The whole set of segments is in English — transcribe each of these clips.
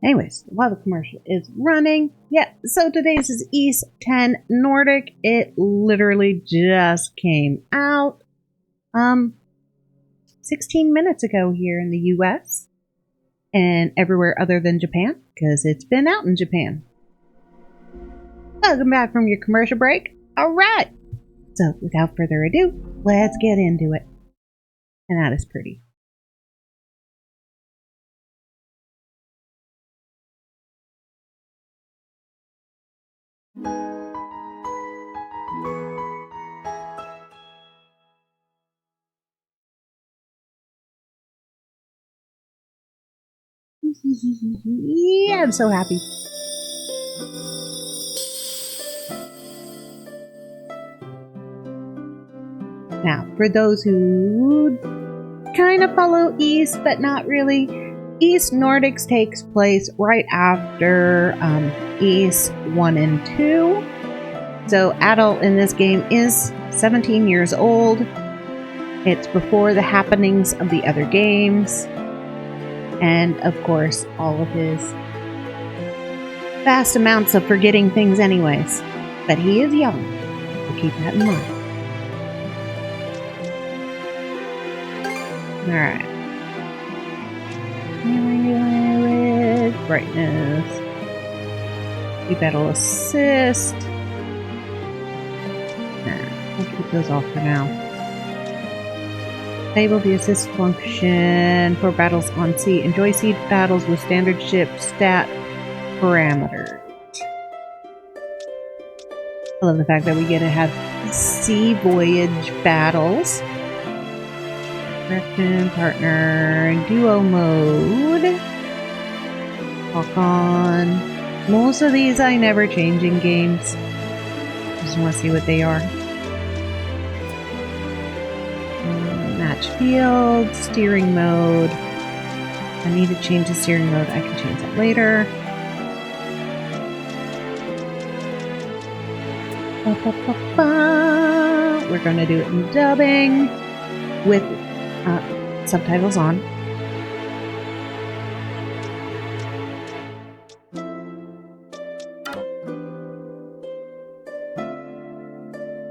Anyways, while the commercial is running, yeah, so today's is East 10 Nordic. It literally just came out 16 minutes ago here in the US and everywhere other than Japan, because it's been out in Japan. Welcome back from your commercial break. Alright, so without further ado, let's get into it. And that is pretty. Yeah, I'm so happy. Now, for those who kind of follow East, but not really, East Nordics takes place right after East 1 and 2. So Adol in this game is 17 years old. It's before the happenings of the other games. And, of course, all of his vast amounts of forgetting things anyways. But he is young, so keep that in mind. Alright. With brightness. We battle assist. Nah, we'll keep those off for now. Enable the assist function for battles on sea. Enjoy sea battles with standard ship stat parameters. I love the fact that we get to have sea voyage battles. Direction, partner, duo mode. Walk on. Most of these I never change in games. Just want to see what they are. Match field, steering mode. I need to change the steering mode. I can change that later. We're going to do it in dubbing with subtitles on.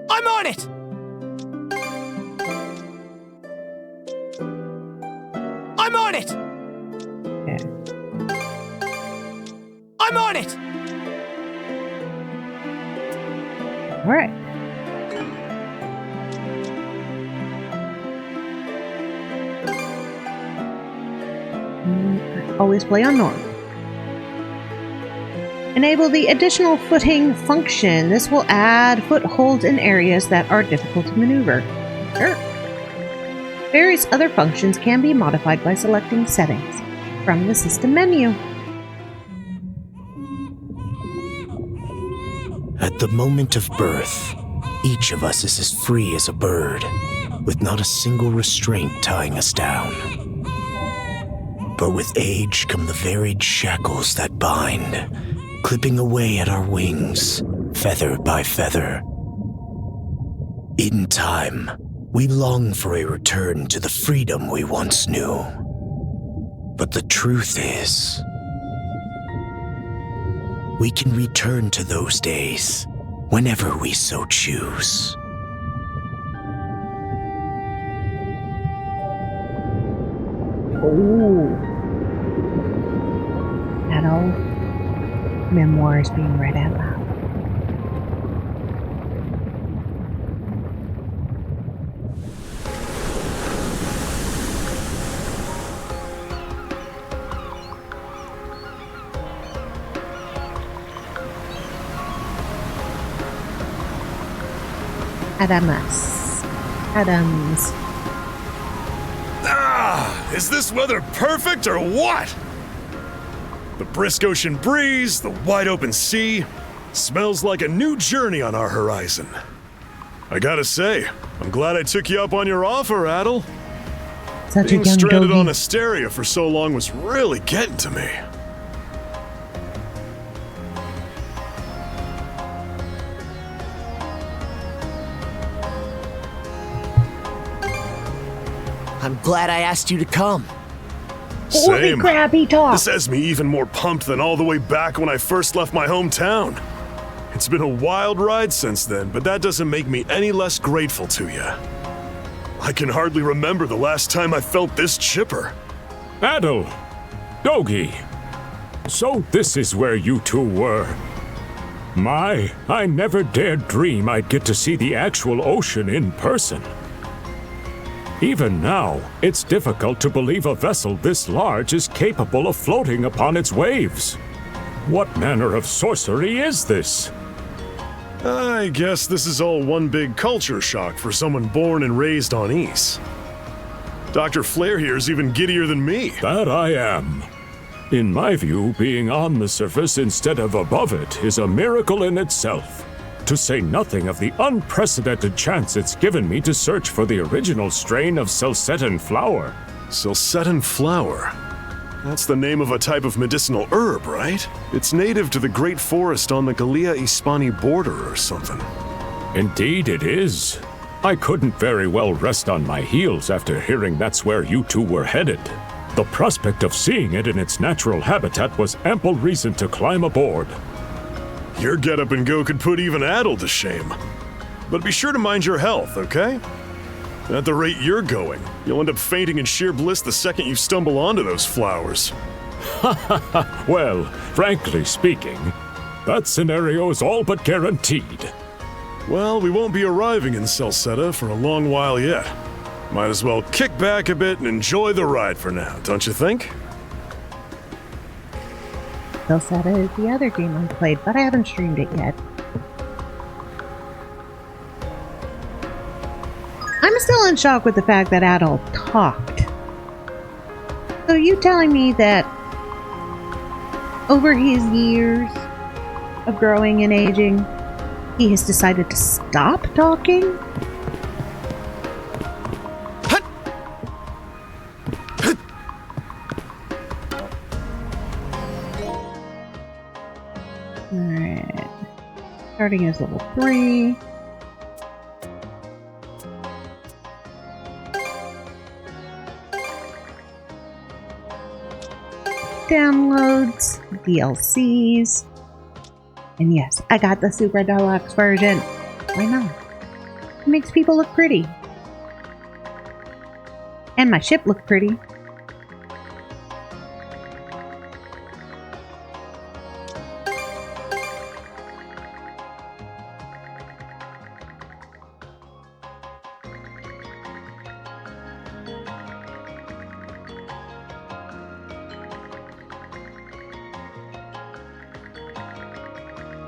I'm on it! I'm on it! Okay. I'm on it! All right. Always play on normal. Enable the additional footing function. This will add footholds in areas that are difficult to maneuver. Sure. Various other functions can be modified by selecting settings from the system menu. At the moment of birth, each of us is as free as a bird, with not a single restraint tying us down. But with age come the varied shackles that bind, clipping away at our wings, feather by feather. In time, we long for a return to the freedom we once knew. But the truth is, we can return to those days whenever we so choose. Oh. Adol memoirs being read out loud. Adams. Is this weather perfect or what? The brisk ocean breeze, the wide open sea, smells like a new journey on our horizon. I gotta say, I'm glad I took you up on your offer, Adol. Such Being a young stranded doggy. on Asteria for so long was really getting to me. I'm glad I asked you to come. Holy Same. crap, he talks! This has me even more pumped than all the way back when I first left my hometown. It's been a wild ride since then, but that doesn't make me any less grateful to you. I can hardly remember the last time I felt this chipper. Adol! Dogi! So this is where you two were. I never dared dream I'd get to see the actual ocean in person. Even now, it's difficult to believe a vessel this large is capable of floating upon its waves. What manner of sorcery is this? I guess this is all one big culture shock for someone born and raised on Ys. Dr. Flair here's even giddier than me. That I am. In my view, being on the surface instead of above it is a miracle in itself. To say nothing of the unprecedented chance it's given me to search for the original strain of Celcetan flower. Celcetan flower? That's the name of a type of medicinal herb, right? It's native to the Great Forest on the Gallia-Hispani border or something. Indeed it is. I couldn't very well rest on my heels after hearing that's where you two were headed. The prospect of seeing it in its natural habitat was ample reason to climb aboard. Your get-up and go could put even Adol to shame. But be sure to mind your health, okay? At the rate you're going, you'll end up fainting in sheer bliss the second you stumble onto those flowers. Well, frankly speaking, that scenario is all but guaranteed. Well, we won't be arriving in Celceta for a long while yet. Might as well kick back a bit and enjoy the ride for now, don't you think? Celceta is the other game I played, but I haven't streamed it yet. I'm still in shock with the fact that Adol talked. So you telling me that over his years of growing and aging, he has decided to stop talking? Alright. Starting as level 3. Downloads, DLCs, and yes, I got the Super Deluxe version. Why not? It makes people look pretty. And my ship looked pretty.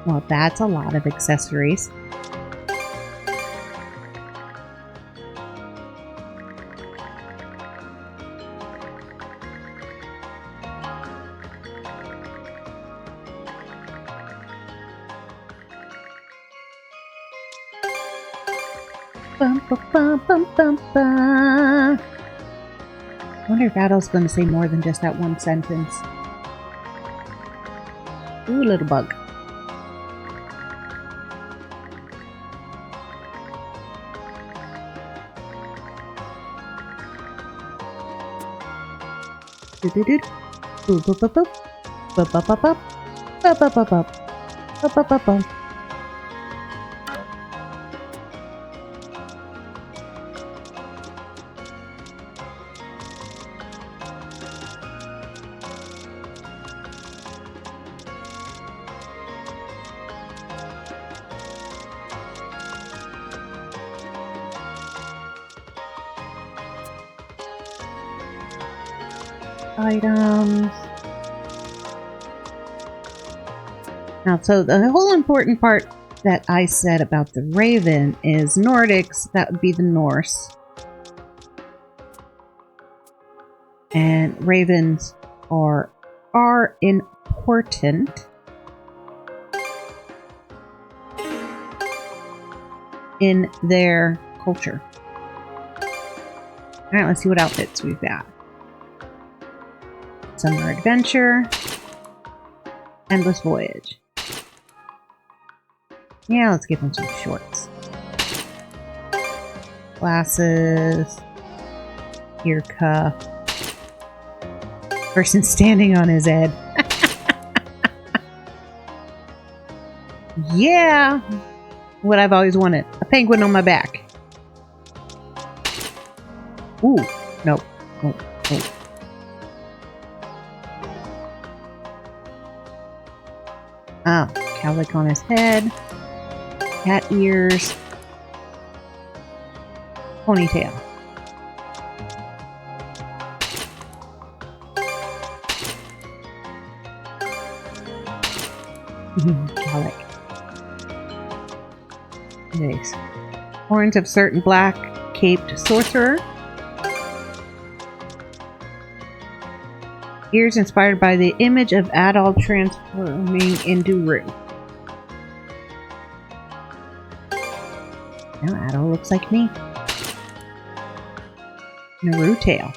Well, that's a lot of accessories. Bum, bum, bum, bum, bum, bum. I wonder if Adol's going to say more than just that one sentence. Ooh, little bug. Do-do-do. Boop, boop, boop, boop. Boop, boop, boop, boop. Boop, boop, boop, boop. Boop, boop, boop, boop. Items. Now, so the whole important part that I said about the Raven is Nordics, that would be the Norse. And ravens are important in their culture. Alright, let's see what outfits we've got. Summer Adventure. Endless Voyage. Yeah, let's give him some shorts. Glasses. ear cuff. Person standing on his head. Yeah! What I've always wanted. A penguin on my back. Ooh. Nope. Nope. Nope. Oh, cowlick on his head. Cat ears. Ponytail. Cowlick. Nice. Horns of certain black caped sorcerer. Ears inspired by the image of Adol transforming into Rue. Now Adol looks like me. And a Rue tail.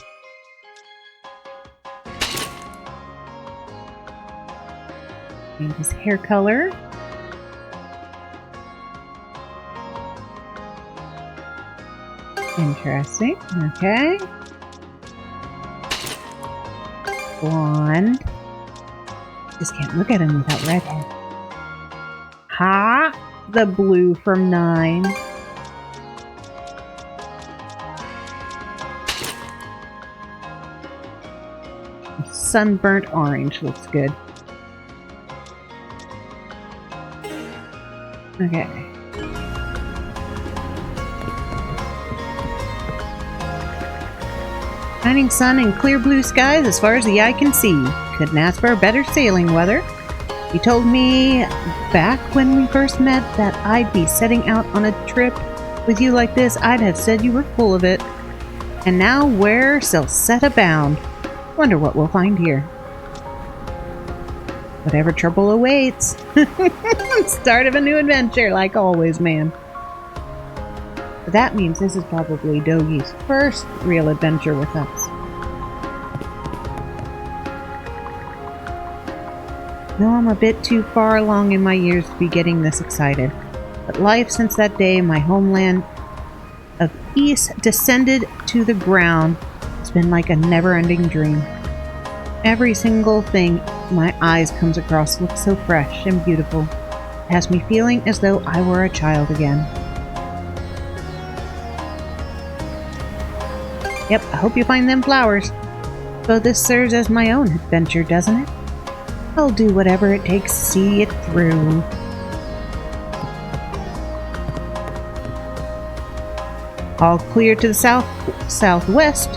And his hair color. Interesting. Okay. Blonde. Just can't look at him without redhead. Ha! The blue from 9. Sunburnt orange looks good. Okay. Shining sun and clear blue skies as far as the eye can see. Couldn't ask for better sailing weather. You told me back when we first met that I'd be setting out on a trip with you like this. I'd have said you were full of it. And now we're so set abound. Wonder what we'll find here. Whatever trouble awaits. Start of a new adventure, like always, man. But that means this is probably Dogi's first real adventure with us. No, I'm a bit too far along in my years to be getting this excited. But life since that day, my homeland of East descended to the ground. It's been like a never-ending dream. Every single thing my eyes comes across looks so fresh and beautiful. It has me feeling as though I were a child again. Yep, I hope you find them flowers. So this serves as my own adventure, doesn't it? I'll do whatever it takes to see it through. All clear to the southwest.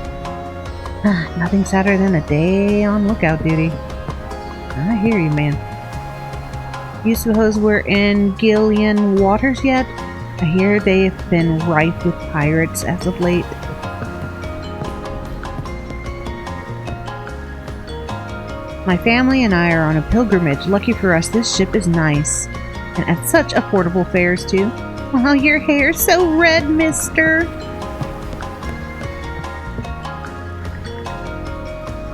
Nothing sadder than a day on lookout duty. I hear you, man. You suppose we're in Gillian waters yet? I hear they've been rife with pirates as of late. My family and I are on a pilgrimage. Lucky for us, this ship is nice. And at such affordable fares, too. Wow, your hair's so red, mister.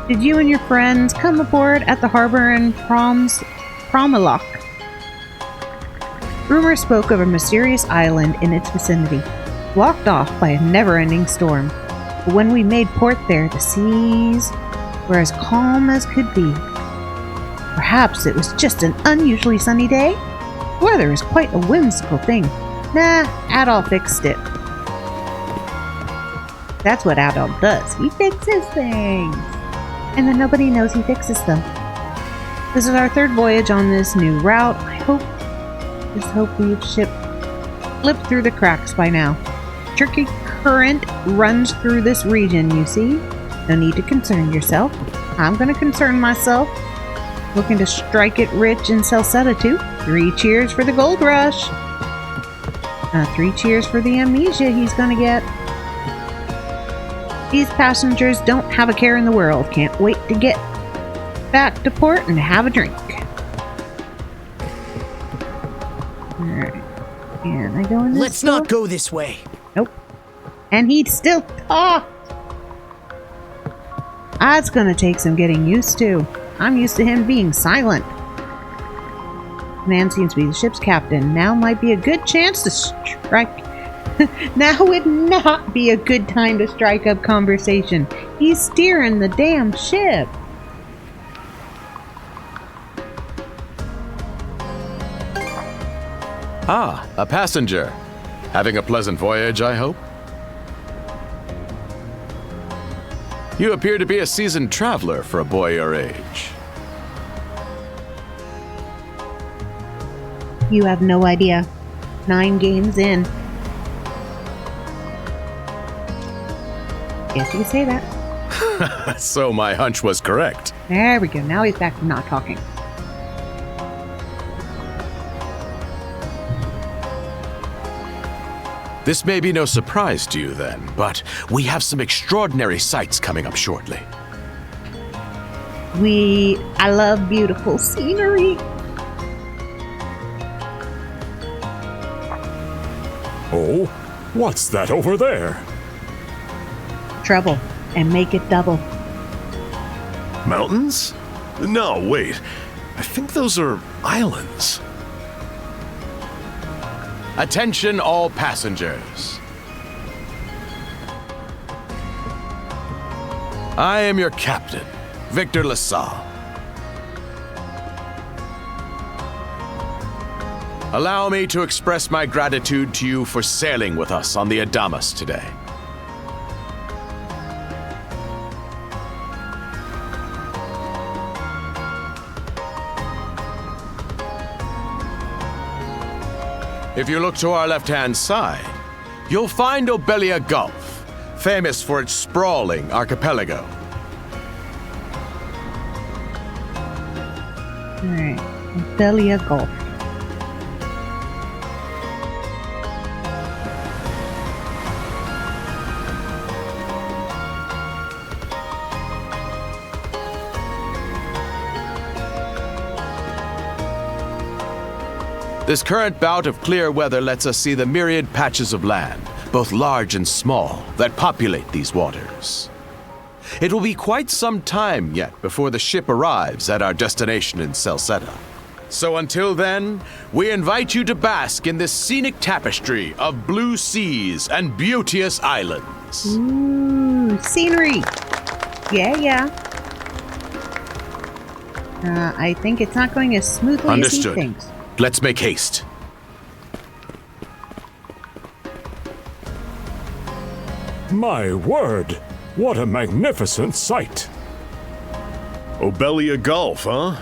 Did you and your friends come aboard at the harbor in Promalok? Rumor spoke of a mysterious island in its vicinity, blocked off by a never-ending storm. But when we made port there, the seas were as calm as could be. Perhaps it was just an unusually sunny day? Weather is quite a whimsical thing. Nah, Adol fixed it. That's what Adol does. He fixes things. And then nobody knows he fixes them. This is our third voyage on this new route. I just hope we've slipped through the cracks by now. Tricky current runs through this region, you see. No need to concern yourself. I'm gonna concern myself. Looking to strike it rich in Salsetta too. 3 cheers for the gold rush. 3 cheers for the amnesia he's gonna get. These passengers don't have a care in the world. Can't wait to get back to port and have a drink. Alright. Can I go in this Let's door? not go this way. Nope. And he'd still talk. That's gonna take some getting used to. I'm used to him being silent. Man seems to be the ship's captain. Now might be a good chance to strike Now would not be a good time to strike up conversation. He's steering the damn ship. Ah, a passenger. Having a pleasant voyage, I hope? You appear to be a seasoned traveler for a boy your age. You have no idea. 9 games in. Guess you could say that. So my hunch was correct. There we go. Now he's back to not talking. This may be no surprise to you then, but we have some extraordinary sights coming up shortly. I love beautiful scenery. Oh, what's that over there? Trouble, and make it double. Mountains? No, wait. I think those are islands. Attention all passengers. I am your captain, Victor LaSalle. Allow me to express my gratitude to you for sailing with us on the Adamas today. If you look to our left-hand side, you'll find Obelia Gulf, famous for its sprawling archipelago. Alright, Belia Gulf. This current bout of clear weather lets us see the myriad patches of land, both large and small, that populate these waters. It will be quite some time yet before the ship arrives at our destination in Celceta. So until then, we invite you to bask in this scenic tapestry of blue seas and beauteous islands. Ooh, scenery. Yeah. I think it's not going as smoothly Understood. as he thinks. Let's make haste. My word, what a magnificent sight. Obelia Gulf, huh?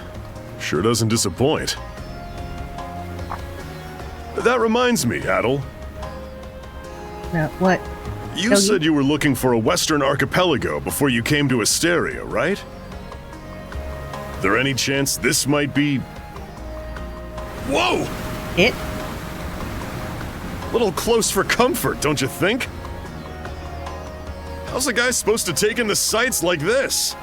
Sure doesn't disappoint. That reminds me, Adol. What? You said you were looking for a western archipelago before you came to Asteria, right? There any chance this might be... Whoa! It? A little close for comfort, don't you think? How's a guy supposed to take in the sights like this?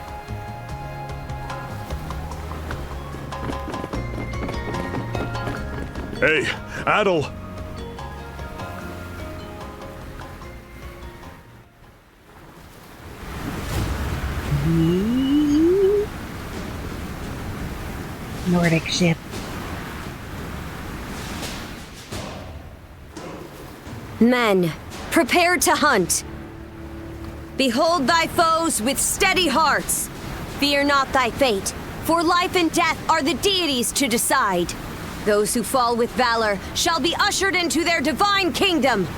Hey, Adol. Nordic ship. Men, prepare to hunt. Behold thy foes with steady hearts. Fear not thy fate, for life and death are the deities to decide. Those who fall with valor shall be ushered into their divine kingdom.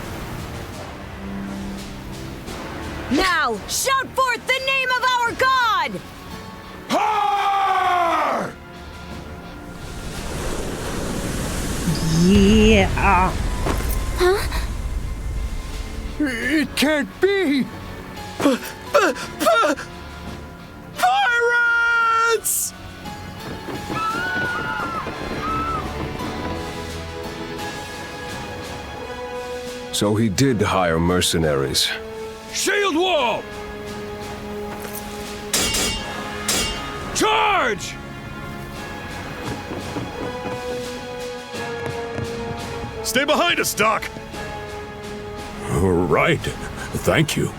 Now, shout forth the name of our God! Har! Yeah. It can't be! Pirates! So he did hire mercenaries. Shield wall! Charge! Stay behind us, Doc! Right. Thank you.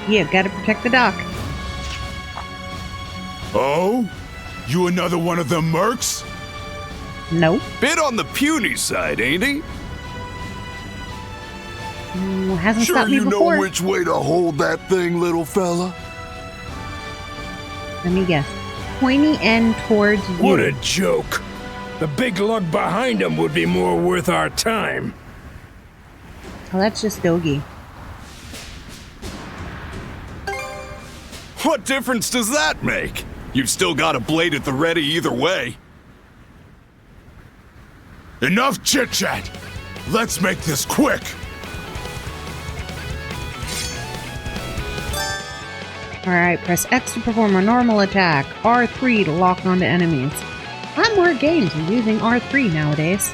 Yeah, gotta protect the dock. Oh? You another one of them mercs? Nope. Bit on the puny side, ain't he? Hasn't Sure stopped me you know before. which way to hold that thing, little fella? Let me guess. Pointy end towards you. What a joke. The big lug behind him would be more worth our time. Oh, that's just Dogi. What difference does that make? You've still got a blade at the ready either way. Enough chit-chat! Let's make this quick! Alright, press X to perform a normal attack, R3 to lock onto enemies. A lot more games are using R3 nowadays.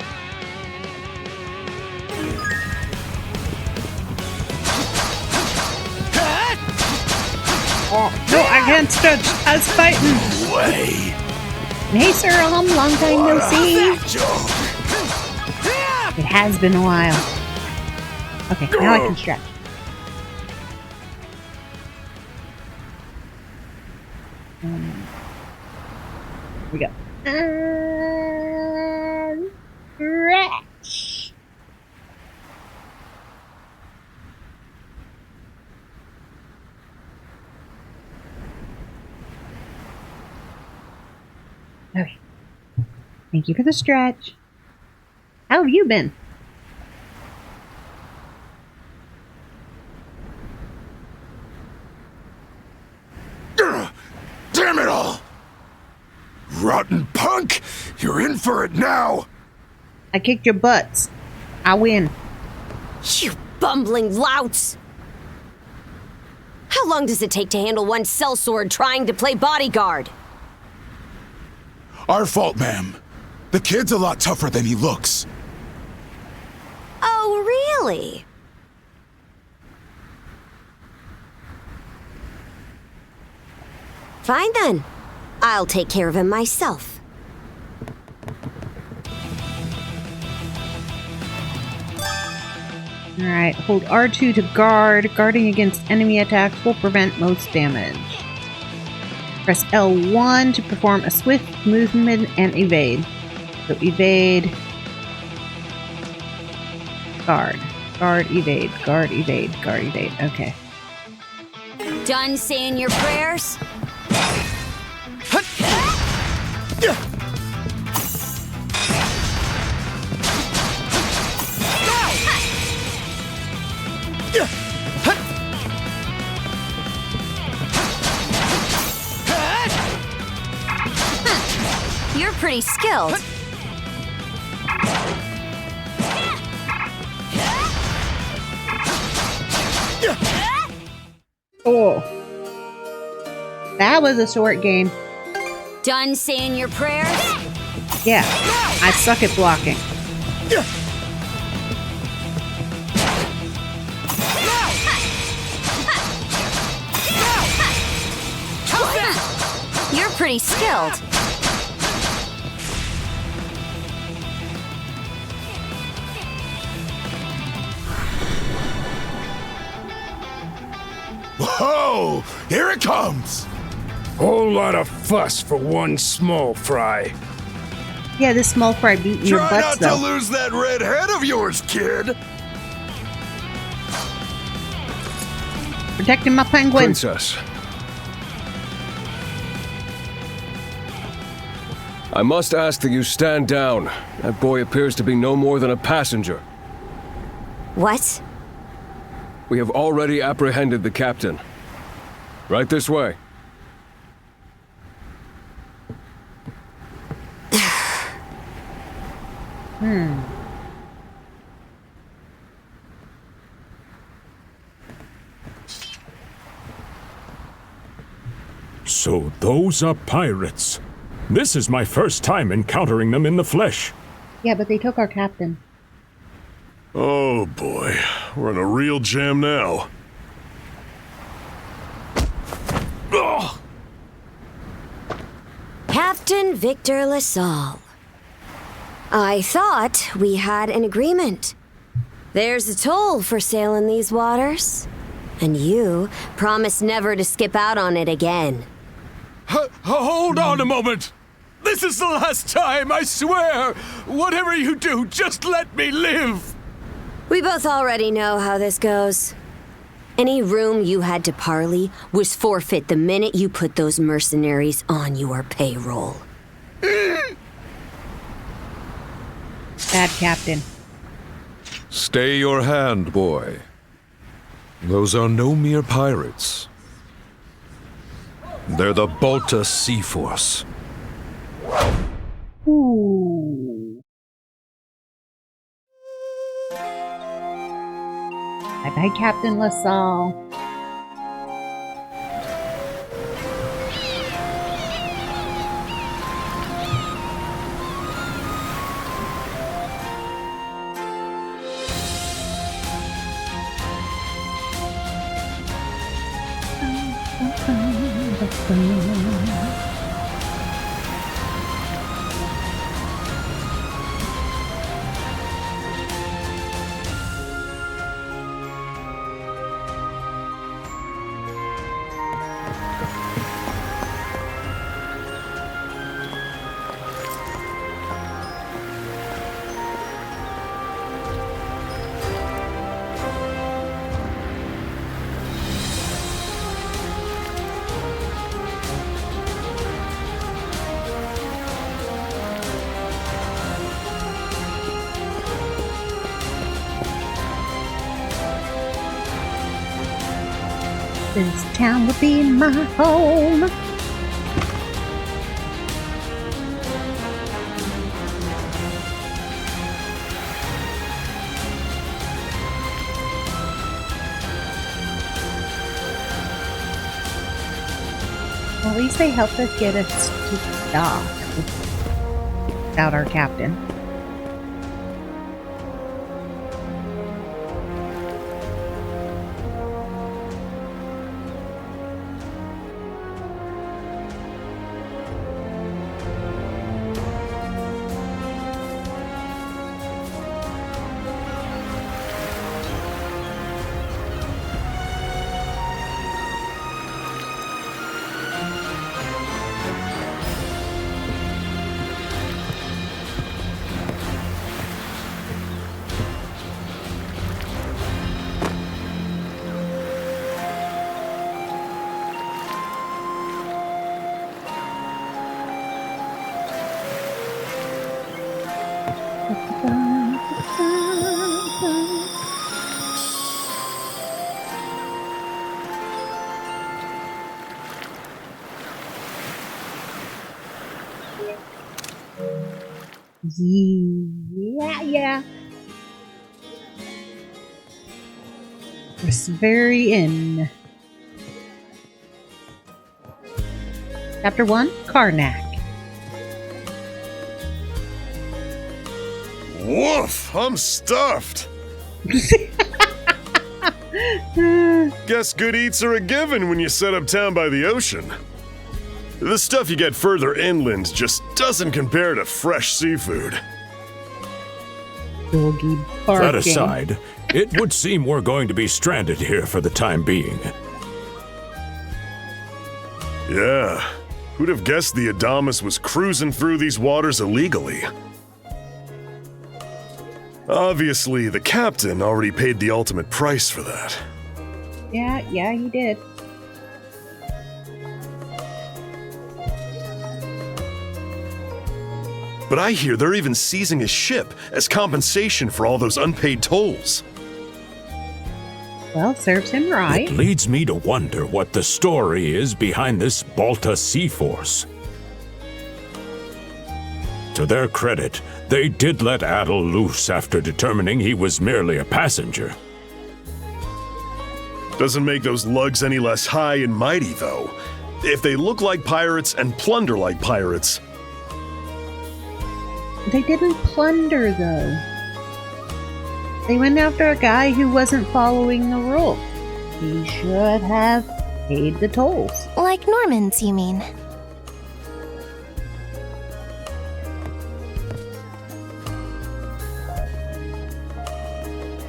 Oh, no, I can't stretch. I was fighting. Way! Hey, Sir, long time no see. It has been a while. Okay, now I can stretch. Here we go. Stretch. Okay. Thank you for the stretch. How have you been? Damn it all! Rotten punk! You're in for it now! I kicked your butts. I win. You bumbling louts! How long does it take to handle one sellsword trying to play bodyguard? Our fault, ma'am. The kid's a lot tougher than he looks. Oh, really? Fine then. I'll take care of him myself. Alright, hold R2 to guard. Guarding against enemy attacks will prevent most damage. Press L1 to perform a swift movement and evade. So evade, guard, guard, evade, guard, evade, guard, evade. Okay. Done saying your prayers? You're pretty skilled. Oh. That was a short game. Done saying your prayers? Yeah, I suck at blocking. You're pretty skilled. Whoa! Here it comes! Whole lot of fuss for one small fry. Yeah, this small fry beating your Try butts, not though. to lose that red head of yours, kid! Protecting my penguin. Princess. I must ask that you stand down. That boy appears to be no more than a passenger. What? We have already apprehended the captain. Right this way. So those are pirates. This is my first time encountering them in the flesh. Yeah, but they took our captain. Oh boy, we're in a real jam now. Ugh. Captain Victor LaSalle. I thought we had an agreement. There's a toll for sailing these waters. And you promised never to skip out on it again. Hold on a moment! This is the last time, I swear! Whatever you do, just let me live! We both already know how this goes. Any room you had to parley was forfeit the minute you put those mercenaries on your payroll. Bad captain. Stay your hand, boy. Those are no mere pirates. They're the Balta Sea Force. Ooh. Bye-bye, Captain LaSalle. This town will be my home. Well, at least they helped us get us to dock without our captain. Yeah. This very inn. Chapter 1, Karnak. Woof! I'm stuffed! Guess good eats are a given when you set up town by the ocean. The stuff you get further inland just doesn't compare to fresh seafood. Doggy barking. That aside, it would seem we're going to be stranded here for the time being. Yeah, who'd have guessed the Adamus was cruising through these waters illegally? Obviously, the captain already paid the ultimate price for that. Yeah, he did. But I hear they're even seizing his ship as compensation for all those unpaid tolls. Well, serves him right. It leads me to wonder what the story is behind this Balta Sea Force. To their credit, they did let Adol loose after determining he was merely a passenger. Doesn't make those lugs any less high and mighty, though. If they look like pirates and plunder like pirates... They didn't plunder, though. They went after a guy who wasn't following the rules. He should have paid the tolls. Like Normans, you mean?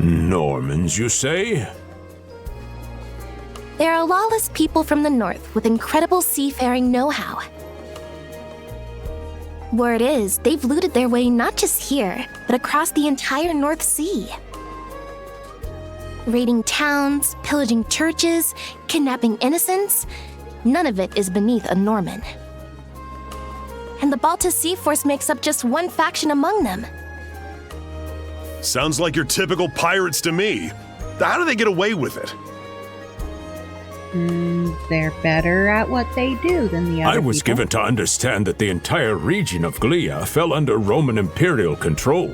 Normans, you say? They're a lawless people from the north with incredible seafaring know-how. Word is, they've looted their way not just here, but across the entire North Sea. Raiding towns, pillaging churches, kidnapping innocents. None of it is beneath a Norman. And the Baltus Sea Force makes up just one faction among them. Sounds like your typical pirates to me. How do they get away with it? They're better at what they do than the other I was people. given to understand that the entire region of Glia fell under Roman imperial control.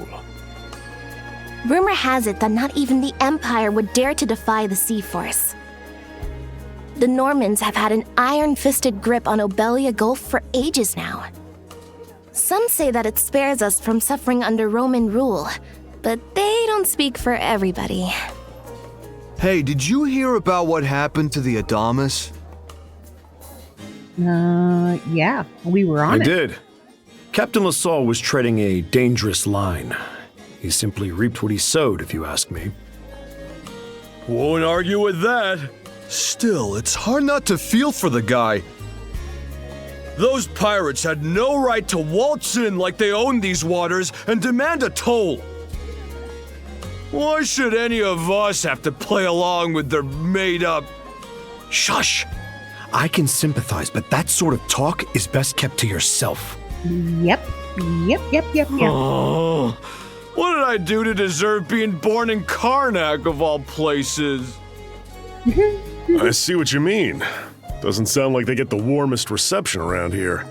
Rumor has it that not even the Empire would dare to defy the Sea Force. The Normans have had an iron-fisted grip on Obelia Gulf for ages now. Some say that it spares us from suffering under Roman rule, but they don't speak for everybody. Hey, did you hear about what happened to the Adamas? Yeah, we were on I it. did. Captain LaSalle was treading a dangerous line. He simply reaped what he sowed, if you ask me. Won't argue with that. Still, it's hard not to feel for the guy. Those pirates had no right to waltz in like they owned these waters and demand a toll. Why should any of us have to play along with their made-up... Shush! I can sympathize, but that sort of talk is best kept to yourself. Yep. Oh, what did I do to deserve being born in Karnak, of all places? I see what you mean. Doesn't sound like they get the warmest reception around here.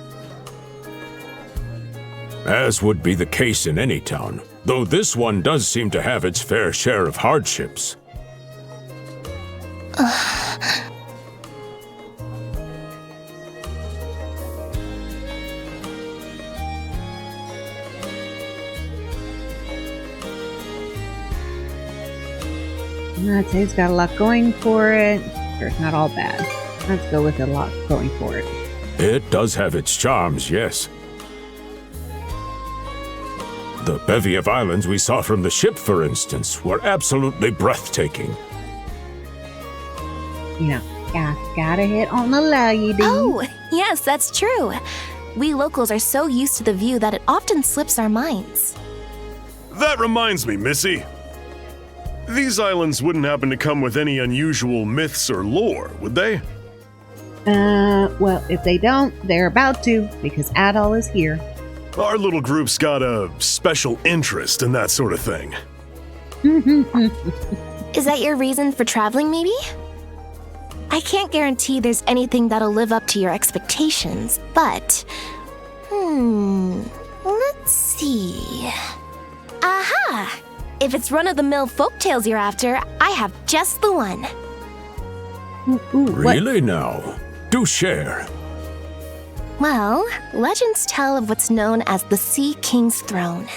As would be the case in any town, though this one does seem to have its fair share of hardships. I'd say it's got a lot going for it. Or it's not all bad. Let's go with a lot going for it. It does have its charms, yes. The bevy of islands we saw from the ship, for instance, were absolutely breathtaking. You know, gotta hit on the lady. Oh, yes, that's true. We locals are so used to the view that it often slips our minds. That reminds me, Missy. These islands wouldn't happen to come with any unusual myths or lore, would they? Well, if they don't, they're about to, because Adol is here. Our little group's got a special interest in that sort of thing. Is that your reason for traveling, maybe? I can't guarantee there's anything that'll live up to your expectations, but... let's see... Aha! If it's run-of-the-mill folktales you're after, I have just the one. Really now? Do share. Well, legends tell of what's known as the Sea King's Throne.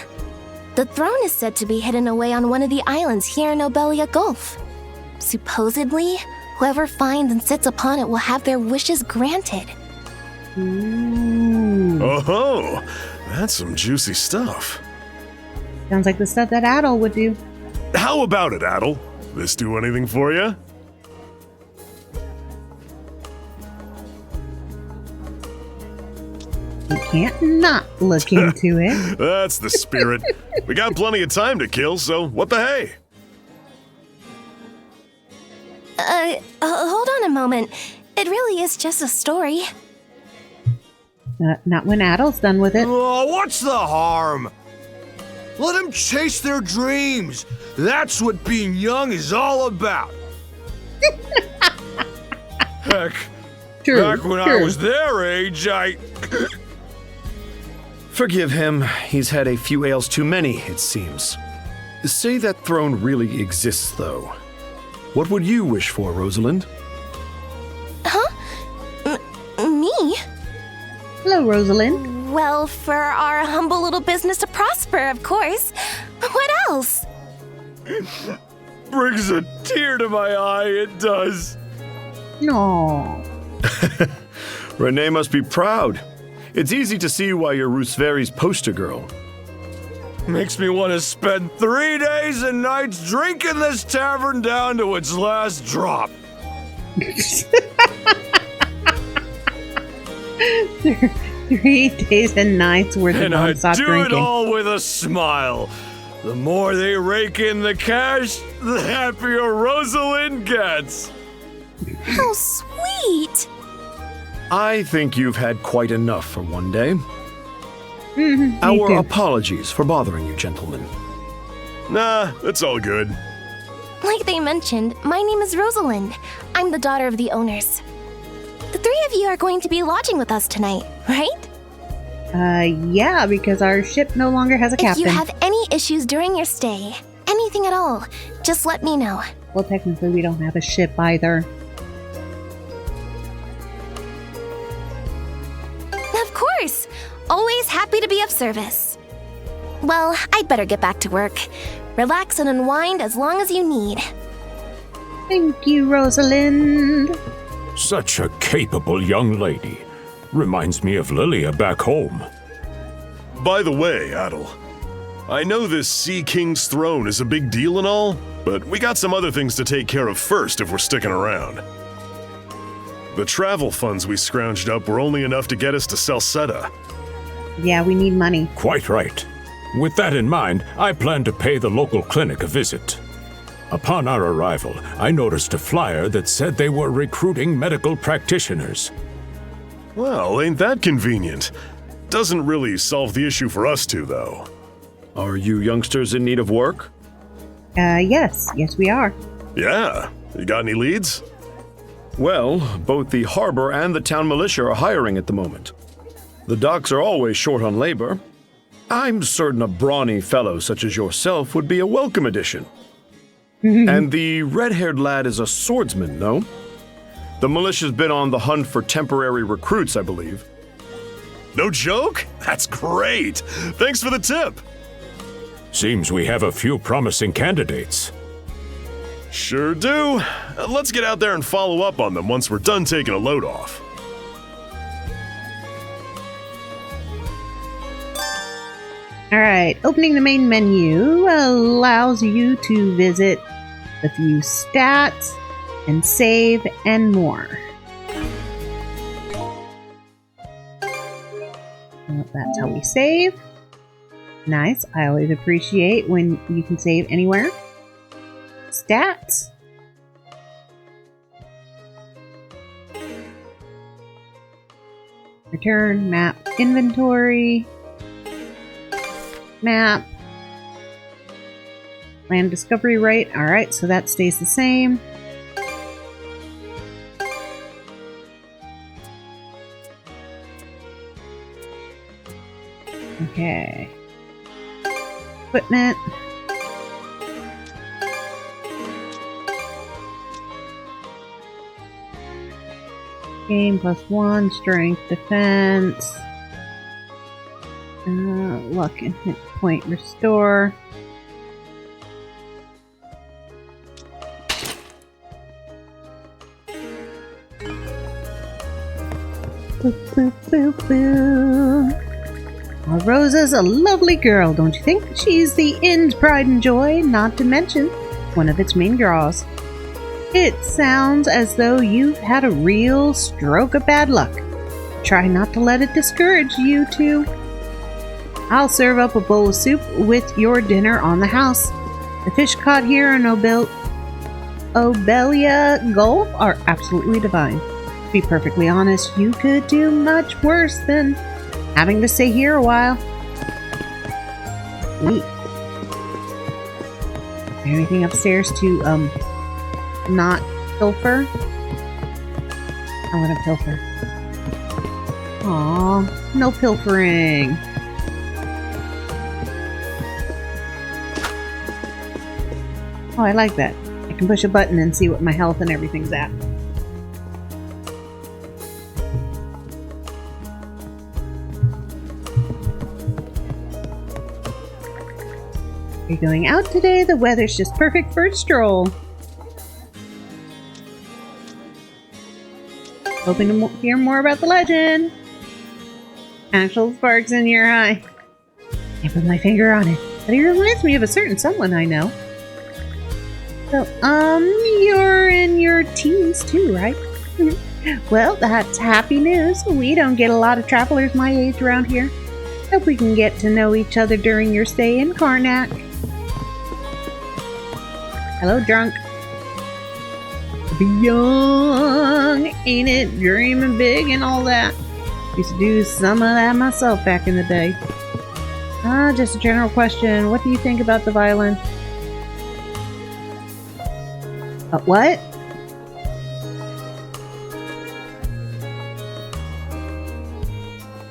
The throne is said to be hidden away on one of the islands here in Obelia Gulf. Supposedly, whoever finds and sits upon it will have their wishes granted. Oh, that's some juicy stuff. Sounds like the stuff that Adol would do. How about it, Adol? This do anything for you? You can't not look into it. That's the spirit. We got plenty of time to kill, so what the hey? Hold on a moment. It really is just a story. Not when Adol's done with it. Oh, what's the harm? Let them chase their dreams. That's what being young is all about. Heck, back when I was their age, Forgive him. He's had a few ales too many, it seems. Say that throne really exists, though. What would you wish for, Rosalind? Huh? Me? Hello, Rosalind. Well, for our humble little business to prosper, of course. What else? brings a tear to my eye, it does. No. Renee must be proud. It's easy to see why you're Rooseveri's poster girl. Makes me want to spend 3 days and nights drinking this tavern down to its last drop. 3 days and nights worth of and I non-stop do drinking. it all with a smile. The more they rake in the cash, the happier Rosalind gets. How sweet! I think you've had quite enough for one day. Me Our too. apologies for bothering you, gentlemen. Nah, it's all good. Like they mentioned, my name is Rosalind. I'm the daughter of the owners. The three of you are going to be lodging with us tonight, right? Yeah, because our ship no longer has a captain. If you have any issues during your stay, anything at all, just let me know. Well, technically, we don't have a ship either. Of course! Always happy to be of service. Well, I'd better get back to work. Relax and unwind as long as you need. Thank you, Rosalind. Such a capable young lady. Reminds me of Lilia back home. By the way, Adol, I know this Sea King's throne is a big deal and all, but we got some other things to take care of first if we're sticking around. The travel funds we scrounged up were only enough to get us to Salsetta. Yeah, we need money. Quite right. With that in mind, I plan to pay the local clinic a visit. Upon our arrival, I noticed a flyer that said they were recruiting medical practitioners. Well, ain't that convenient? Doesn't really solve the issue for us two, though. Are you youngsters in need of work? Yes. Yes, we are. Yeah. You got any leads? Well, both the harbor and the town militia are hiring at the moment. The docks are always short on labor. I'm certain a brawny fellow such as yourself would be a welcome addition. And the red-haired lad is a swordsman, no? The militia's been on the hunt for temporary recruits, I believe. No joke? That's great! Thanks for the tip! Seems we have a few promising candidates. Sure do. Let's get out there and follow up on them once we're done taking a load off. Alright, opening the main menu allows you to visit the view stats and save and more. Well, that's how we save. Nice. I always appreciate when you can save anywhere. Stats. Return, map, inventory. Map. Land discovery rate. Alright, so that stays the same. Okay. Equipment. Game +1, strength, defense. Luck and hit point restore. Boop, boop, boop, boop. Well, Rosa's a lovely girl, don't you think? She's the inn's pride and joy, not to mention one of its main draws. It sounds as though you've had a real stroke of bad luck. Try not to let it discourage you two. I'll serve up a bowl of soup with your dinner on the house. The fish caught here in Obelia Gulf are absolutely divine. To be perfectly honest, you could do much worse than having to stay here a while. Wait. Is there anything upstairs to, not pilfer? I want to pilfer. Aw, no pilfering. Oh, I like that. I can push a button and see what my health and everything's at. You're going out today? The weather's just perfect for a stroll. Hoping to hear more about the legend. Actual sparks in your eye. Can't put my finger on it, but he reminds me of a certain someone I know. So, you're in your teens too, right? Well, that's happy news. We don't get a lot of travelers my age around here. Hope we can get to know each other during your stay in Karnak. Hello, drunk. Be young, ain't it? Dreaming big and all that. Used to do some of that myself back in the day. Just a general question. What do you think about the violence? What?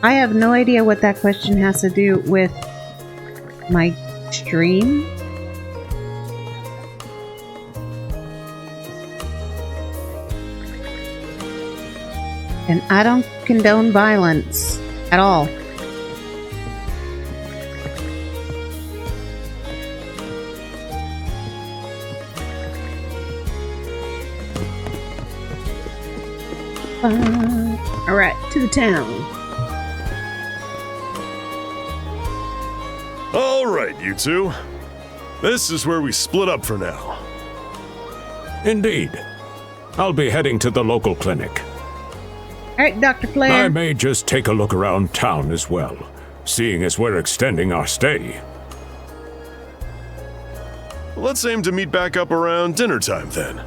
I have no idea what that question has to do with my stream. And I don't condone violence at all. Alright, to the town. Alright, you two. This is where we split up for now. Indeed. I'll be heading to the local clinic. Alright, Dr. Flair. I may just take a look around town as well, seeing as we're extending our stay. Let's aim to meet back up around dinner time then.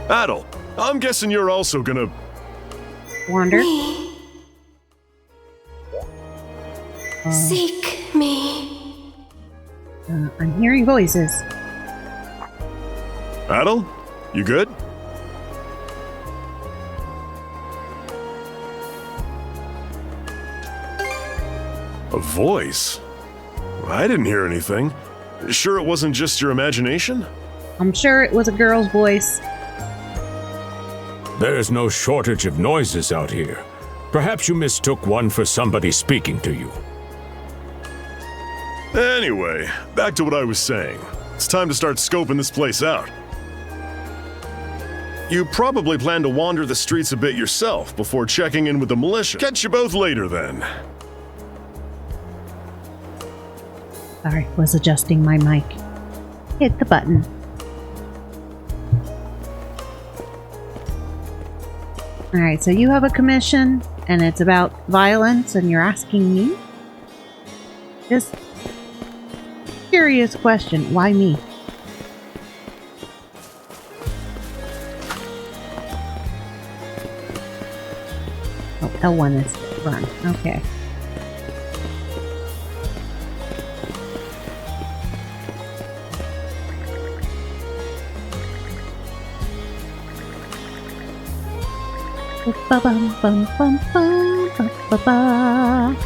Adol, I'm guessing you're also gonna... wander? Seek me. I'm hearing voices. Adol, you good? A voice? I didn't hear anything. Sure it wasn't just your imagination? I'm sure it was a girl's voice. There's no shortage of noises out here. Perhaps you mistook one for somebody speaking to you. Anyway, back to what I was saying. It's time to start scoping this place out. You probably plan to wander the streets a bit yourself before checking in with the militia. Catch you both later then. Sorry, was adjusting my mic. Hit the button. Alright, so you have a commission, and it's about violence, and you're asking me? Just curious question, why me? Oh, L1 is run, okay. Ba bum bum bum bum ba ba ba.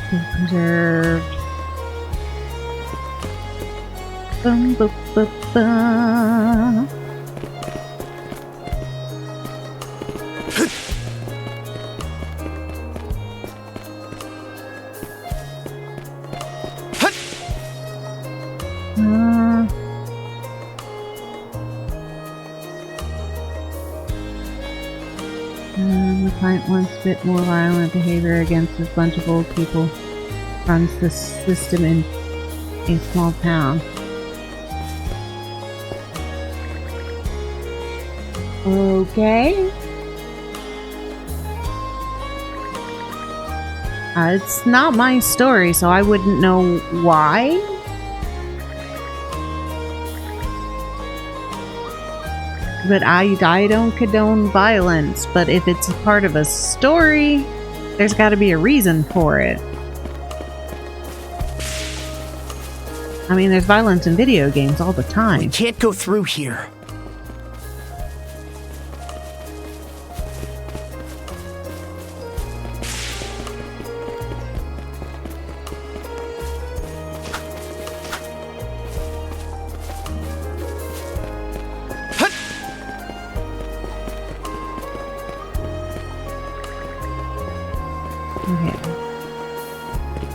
Preserved. Bum ba ba ba. The client wants a bit more violent behavior against this bunch of old people. Runs the system in a small town. Okay. It's not my story, so I wouldn't know why. But I don't condone violence, but if it's part of a story, there's got to be a reason for it. I mean, there's violence in video games all the time. We can't go through here.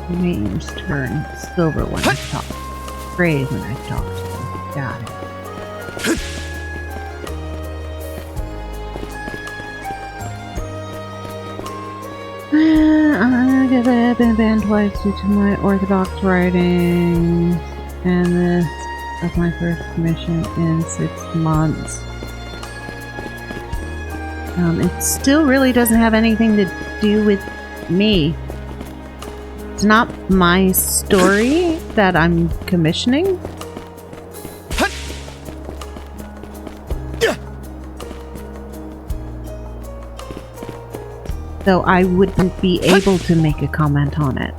Names turn silver when I talk. Gray when I talk to them. Got it. I've been banned twice due to my orthodox writings, and this is my first commission in 6 months. It still really doesn't have anything to do with me? It's not my story that I'm commissioning. So I wouldn't be able to make a comment on it.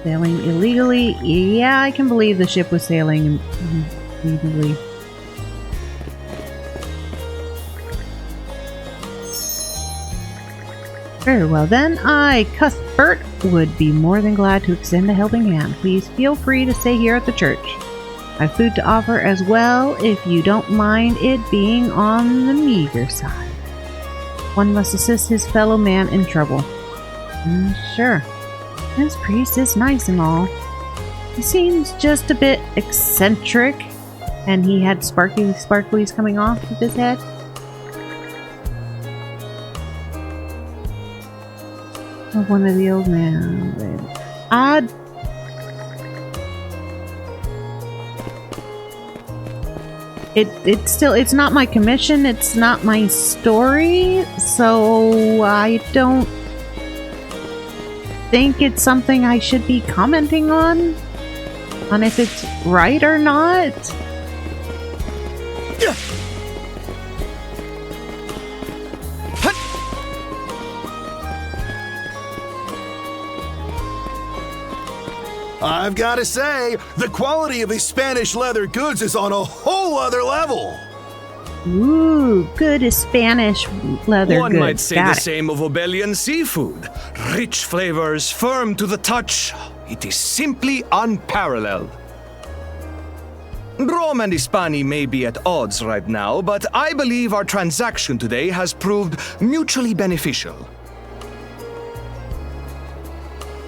Sailing illegally? Yeah, I can believe the ship was sailing illegally. Very well then, I, Cuthbert, would be more than glad to extend a helping hand. Please feel free to stay here at the church. I have food to offer as well, if you don't mind it being on the meager side. One must assist his fellow man in trouble. Sure. This priest is nice and all. He seems just a bit eccentric, and he had sparklies coming off of his head. One of the old men. It's not my commission, it's not my story, so I don't think it's something I should be commenting on if it's right or not. I've got to say, the quality of his Spanish leather goods is on a whole other level. Ooh, good Spanish leather goods. One might say Got the it. same of Obelian seafood. Rich flavors, firm to the touch. It is simply unparalleled. Rome and Hispani may be at odds right now, but I believe our transaction today has proved mutually beneficial.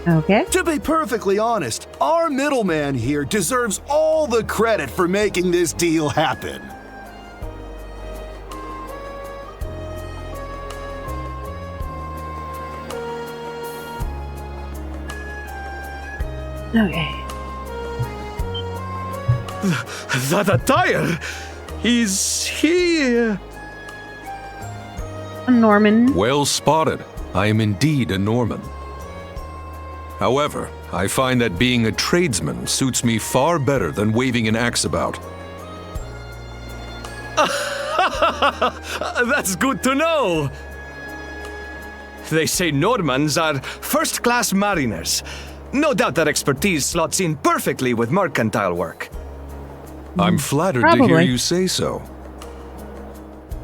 Okay. To be perfectly honest, our middleman here deserves all the credit for making this deal happen. Okay. That attire is here. A Norman. Well spotted. I am indeed a Norman. However, I find that being a tradesman suits me far better than waving an axe about. That's good to know. They say Normans are first-class mariners. No doubt that expertise slots in perfectly with mercantile work. I'm flattered to hear you say so.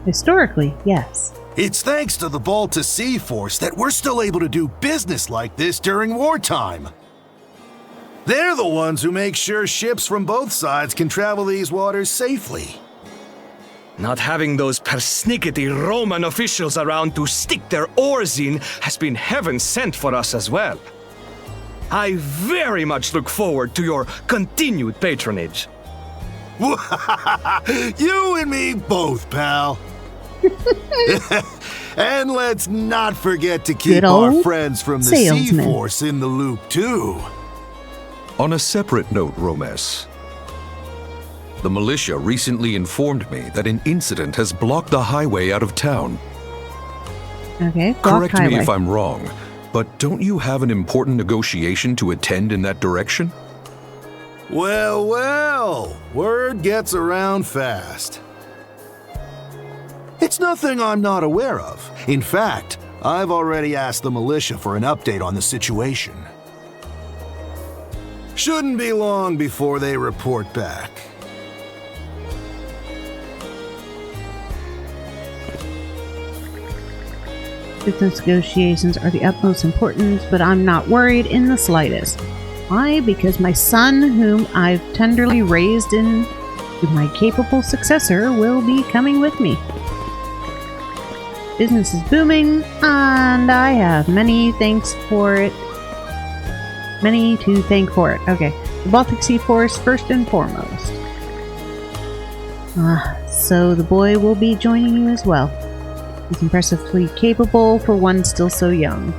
Historically, yes. It's thanks to the Balta Sea Force that we're still able to do business like this during wartime. They're the ones who make sure ships from both sides can travel these waters safely. Not having those persnickety Roman officials around to stick their oars in has been heaven sent for us as well. I very much look forward to your continued patronage. You and me both, pal. And let's not forget to keep our friends from the Sea Force in the loop, too. On a separate note, Romes, the militia recently informed me that an incident has blocked the highway out of town. Okay, correct me if I'm wrong, but don't you have an important negotiation to attend in that direction? Well, well, word gets around fast. It's nothing I'm not aware of. In fact, I've already asked the militia for an update on the situation. Shouldn't be long before they report back. Business negotiations are the utmost importance, but I'm not worried in the slightest. Why? Because my son, whom I've tenderly raised into my capable successor, will be coming with me. Business is booming, and I have many to thank for it. Okay, the Baltic Sea Force first and foremost. So the boy will be joining you as well. He's impressively capable for one still so young.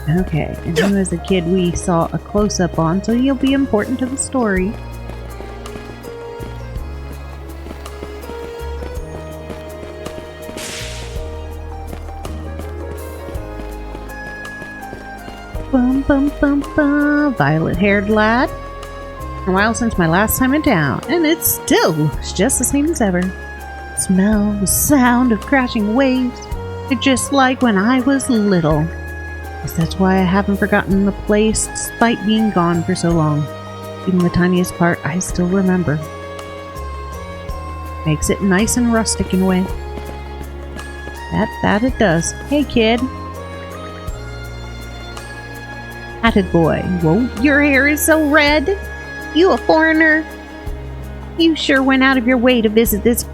Okay, and he was a kid we saw a close-up on, so he'll be important to the story. Bum bum bum bum. Violet-haired lad. A while since my last time in town, and it still looks just the same as ever. Smell the sound of crashing waves. They're just like when I was little. Guess that's why I haven't forgotten the place despite being gone for so long. Even the tiniest part I still remember. Makes it nice and rustic in a way. That it does. Hey kid. Hatted boy. Whoa, your hair is so red. You a foreigner? You sure went out of your way to visit this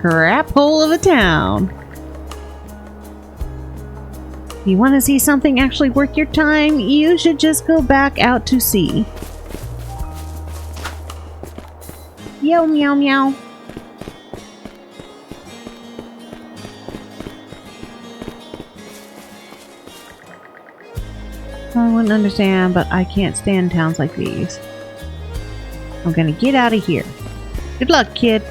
crap hole of a town. If you want to see something actually worth your time, you should just go back out to sea. Yo, meow, meow. I wouldn't understand, but I can't stand towns like these. I'm gonna get out of here. Good luck, kid.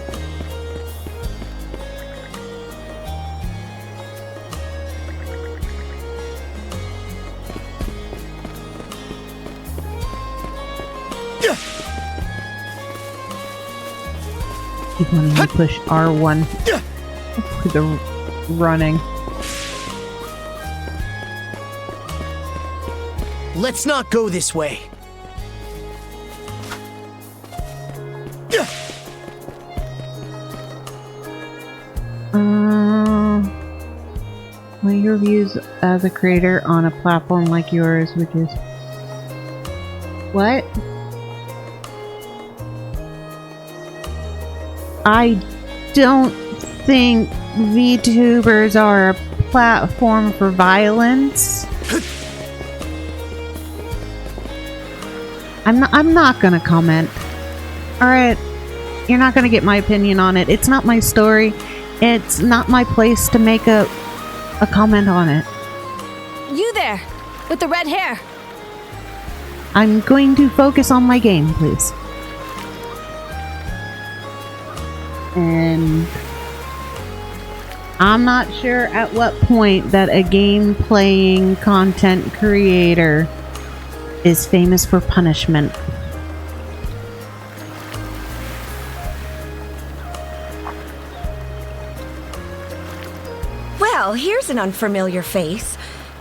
Keep wanting to push R1 for the running. Let's not go this way. What are your views as a creator on a platform like yours, which is... What? I don't think VTubers are a platform for violence. I'm not gonna comment. Alright, you're not gonna get my opinion on it. It's not my story. It's not my place to make a comment on it. You there, with the red hair. I'm going to focus on my game, please. And I'm not sure at what point that a game-playing content creator is famous for punishment. Well, here's an unfamiliar face.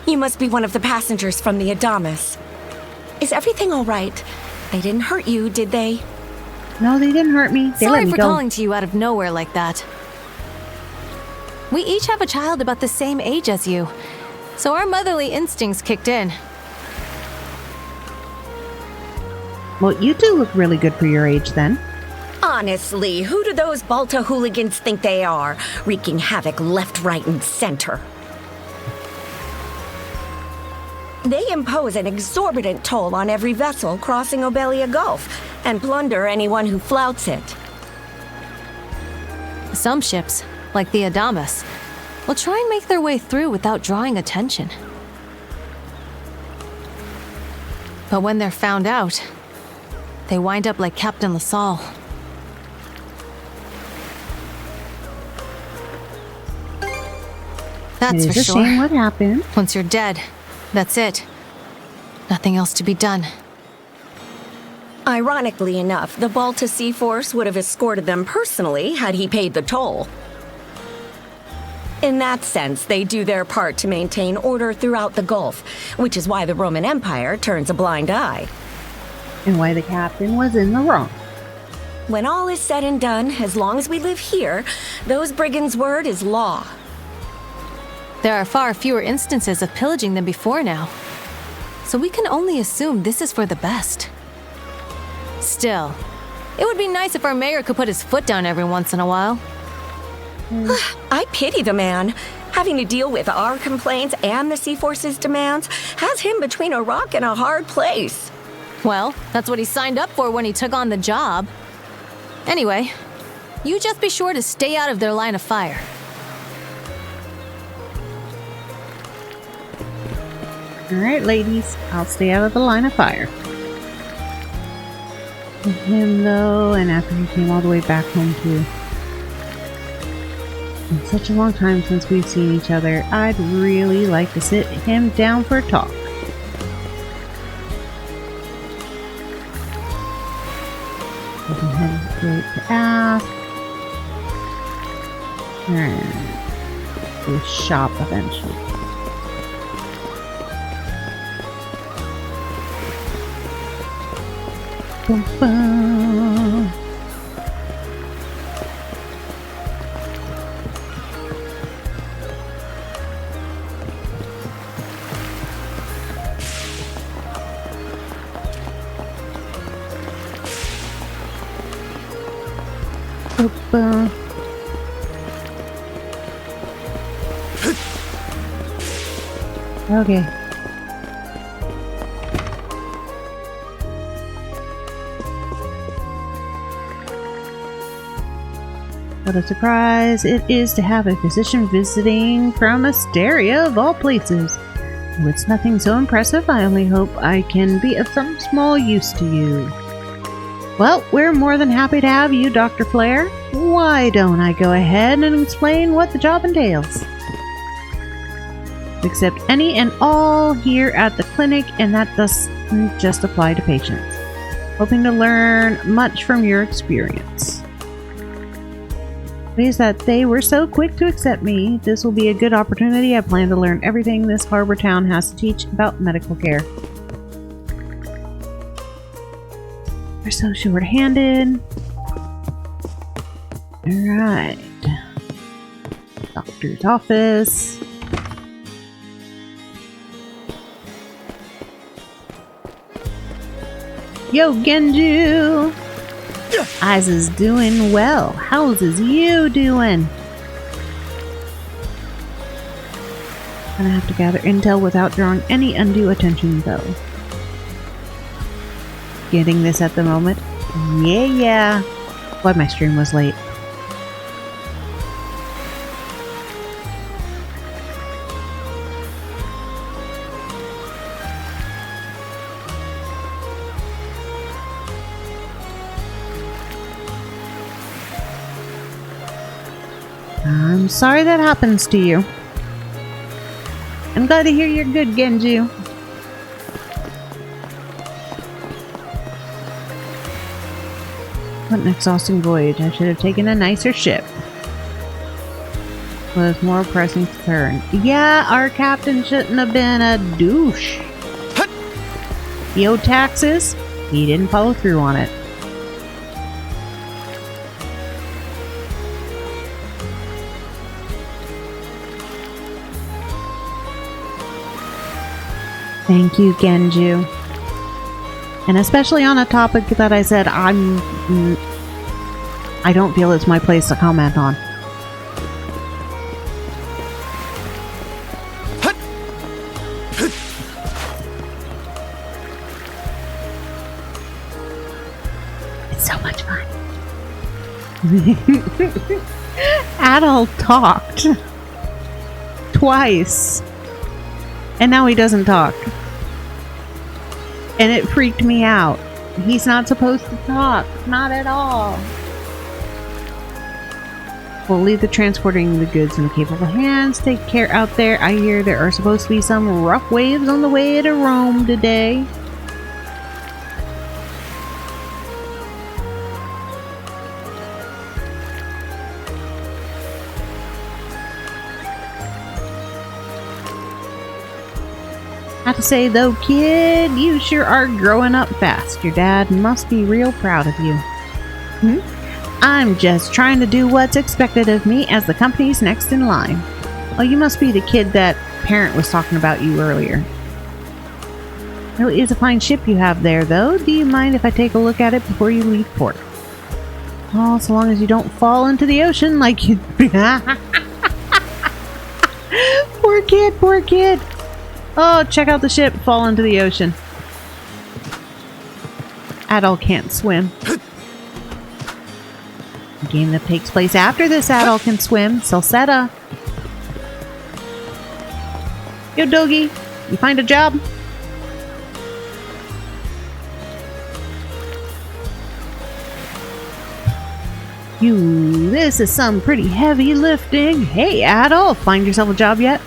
You must be one of the passengers from the Adamas. Is everything all right? They didn't hurt you, did they? No, they didn't hurt me. They let Sorry me for go. calling to you out of nowhere like that. We each have a child about the same age as you, so our motherly instincts kicked in. Well, you two look really good for your age then. Honestly, who do those Balta hooligans think they are? Wreaking havoc left, right, and center. They impose an exorbitant toll on every vessel crossing Obelia Gulf and plunder anyone who flouts it. Some ships, like the Adamas, will try and make their way through without drawing attention. But when they're found out, they wind up like Captain LaSalle. That's for sure. It is a shame what happened. Once you're dead, that's it. Nothing else to be done. Ironically enough, the Balta Sea Force would have escorted them personally had he paid the toll. In that sense, they do their part to maintain order throughout the Gulf, which is why the Roman Empire turns a blind eye. And why the captain was in the wrong. When all is said and done, as long as we live here, those brigands' word is law. There are far fewer instances of pillaging than before now, so we can only assume this is for the best. Still, it would be nice if our mayor could put his foot down every once in a while. I pity the man. Having to deal with our complaints and the Sea Force's demands has him between a rock and a hard place. Well, that's what he signed up for when he took on the job. Anyway, you just be sure to stay out of their line of fire. Alright, ladies. I'll stay out of the line of fire. With him, though, and after he came all the way back home, too. It's such a long time since we've seen each other. I'd really like to sit him down for a talk. We can head straight to ask. And we'll shop eventually. Bum, bum. Bum. Okay. What a surprise it is to have a physician visiting from Asteria of all places. Oh, it's nothing so impressive. I only hope I can be of some small use to you. Well, we're more than happy to have you, Dr. Flair. Why don't I go ahead and explain what the job entails? Accept any and all here at the clinic, and that doesn't just apply to patients. Hoping to learn much from your experience. Pleased that they were so quick to accept me. This will be a good opportunity. I plan to learn everything this harbor town has to teach about medical care. We're so short-handed. Alright. Doctor's office. Yo, Genju! Aiza's doing well. How's you doing? Gonna have to gather intel without drawing any undue attention, though. Getting this at the moment. Yeah. Why my stream was late. I'm sorry that happens to you. I'm glad to hear you're good, Genju. What an exhausting voyage. I should have taken a nicer ship. Was more pressing concern. Yeah, our captain shouldn't have been a douche. He owed taxes. He didn't follow through on it. Thank you, Genju. And especially on a topic that I said I don't feel it's my place to comment on. It's so much fun. Adol talked twice. And now he doesn't talk. And it freaked me out. He's not supposed to talk. Not at all. We'll leave the transporting the goods in the capable hands. Take care out there. I hear there are supposed to be some rough waves on the way to Rome today. Have to say though, kid, you sure are growing up fast. Your dad must be real proud of you. I'm just trying to do what's expected of me as the company's next in line. Oh, you must be the kid that parent was talking about you earlier. It is a fine ship you have there, though. Do you mind if I take a look at it before you leave port? Oh, so long as you don't fall into the ocean like you... Poor kid, poor kid. Oh, check out the ship fall into the ocean. Adol can't swim. The game that takes place after this Adol can swim. Salsetta. Yo, doggy. You find a job? This is some pretty heavy lifting. Hey, Adol, find yourself a job yet?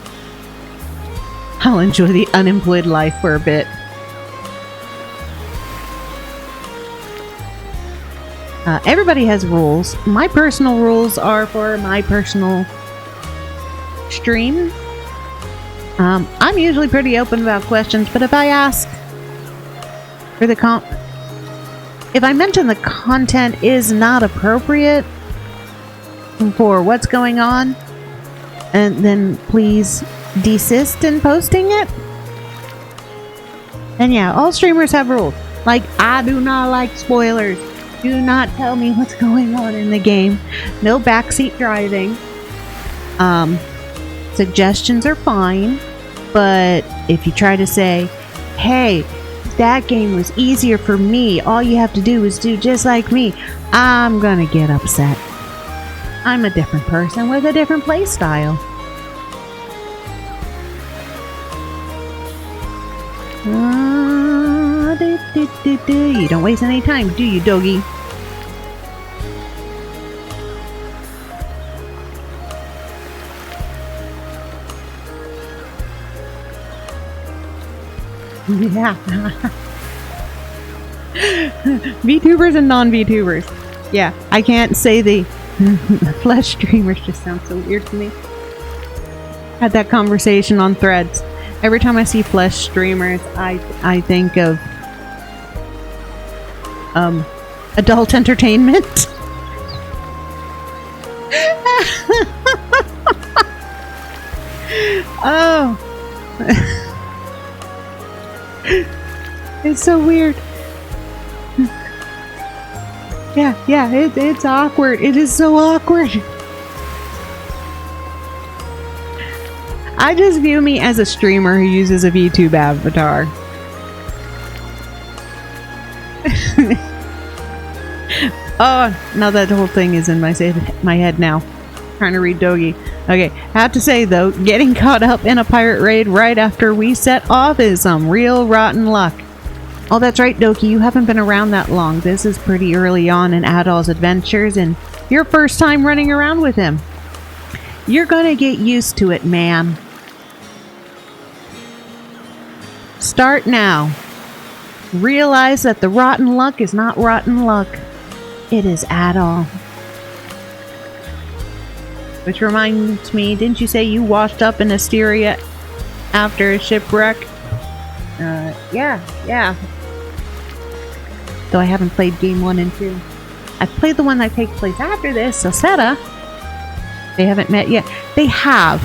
I'll enjoy the unemployed life for a bit. Everybody has rules. My personal rules are for my personal stream. I'm usually pretty open about questions, but if I ask for the if I mention the content is not appropriate for what's going on, and then please desist in posting it. And yeah, all streamers have rules. Like, I do not like spoilers. Do not tell me what's going on in the game. No backseat driving. Suggestions are fine, but if you try to say, hey, that game was easier for me, all you have to do is do just like me, I'm gonna get upset. I'm a different person with a different play style. You don't waste any time, do you, doggy? Yeah. VTubers and non-VTubers. Yeah, I can't say the flesh streamers just sound so weird to me. Had that conversation on Threads. Every time I see flesh streamers, I think of adult entertainment. Oh. It's so weird. Yeah, it's awkward. It is so awkward. I just view me as a streamer who uses a VTube avatar. Oh, now that whole thing is in my head now. Trying to read Dogi. Okay, I have to say though, getting caught up in a pirate raid right after we set off is some real rotten luck. Oh, that's right, Doki, you haven't been around that long. This is pretty early on in Adol's adventures and your first time running around with him. You're gonna get used to it, man. Start now. Realize that the rotten luck is not rotten luck. It is Adol. Which reminds me, didn't you say you washed up in Asteria after a shipwreck? Yeah. Though I haven't played game 1 and 2. I've played the one that takes place after this, Sosetta. They haven't met yet. They have.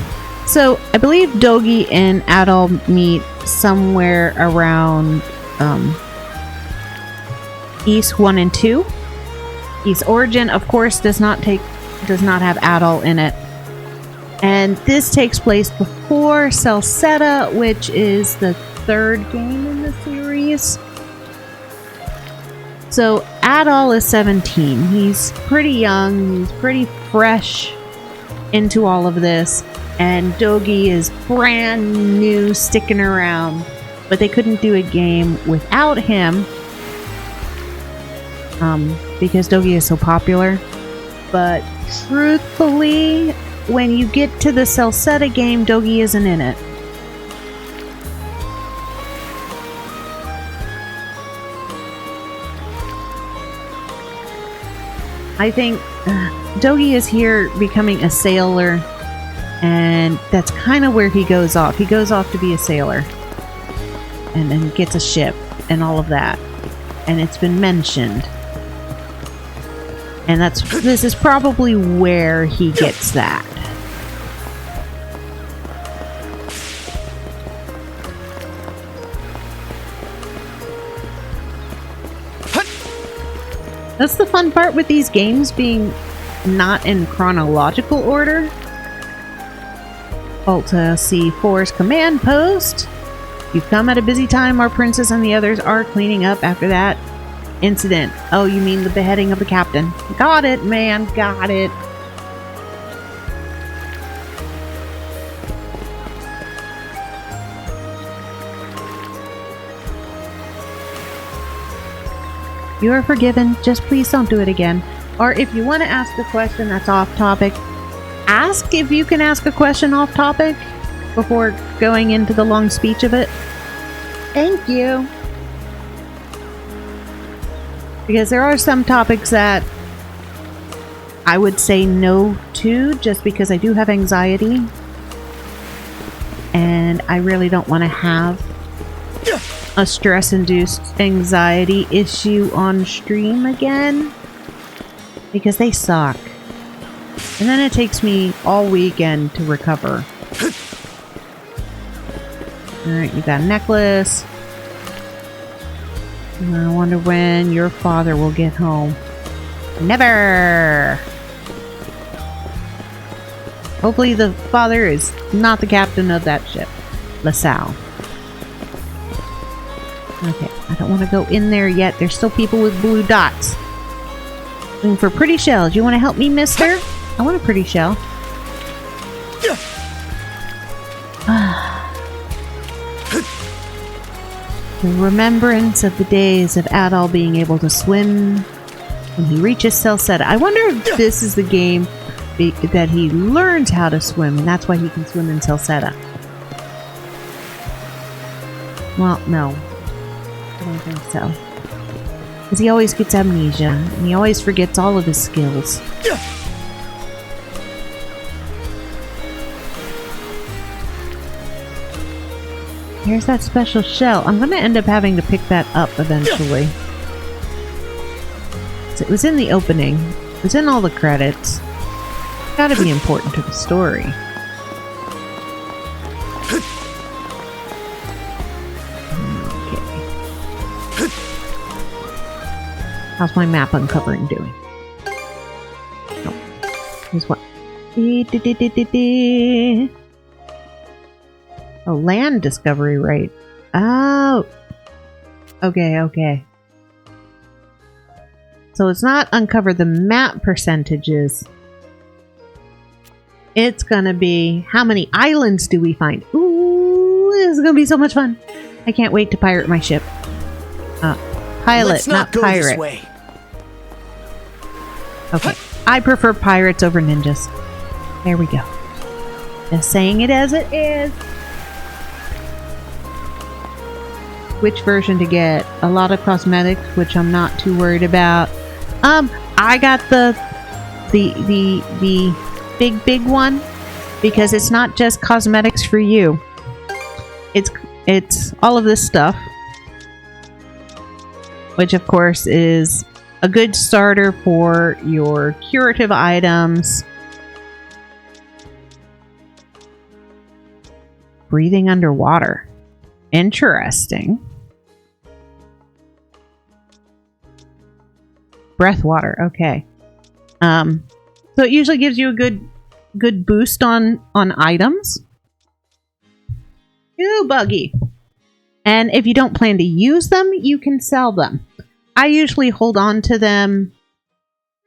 So, I believe Dogi and Adol meet somewhere around East 1 and 2. East Origin, of course, does not have Adol in it. And this takes place before Salsetta, which is the 3rd game in the series. So Adol is 17. He's pretty young, he's pretty fresh into all of this. And Dogi is brand new, sticking around. But they couldn't do a game without him. Because Dogi is so popular. But truthfully, when you get to the Salsetta game, Dogi isn't in it. I think Dogi is here becoming a sailor, and that's kind of where he goes off. He goes off to be a sailor, and then gets a ship, and all of that. And it's been mentioned. And this is probably where he gets that. That's the fun part with these games being not in chronological order. Alta C4's command post. You've come at a busy time. Our princess and the others are cleaning up after that incident. Oh, you mean the beheading of the captain. Got it, man. Got it. You are forgiven. Just please don't do it again. Or if you want to ask a question that's off topic, ask if you can ask a question off topic before going into the long speech of it. Thank you. Because there are some topics that I would say no to just because I do have anxiety. And I really don't want to have a stress-induced anxiety issue on stream again. Because they suck. And then it takes me all weekend to recover. Alright, you got a necklace. I wonder when your father will get home. Never! Hopefully the father is not the captain of that ship. LaSalle. Okay, I don't want to go in there yet. There's still people with blue dots. Looking for pretty shells. You want to help me, mister? I want a pretty shell. The remembrance of the days of Adol being able to swim when he reaches Salsetta. I wonder if this is the game that he learns how to swim, and that's why he can swim in Salsetta. Well, no. I don't think so. Because he always gets amnesia, and he always forgets all of his skills. Here's that special shell. I'm going to end up having to pick that up eventually. So it was in the opening. It was in all the credits. It's got to be important to the story. Okay. How's my map uncovering doing? Oh. Here's what. Oh, land discovery rate. Oh. Okay, okay. So it's not uncover the map percentages. It's gonna be how many islands do we find? Ooh, this is gonna be so much fun. I can't wait to pirate my ship. Pilot, Let's not go pirate. This way. Okay. I prefer pirates over ninjas. There we go. Just saying it as it is. Which version to get? A lot of cosmetics, which I'm not too worried about. I got the big one because it's not just cosmetics for you. It's all of this stuff, which of course is a good starter for your curative items. Breathing underwater. Interesting. Breath water, okay. So it usually gives you a good boost on items. Ooh, buggy. And if you don't plan to use them, you can sell them. I usually hold on to them.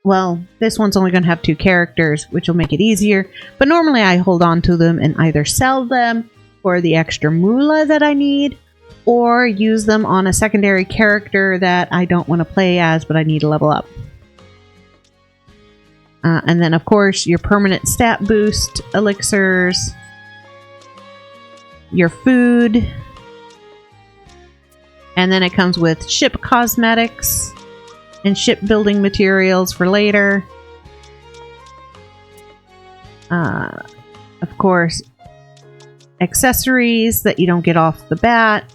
Well, this one's only going to have 2 characters, which will make it easier. But normally I hold on to them and either sell them for the extra moolah that I need, or use them on a secondary character that I don't want to play as, but I need to level up. And then, of course, your permanent stat boost elixirs, your food, and then it comes with ship cosmetics and shipbuilding materials for later. Of course, accessories that you don't get off the bat,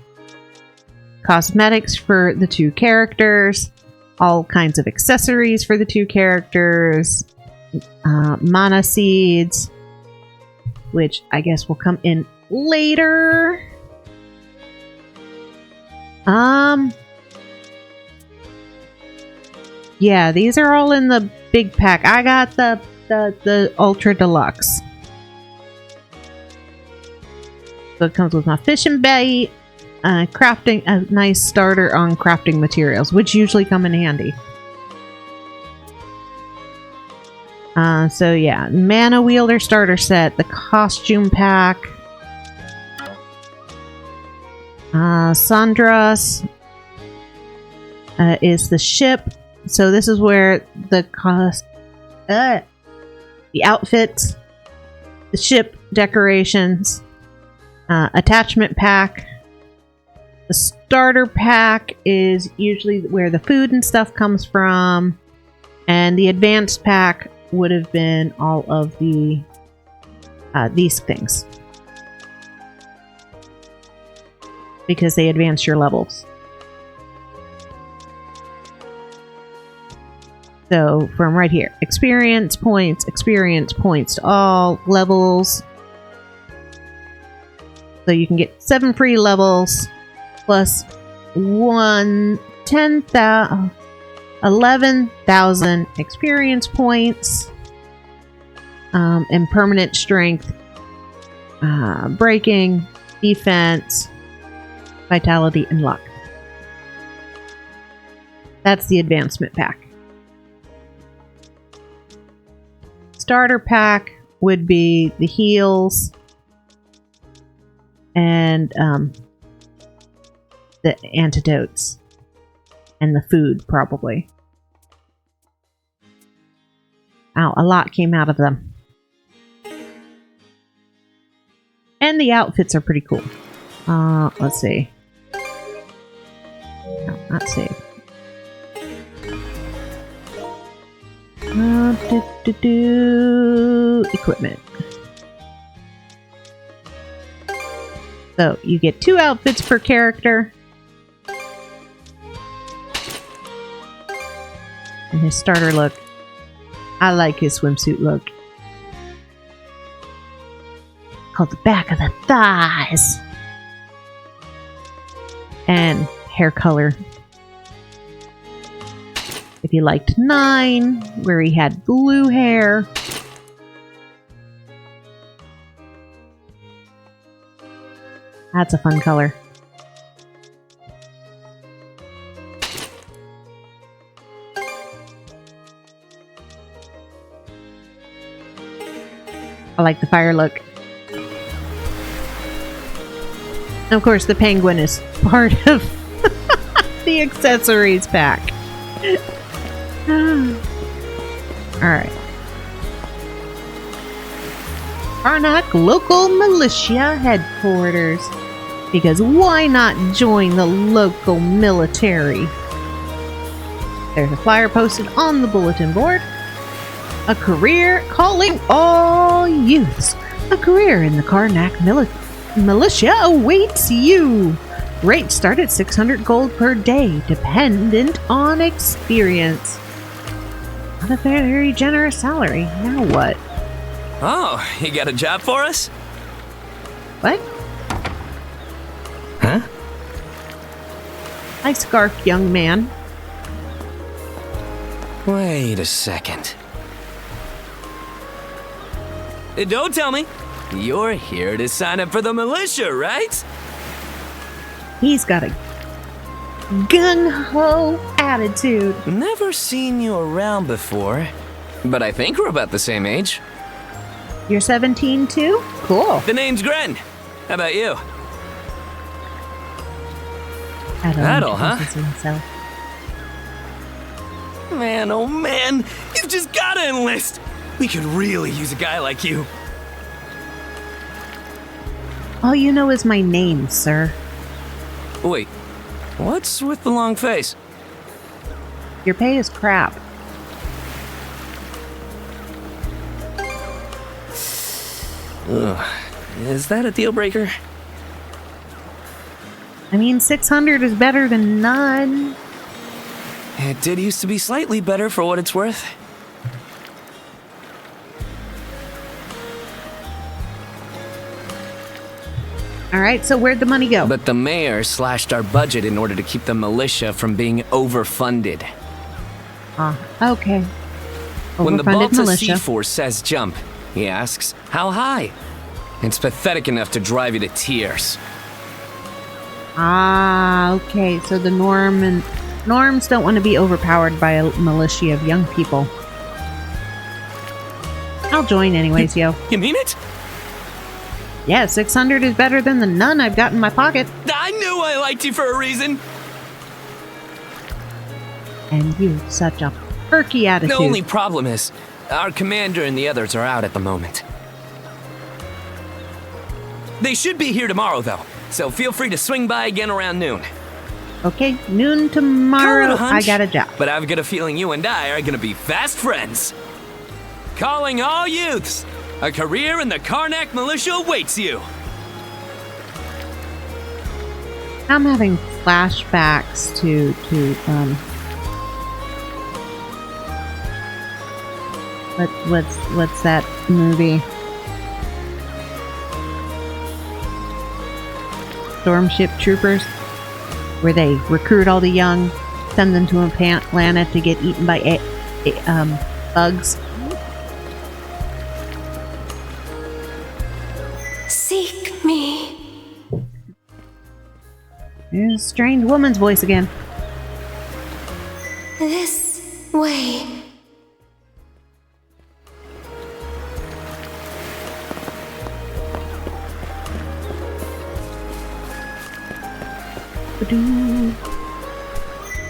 cosmetics for the 2 characters, all kinds of accessories for the 2 characters, mana seeds, which I guess will come in later. Yeah, these are all in the big pack. I got the ultra deluxe. So it comes with my fishing bait, crafting, a nice starter on crafting materials, which usually come in handy. So yeah, mana wielder starter set, the costume pack, Sandra's, is the ship. So this is where the outfits, the ship decorations, attachment pack. The starter pack is usually where the food and stuff comes from, and the advanced pack would have been all of the these things, because they advance your levels. So from right here, experience points to all levels. So you can get 7 free levels plus 11,000 experience points, and permanent strength, breaking, defense, vitality, and luck. That's the advancement pack. Starter pack would be the heals and the antidotes and the food, probably. Ow, a lot came out of them. And the outfits are pretty cool. Let's see. No, not save. Equipment. So you get 2 outfits per character. And his starter look. I like his swimsuit look. Called the back of the thighs. And hair color. If you liked 9, where he had blue hair. That's a fun color. I like the fire look. And of course, the penguin is part of the accessories pack. Alright. Karnak Local Militia Headquarters. Because why not join the local military? There's a flyer posted on the bulletin board. A career calling all youths. A career in the Karnak Militia awaits you. Rates start at 600 gold per day, dependent on experience. Not a very generous salary. Now what? Oh, you got a job for us? What? Huh? I scarfed young man. Wait a second. Don't tell me. You're here to sign up for the militia, right? He's got a gung-ho attitude. Never seen you around before, but I think we're about the same age. You're 17 too? Cool. The name's Gren. How about you? Adol, huh? Himself. Man, oh man, you've just gotta enlist. We could really use a guy like you. All you know is my name, sir. Wait, what's with the long face? Your pay is crap. Ugh. Is that a deal breaker? I mean, 600 is better than none. It did used to be slightly better for what it's worth. Alright, so where'd the money go? But the mayor slashed our budget in order to keep the militia from being overfunded. Okay. When the Overfunded Balta militia. C-Force says jump, he asks, how high? It's pathetic enough to drive you to tears. Okay, so the norms don't want to be overpowered by a militia of young people. I'll join anyways, yo. You mean it? Yeah, 600 is better than the none I've got in my pocket. I knew I liked you for a reason. And you've such a perky attitude. The only problem is, our commander and the others are out at the moment. They should be here tomorrow, though, so feel free to swing by again around noon. Okay, noon tomorrow, I got a job. But I've got a feeling you and I are gonna be fast friends. Calling all youths, a career in the Karnak militia awaits you. I'm having flashbacks to what's that movie? Stormship Troopers, where they recruit all the young, send them to a planet to get eaten by bugs. Seek me. There's a strange woman's voice again. This way.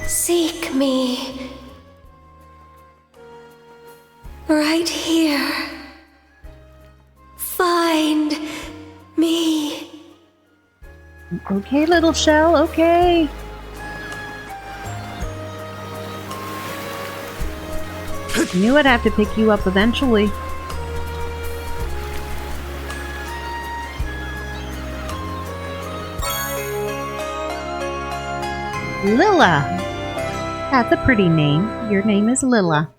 Seek me. Right here. Find me. Okay, little shell, okay. Knew I'd have to pick you up eventually. Lilla. That's a pretty name. Your name is Lilla.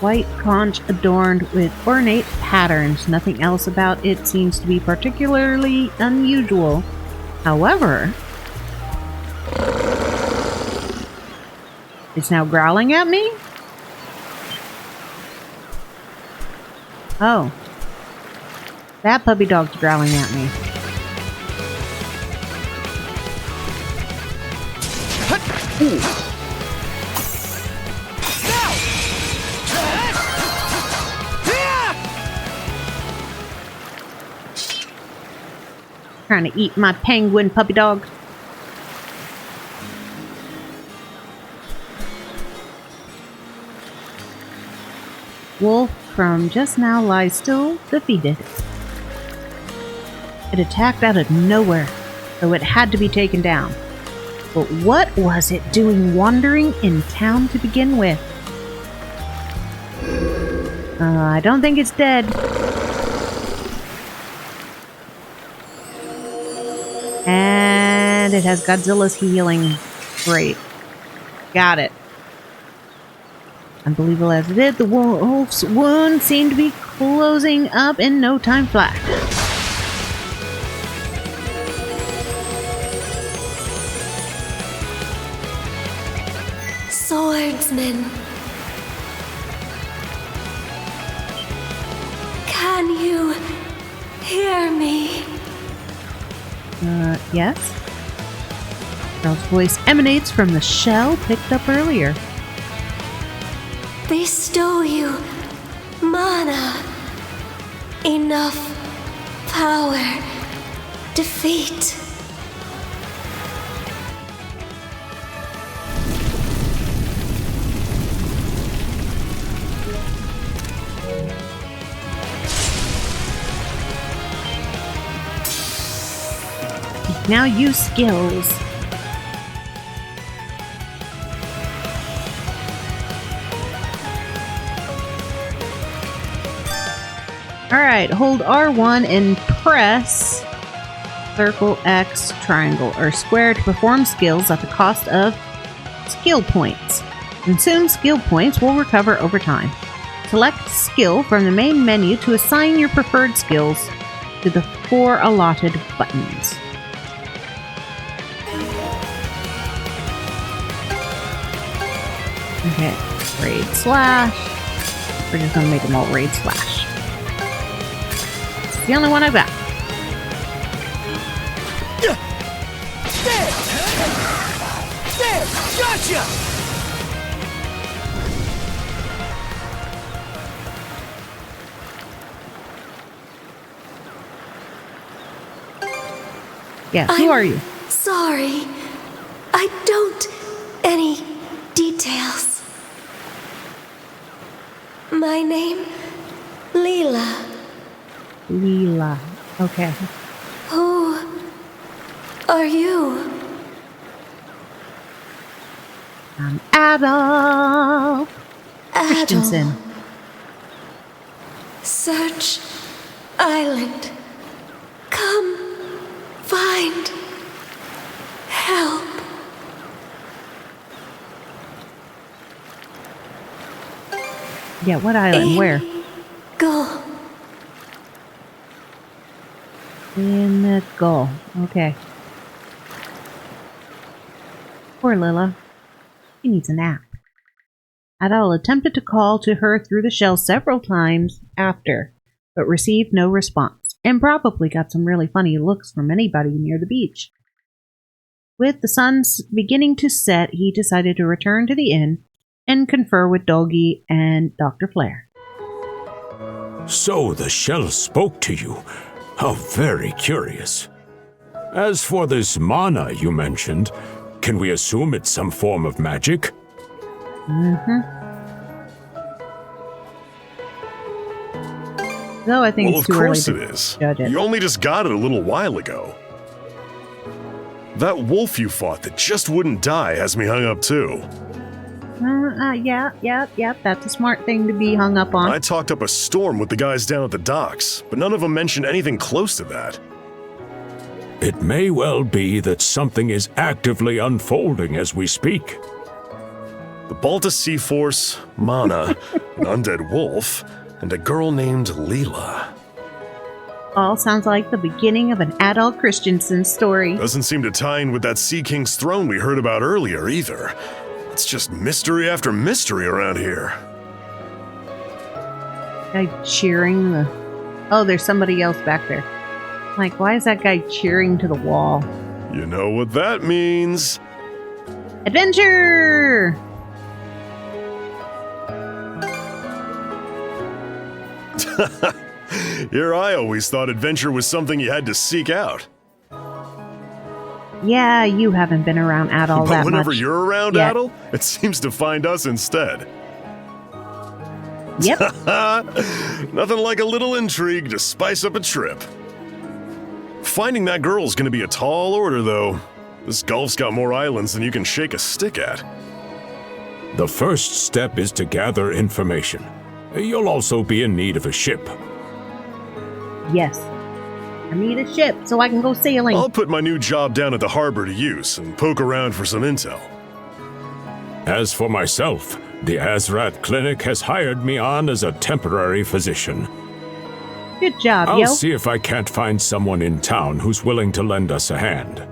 White conch adorned with ornate patterns. Nothing else about it seems to be particularly unusual. However, it's now growling at me? Oh. That puppy dog's growling at me. Trying to eat my penguin puppy dog. Wolf from just now lies still, defeated. It attacked out of nowhere, so it had to be taken down. But what was it doing wandering in town to begin with? I don't think it's dead. And it has Godzilla's healing. Great. Got it. Unbelievable as it is, the wolf's wound seemed to be closing up in no time flat. Swordsman. Can you hear me? Yes? Girl's voice emanates from the shell picked up earlier. They stole you mana. Enough power. Defeat. Now use skills. Alright, hold R1 and press circle, X, triangle, or square to perform skills at the cost of skill points. Consumed skill points will recover over time. Select skill from the main menu to assign your preferred skills to the 4 allotted buttons. Okay, raid slash. We're just gonna make them all raid slash. It's the only one I've got. There! Gotcha! Yeah, who are you? Sorry. I don't... any details. My name... Leela. Leela. Okay. Who are you? I'm Adol. Christensen. Search Island. Come find help. Yeah, what island? Where? Go. In the goal. Okay. Poor Lila. She needs a nap. Adol attempted to call to her through the shell several times after, but received no response, and probably got some really funny looks from anybody near the beach. With the sun beginning to set, he decided to return to the inn and confer with Doggy and Dr. Flare. So the shell spoke to you. How very curious. As for this mana you mentioned, can we assume it's some form of magic? Though I think well, it's of too course early it to is. judge it. You only just got it a little while ago. That wolf you fought that just wouldn't die has me hung up too. Yeah. That's a smart thing to be hung up on. I talked up a storm with the guys down at the docks, but none of them mentioned anything close to that. It may well be that something is actively unfolding as we speak. The Balta Sea Force, Mana, an undead wolf, and a girl named Leela. All sounds like the beginning of an Adol Christensen story. Doesn't seem to tie in with that Sea King's throne we heard about earlier either. It's just mystery after mystery around here. Guy cheering the... Oh, there's somebody else back there. Like, why is that guy cheering to the wall? You know what that means. Adventure! Here I always thought adventure was something you had to seek out. Yeah, you haven't been around Adol that much. But whenever you're around yet. Adol, it seems to find us instead. Yep. Nothing like a little intrigue to spice up a trip. Finding that girl's gonna be a tall order, though. This Gulf's got more islands than you can shake a stick at. The first step is to gather information. You'll also be in need of a ship. Yes. I need a ship so I can go sailing. I'll put my new job down at the harbor to use and poke around for some intel. As for myself, the Azrath Clinic has hired me on as a temporary physician. Good job, I'll yo. see if I can't find someone in town who's willing to lend us a hand.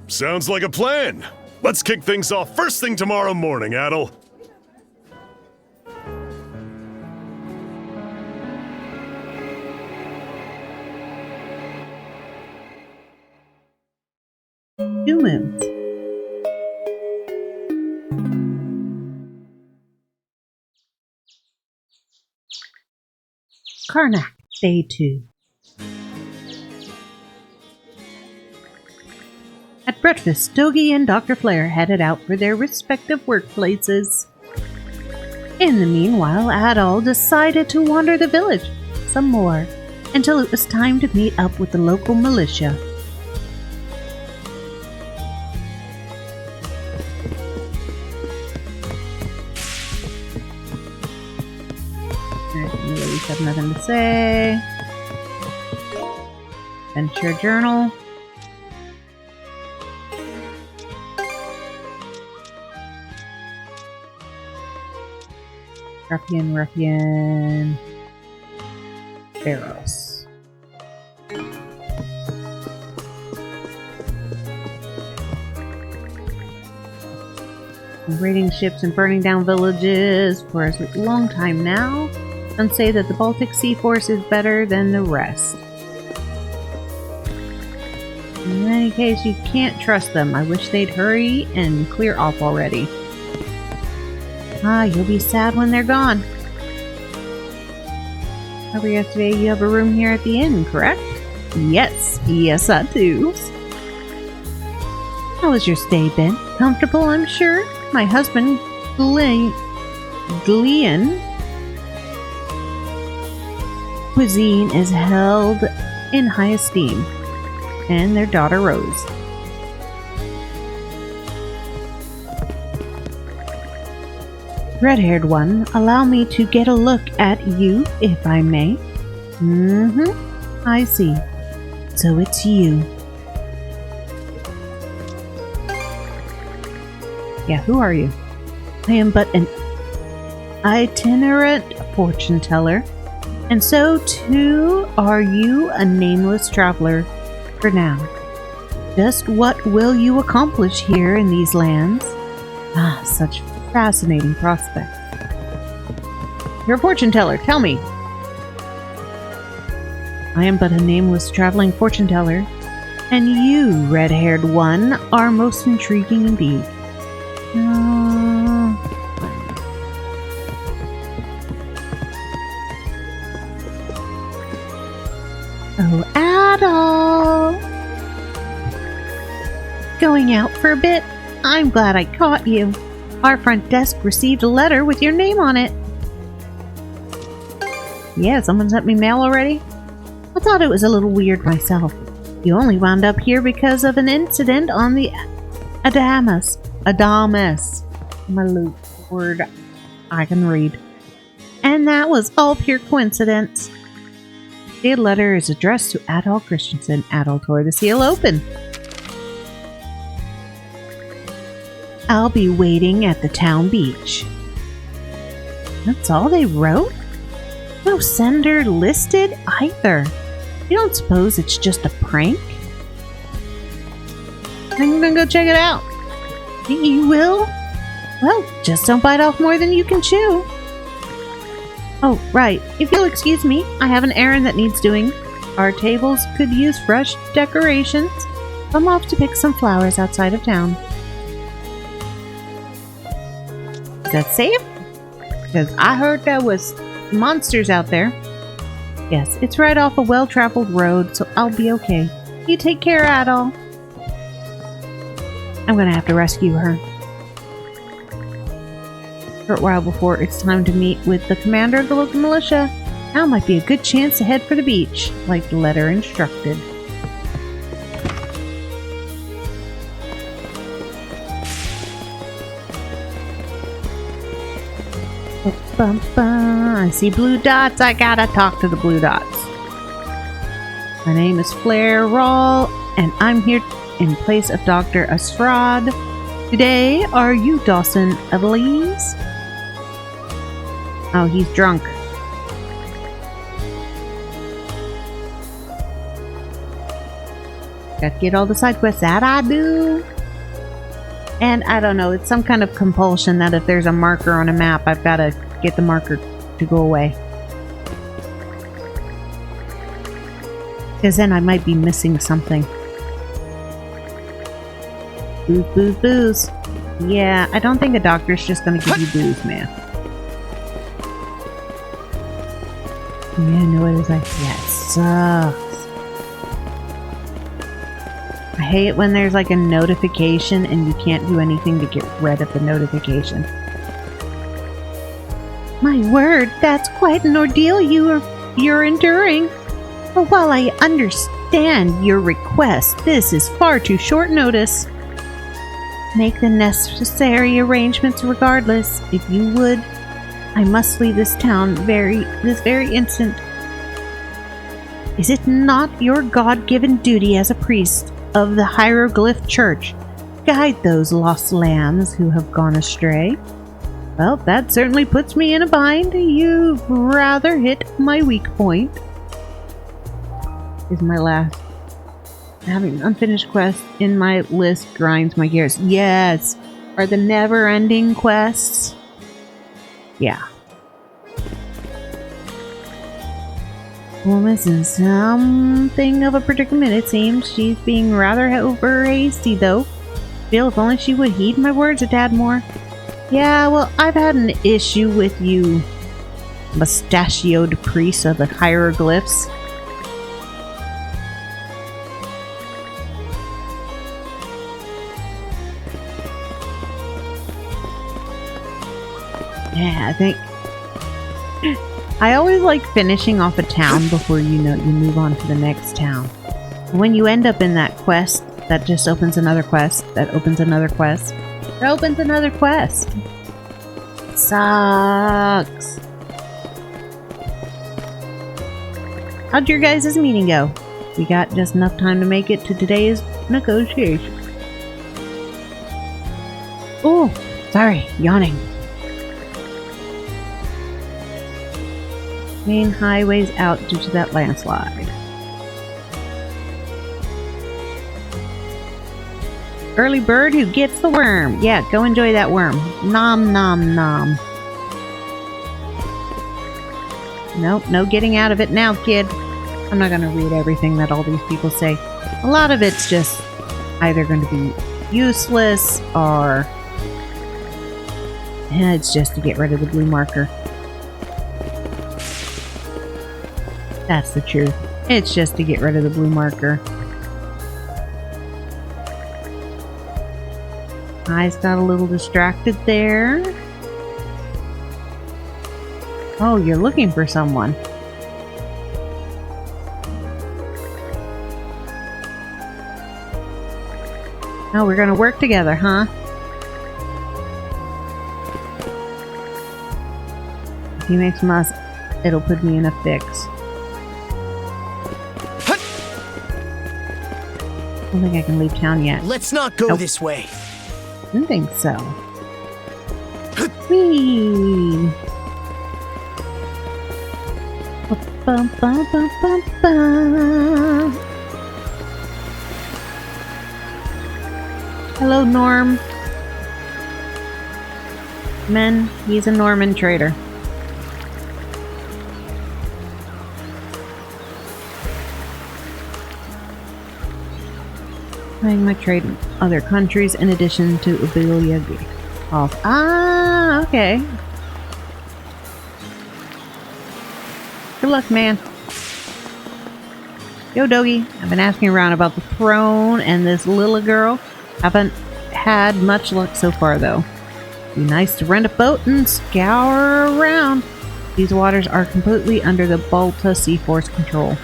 Sounds like a plan. Let's kick things off first thing tomorrow morning, Adol. Two moons. Karnak, Day 2. At breakfast, Dogi and Dr. Flare headed out for their respective workplaces. In the meanwhile, Adol decided to wander the village some more until it was time to meet up with the local militia. Lilies have nothing to say. Adventure journal. Ruffian. Pharaohs. Raiding ships and burning down villages for a long time now. Some say that the Baltic Sea Force is better than the rest. In any case, you can't trust them. I wish they'd hurry and clear off already. You'll be sad when they're gone. Over yesterday, you have a room here at the inn, correct? Yes, I do. How has your stay been? Comfortable, I'm sure? My husband, Glean cuisine is held in high esteem, and their daughter Rose. Red-haired one, allow me to get a look at you, if I may. I see. So it's you. Yeah, who are you? I am but an itinerant fortune teller, and so too are you, a nameless traveler for now. Just what will you accomplish here in these lands? Ah, such fascinating prospects. You're a fortune teller, tell me. I am but a nameless traveling fortune teller, and you, red-haired one, are most intriguing indeed. Oh, Adol! Going out for a bit? I'm glad I caught you. Our front desk received a letter with your name on it. Yeah, someone sent me mail already? I thought it was a little weird myself. You only wound up here because of an incident on the Adamus. My word I can read. And that was all pure coincidence. The letter is addressed to Adol Christensen. Adol tore the seal open. I'll be waiting at the town beach. That's all they wrote? No sender listed either. You don't suppose it's just a prank? I'm gonna go check it out. You will? Well, just don't bite off more than you can chew. Oh, right. If you'll excuse me, I have an errand that needs doing. Our tables could use fresh decorations. I'm off to pick some flowers outside of town. Is that safe? Because I heard there was monsters out there. Yes, it's right off a well-traveled road, so I'll be okay. You take care, Adol. I'm gonna have to rescue her. A short while before it's time to meet with the commander of the local militia. Now might be a good chance to head for the beach, like the letter instructed. I see blue dots. I gotta talk to the blue dots. My name is Flair Rawl, and I'm here in place of Dr. Asfrod. Today, are you Dawson Evelise? Oh, he's drunk. Gotta get all the side quests that I do. And I don't know, it's some kind of compulsion that if there's a marker on a map, I've gotta get the marker to go away. Because then I might be missing something. Booze, booze, booze. Yeah, I don't think a doctor's just gonna give you booze, man. Yeah, no, it was like, yeah, it sucks. I hate it when there's like a notification and you can't do anything to get rid of the notification. My word, that's quite an ordeal you're enduring. But while I understand your request, this is far too short notice. Make the necessary arrangements regardless. If you would, I must leave this town this very instant. Is it not your God-given duty as a priest of the Hieroglyph Church to guide those lost lambs who have gone astray? Well, that certainly puts me in a bind. You've rather hit my weak point. Is my last. Having an unfinished quest in my list grinds my gears. Yes! Are the never-ending quests? Yeah. Woman's in something of a predicament, it seems. She's being rather over hasty, though. Feel if only she would heed my words a tad more. Yeah, well, I've had an issue with you, mustachioed priest of the hieroglyphs. Yeah, I think I always like finishing off a town before you move on to the next town. When you end up in that quest, that just opens another quest, that opens another quest, that opens another quest. It sucks. How'd your guys' meeting go? We got just enough time to make it to today's negotiation. Oh, sorry, yawning. Main highway's out due to that landslide. Early bird who gets the worm. Yeah, go enjoy that worm. Nom nom nom. Nope, no getting out of it now, kid. I'm not gonna read everything that all these people say. A lot of it's just either going to be useless or it's just to get rid of the blue marker. That's the truth. It's just to get rid of the blue marker. Eyes got a little distracted there. Oh, you're looking for someone. Oh, we're gonna work together, huh? If he makes muss, it'll put me in a fix. I don't think I can leave town yet. Let's not go this way. I don't think so. Whee! Bum, bum, bum, bum, bum. Hello, Norm. Men, he's a Norman trader. Playing my trade in other countries in addition to Abilia. Ah, okay. Good luck, man. Yo, Doggy. I've been asking around about the throne and this little girl. Haven't had much luck so far, though. Be nice to rent a boat and scour around. These waters are completely under the Balta Sea Force control.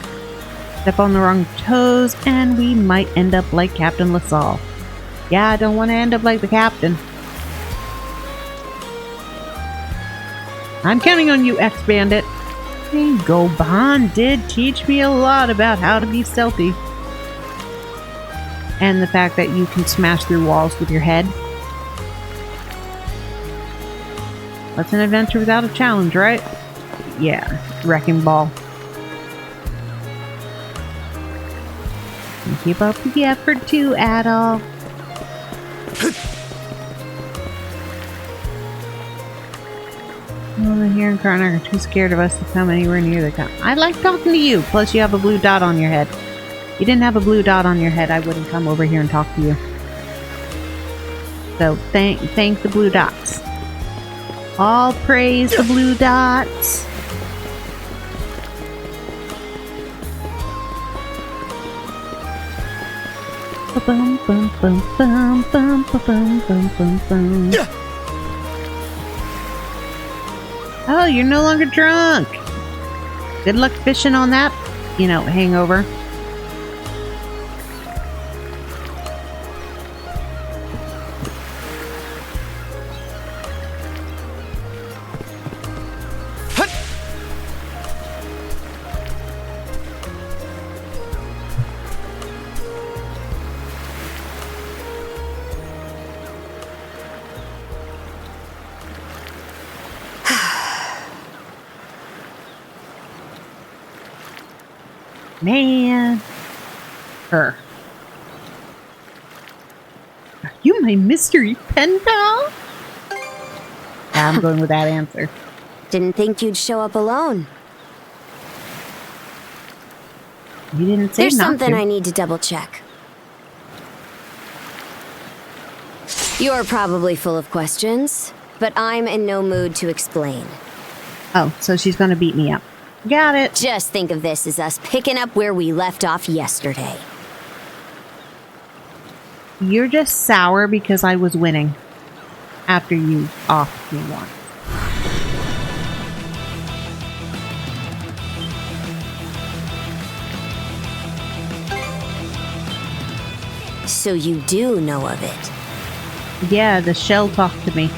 Step on the wrong toes, and we might end up like Captain LaSalle. Yeah, I don't want to end up like the captain. I'm counting on you, ex-bandit. Hey, Goban did teach me a lot about how to be stealthy. And the fact that you can smash through walls with your head. What's an adventure without a challenge, right? Yeah, wrecking ball. And keep up the effort too, Adol. Well, here and Karnak are too scared of us to come anywhere near the camp. I like talking to you, plus you have a blue dot on your head. If you didn't have a blue dot on your head, I wouldn't come over here and talk to you. So, thank the blue dots. All praise the blue dots. Bum bum bum bum bum bum bum bum bum. Oh, you're no longer drunk. Good luck fishing on that, hangover. Man. Her. Are you my mystery pen pal? I'm going with that answer. Didn't think you'd show up alone. You didn't say There's not something to. I need to double check. You're probably full of questions, but I'm in no mood to explain. Oh, so she's gonna beat me up. Got it. Just think of this as us picking up where we left off yesterday. You're just sour because I was winning. After you offed me once. So you do know of it? Yeah, the shell talked to me.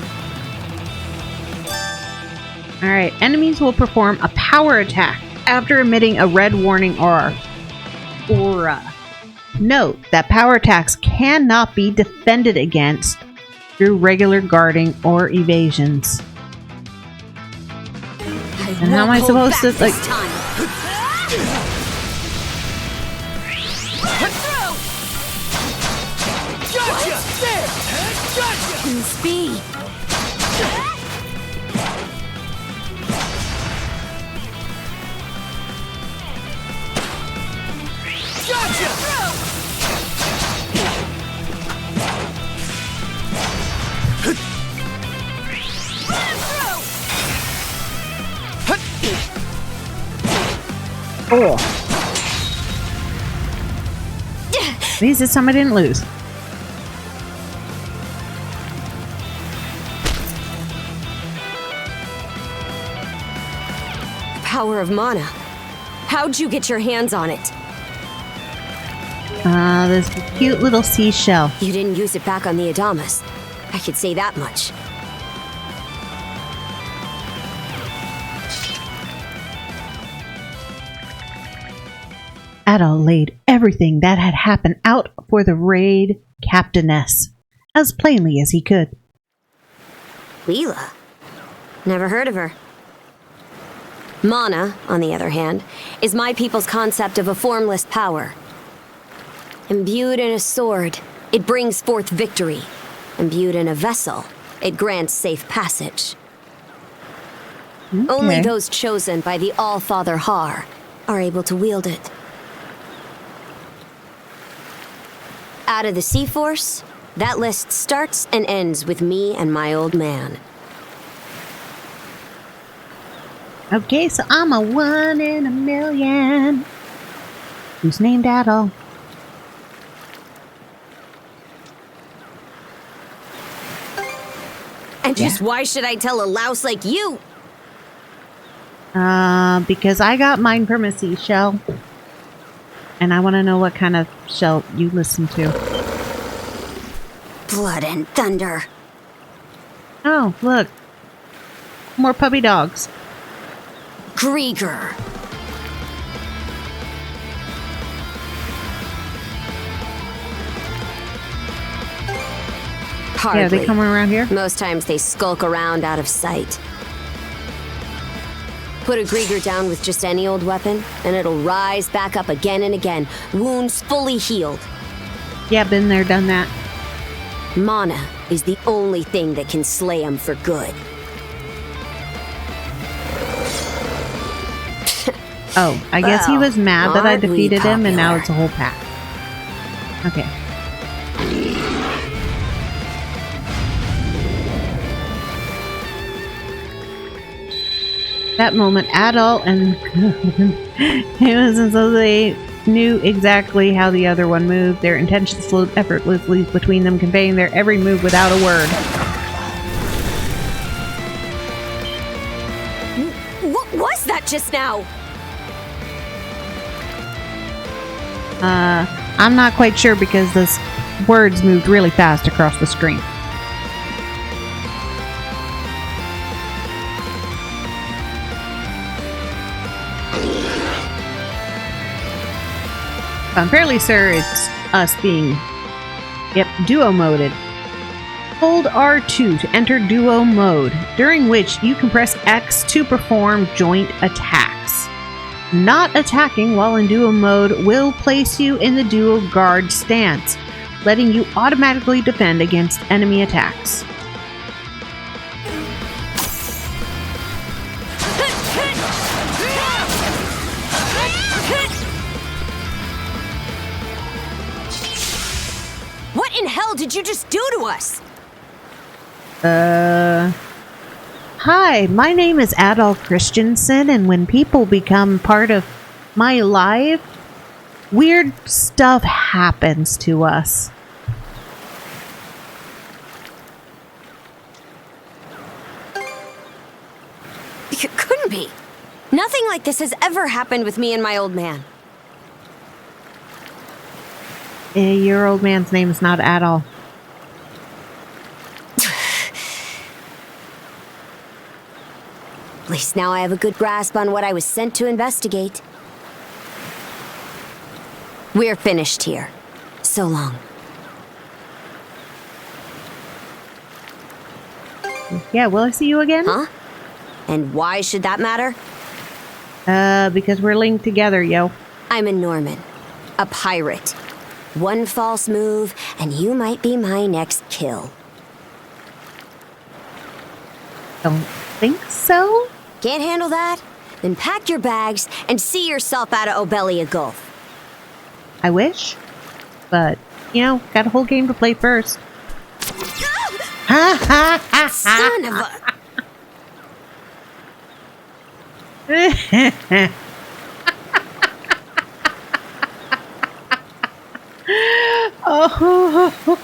Alright, enemies will perform a power attack after emitting a red warning aura. Note that power attacks cannot be defended against through regular guarding or evasions. And how am I supposed to, like... Gotcha! There! Gotcha! Speed! Gotcha! Oh. At least this time I didn't lose. Power of mana. How'd you get your hands on it? This cute little seashell. You didn't use it back on the Adamas. I could say that much. Adol laid everything that had happened out for the raid captainess as plainly as he could. Leela? Never heard of her. Mana, on the other hand, is my people's concept of a formless power. Imbued in a sword, it brings forth victory. Imbued in a vessel, it grants safe passage. Okay. Only those chosen by the All-Father Har are able to wield it. Out of the Sea Force, that list starts and ends with me and my old man. Okay, so I'm a 1 in a million. Who's named Adol? And just why should I tell a louse like you? Because I got mine from a seashell. And I want to know what kind of shell you listen to. Blood and thunder. Oh, look. More puppy dogs. Grieger. Hardly. Yeah, they coming around here? Most times they skulk around out of sight. Put a Grieger down with just any old weapon, and it'll rise back up again and again, wounds fully healed. Yeah, been there, done that. Mana is the only thing that can slay him for good. Oh, I guess he was mad that I aren't we defeated him, and now popular? it's a whole pack. Okay. That moment, Adol and it was as though they knew exactly how the other one moved. Their intentions flowed effortlessly between them, conveying their every move without a word. What was that just now? I'm not quite sure because the words moved really fast across the screen. I'm fairly sure it's us being, duo moded. Hold R2 to enter duo mode, during which you can press X to perform joint attacks. Not attacking while in duo mode will place you in the duo guard stance, letting you automatically defend against enemy attacks. What in hell did you just do to us? Hi, my name is Adol Christensen, and when people become part of my life, weird stuff happens to us. It couldn't be. Nothing like this has ever happened with me and my old man. Your old man's name is not Adol. At least now I have a good grasp on what I was sent to investigate. We're finished here. So long. Yeah, will I see you again? Huh? And why should that matter? Because we're linked together, yo. I'm a Norman. A pirate. One false move, and you might be my next kill. Don't think so? Can't handle that? Then pack your bags and see yourself out of Obelia Gulf. I wish. But, you know, got a whole game to play first. Son of a... Oh.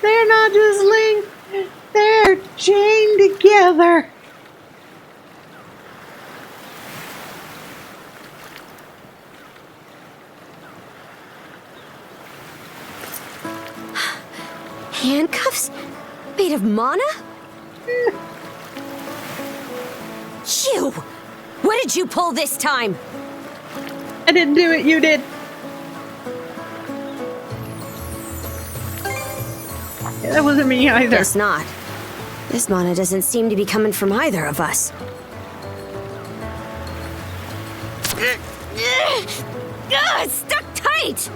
They're not just linked, they're chained together. Handcuffs? Made of mana? You! What did you pull this time? I didn't do it, you did. Yeah, that wasn't me either. Guess not. This mana doesn't seem to be coming from either of us. It's stuck tight!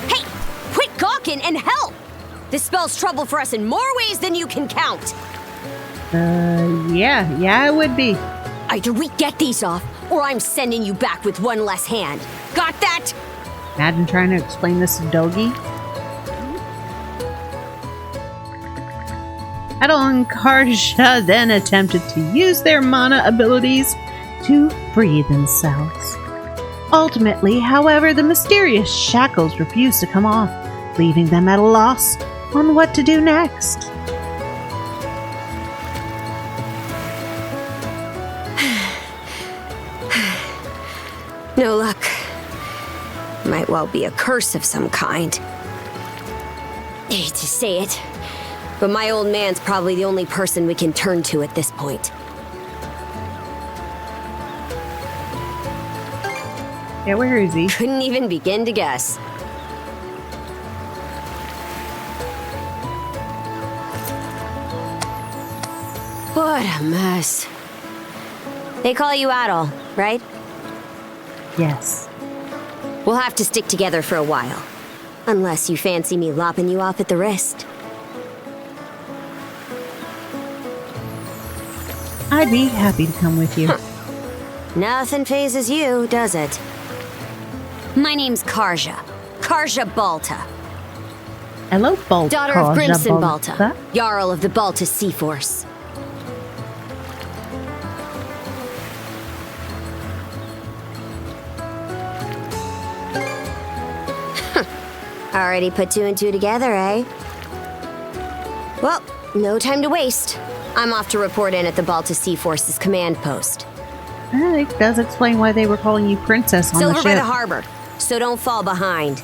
Hey! Quit gawking and help! This spells trouble for us in more ways than you can count. Yeah, it would be. Either we get these off, or I'm sending you back with one less hand. Got that? Imagine trying to explain this to Dogi. Adol and Karja then attempted to use their mana abilities to free themselves. Ultimately, however, the mysterious shackles refused to come off, leaving them at a loss on what to do next. No luck. Might well be a curse of some kind. Hate to say it, but my old man's probably the only person we can turn to at this point. Yeah, where is he? Couldn't even begin to guess. What a mess. They call you Adol, right? Yes. We'll have to stick together for a while. Unless you fancy me lopping you off at the wrist. I'd be happy to come with you. Nothing phases you, does it? My name's Karja. Karja Balta. Hello, Balta. Daughter of Grimson Balta, Jarl of the Balta Sea Force. Already put two and two together, eh? Well, no time to waste. I'm off to report in at the Balta Sea Force's command post. It does explain why they were calling you Princess on the ship. Silver by the harbor, so don't fall behind.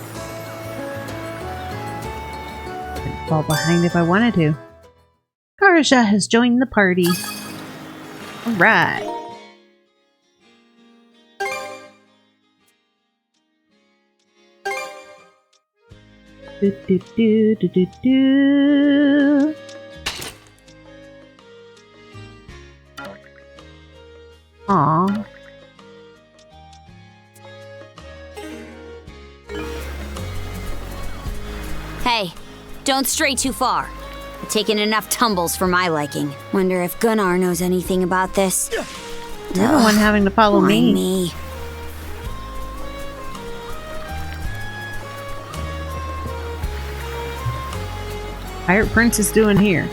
I'd fall behind if I wanted to. Karja has joined the party. Alright. Do. Aww. Hey, don't stray too far. I've taken enough tumbles for my liking. Wonder if Gunnar knows anything about this. You're the one having to follow me. Pirate Prince is doing here?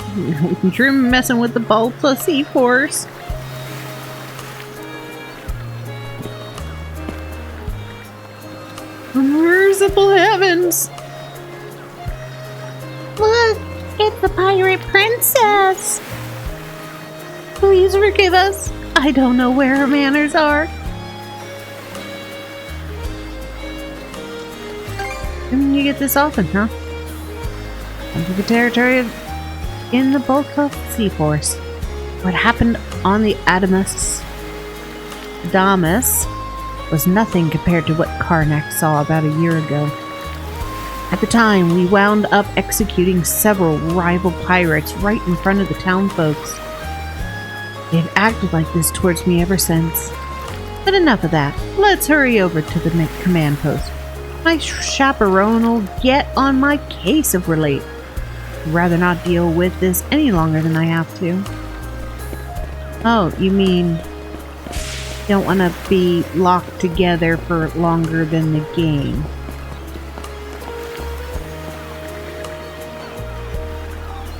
You're messing with the Balta Sea Force. Merciful heavens! Look, it's the Pirate Princess! Please forgive us. I don't know where her manners are. And you get this often, huh? Under the territory in the bulk of Sea Force. What happened on the Adamus was nothing compared to what Karnak saw about a year ago. At the time, we wound up executing several rival pirates right in front of the town folks. They've acted like this towards me ever since. But enough of that. Let's hurry over to the command post. My chaperone will get on my case if we're late. I'd rather not deal with this any longer than I have to. Oh, you mean you don't want to be locked together for longer than the game?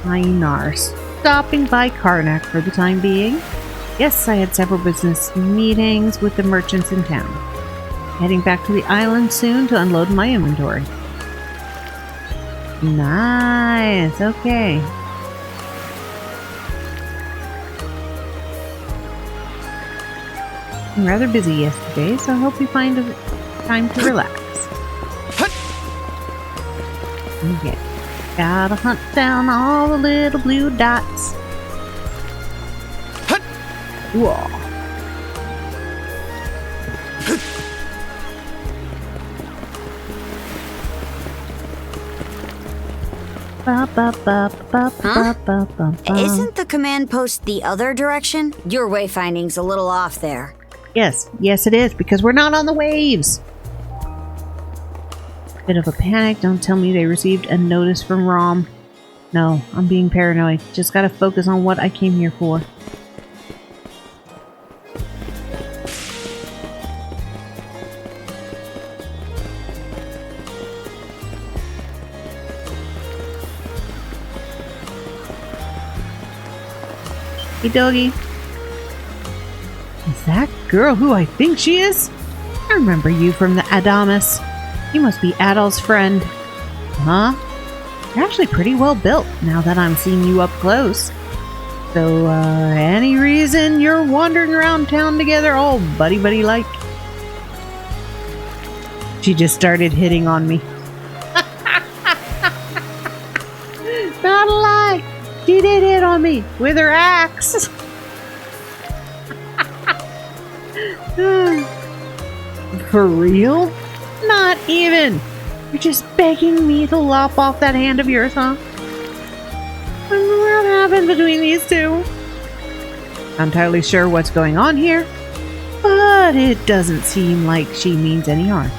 Einars. Stopping by Karnak for the time being. Yes, I had several business meetings with the merchants in town. Heading back to the island soon to unload my inventory. Nice, okay. I'm rather busy yesterday, so I hope you find a time to relax. Okay. Gotta hunt down all the little blue dots. Whoa. Isn't the command post the other direction? Your wayfinding's a little off there. Yes, it is, because we're not on the waves. Bit of a panic. Don't tell me they received a notice from Rom. No, I'm being paranoid. Just gotta focus on what I came here for. Hey, doggy. Is that girl who I think she is? I remember you from the Adamus. You must be Adol's friend. Huh? You're actually pretty well built now that I'm seeing you up close. So, any reason you're wandering around town together all buddy-buddy-like? She just started hitting on me. Not a lie! She did hit on me with her axe. For real? Not even. You're just begging me to lop off that hand of yours, huh? What happened between these two? Not entirely sure what's going on here, but it doesn't seem like she means any harm.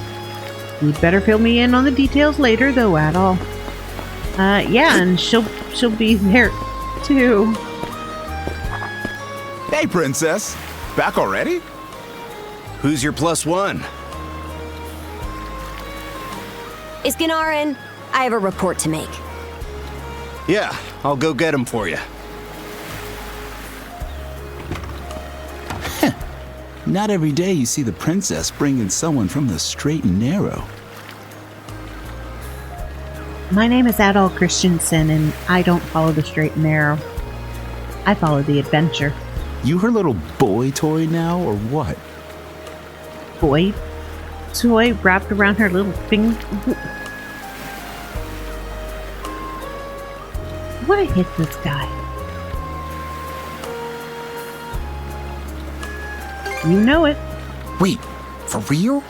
You'd better fill me in on the details later, though, Adol. Yeah, and she'll be there too. Hey, princess. Back already? Who's your plus one? Is Gunnar in? I have a report to make. Yeah, I'll go get him for you. Not every day you see the princess bringing someone from the straight and narrow. My name is Adol Christensen, and I don't follow the straight and narrow. I follow the adventure. You her little boy toy now, or what? Boy toy wrapped around her little finger. What a hit this guy. You know it. Wait, for real?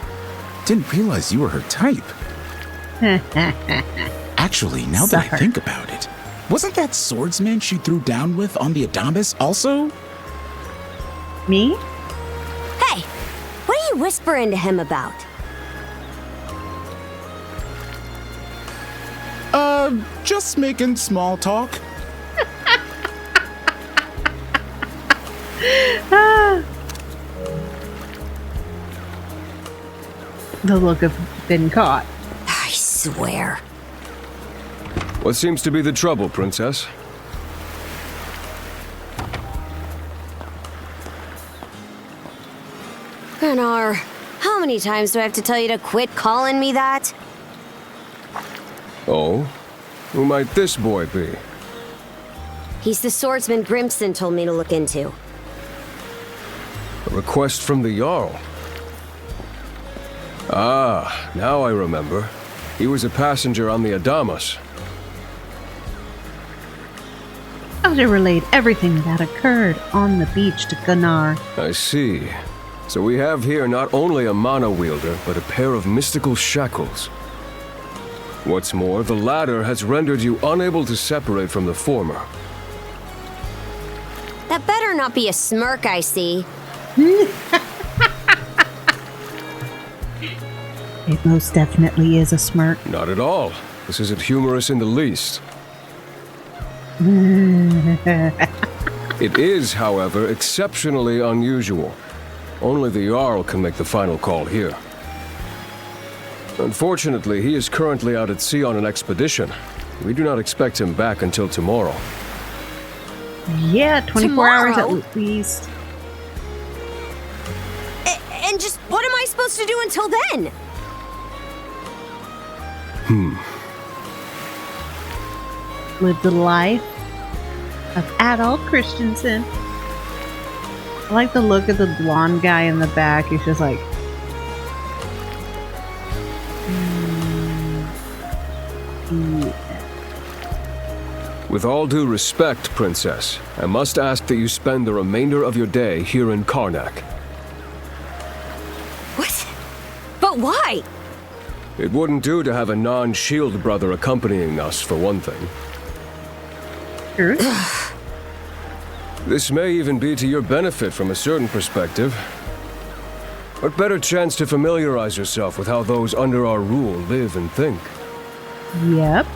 Didn't realize you were her type. Actually, now that I think about it, wasn't that swordsman she threw down with on the Adamus also? Me? Hey, what are you whispering to him about? Just making small talk. The look of been caught. I swear. What seems to be the trouble, Princess? Gunnar, how many times do I have to tell you to quit calling me that? Oh? Who might this boy be? He's the swordsman Grimston told me to look into. A request from the Jarl. Ah, now I remember. He was a passenger on the Adamas. Elder relayed everything that occurred on the beach to Gunnar. I see. So we have here not only a mana wielder, but a pair of mystical shackles. What's more, the latter has rendered you unable to separate from the former. That better not be a smirk I see. It most definitely is a smirk. Not at all. This isn't humorous in the least. It is, however, exceptionally unusual. Only the Jarl can make the final call here. Unfortunately, he is currently out at sea on an expedition. We do not expect him back until tomorrow. Yeah, 24 hours Tomorrow? at least. And just what am I supposed to do until then? Live the life of Adol Christensen. I like the look of the blonde guy in the back. He's just like... With all due respect, Princess, I must ask that you spend the remainder of your day here in Karnak. What? But why? It wouldn't do to have a non-shield brother accompanying us, for one thing. Sure. This may even be to your benefit from a certain perspective. What better chance to familiarize yourself with how those under our rule live and think? Yep.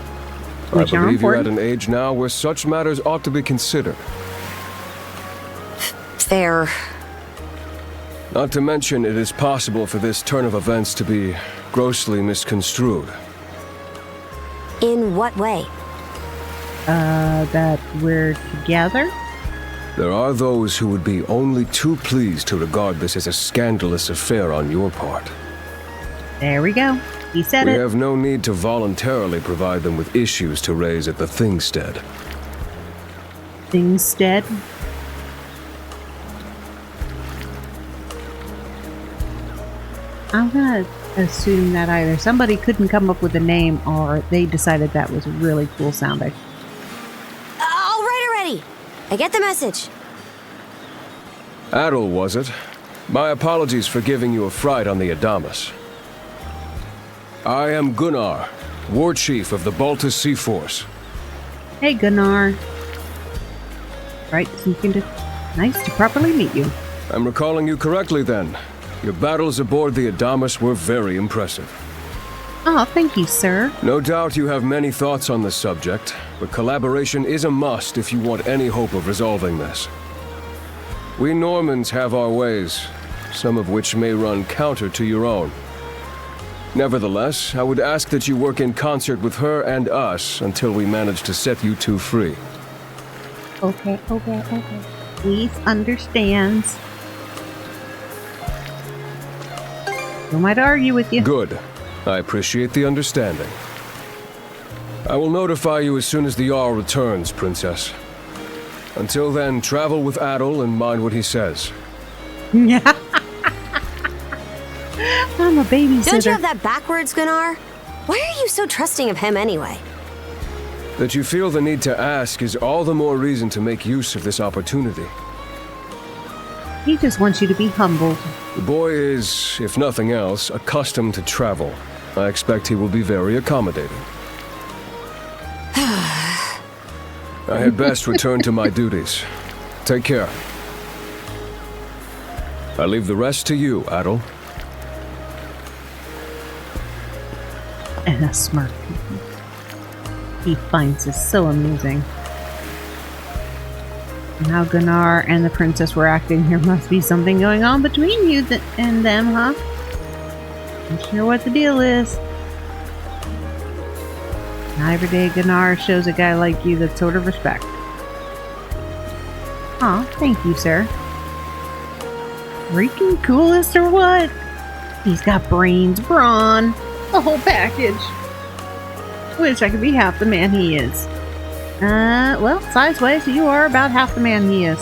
I believe you're at an age now where such matters ought to be considered. Fair. Not to mention, it is possible for this turn of events to be grossly misconstrued. In what way? That we're together? There are those who would be only too pleased to regard this as a scandalous affair on your part. There we go. He said We it. have no need to voluntarily provide them with issues to raise at the Thingstead. Thingstead? I'm gonna assume that either somebody couldn't come up with a name or they decided that was really cool sounding. All right already. I get the message. Adol, was it? My apologies for giving you a fright on the Adamas. I am Gunnar, War Chief of the Baltus Sea Force. Hey, Gunnar. Right, nice to properly meet you. I'm recalling you correctly then. Your battles aboard the Adamas were very impressive. Oh, thank you, sir. No doubt you have many thoughts on the subject, but collaboration is a must if you want any hope of resolving this. We Normans have our ways, some of which may run counter to your own. Nevertheless, I would ask that you work in concert with her and us until we manage to set you two free. Okay. Please understands. Who might argue with you? Good. I appreciate the understanding. I will notify you as soon as the Jarl returns, Princess. Until then, travel with Adol and mind what he says. Yeah. I'm a babysitter. Don't you have that backwards, Gunnar? Why are you so trusting of him anyway? That you feel the need to ask is all the more reason to make use of this opportunity. He just wants you to be humbled. The boy is, if nothing else, accustomed to travel. I expect he will be very accommodating. I had best return to my duties. Take care. I leave the rest to you, Adol. And a smirk. He finds this so amusing. Now Gunnar and the princess were acting. There must be something going on between you and them, huh? Not sure what the deal is. Not every day Gunnar shows a guy like you that sort of respect. Aw, thank you, sir. Freaking coolest or what? He's got brains, brawn, the whole package. Wish I could be half the man he is. Well, size-wise, you are about half the man he is.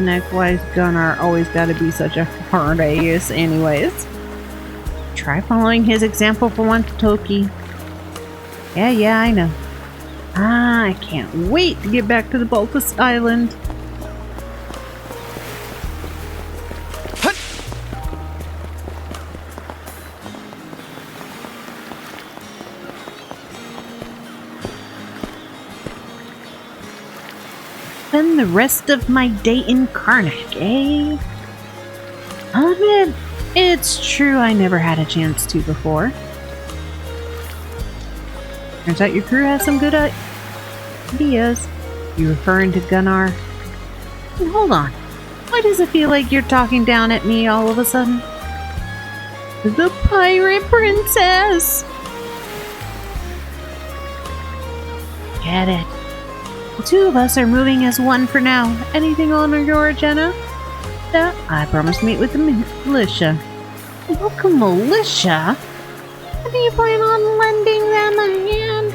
connect. Why is Gunnar always gotta be such a hard ass anyways? Try following his example for once, Toki. Yeah, I know. I can't wait to get back to the Baltus Island. Spend the rest of my day in Karnak, eh? I'll admit, it's true I never had a chance to before. Turns out your crew has some good ideas. You referring to Gunnar? Hold on. Why does it feel like you're talking down at me all of a sudden? The pirate princess! Get it. The two of us are moving as one for now. Anything on your agenda? Yeah, I promise to meet with the militia. Local militia? Do you plan on lending them a hand?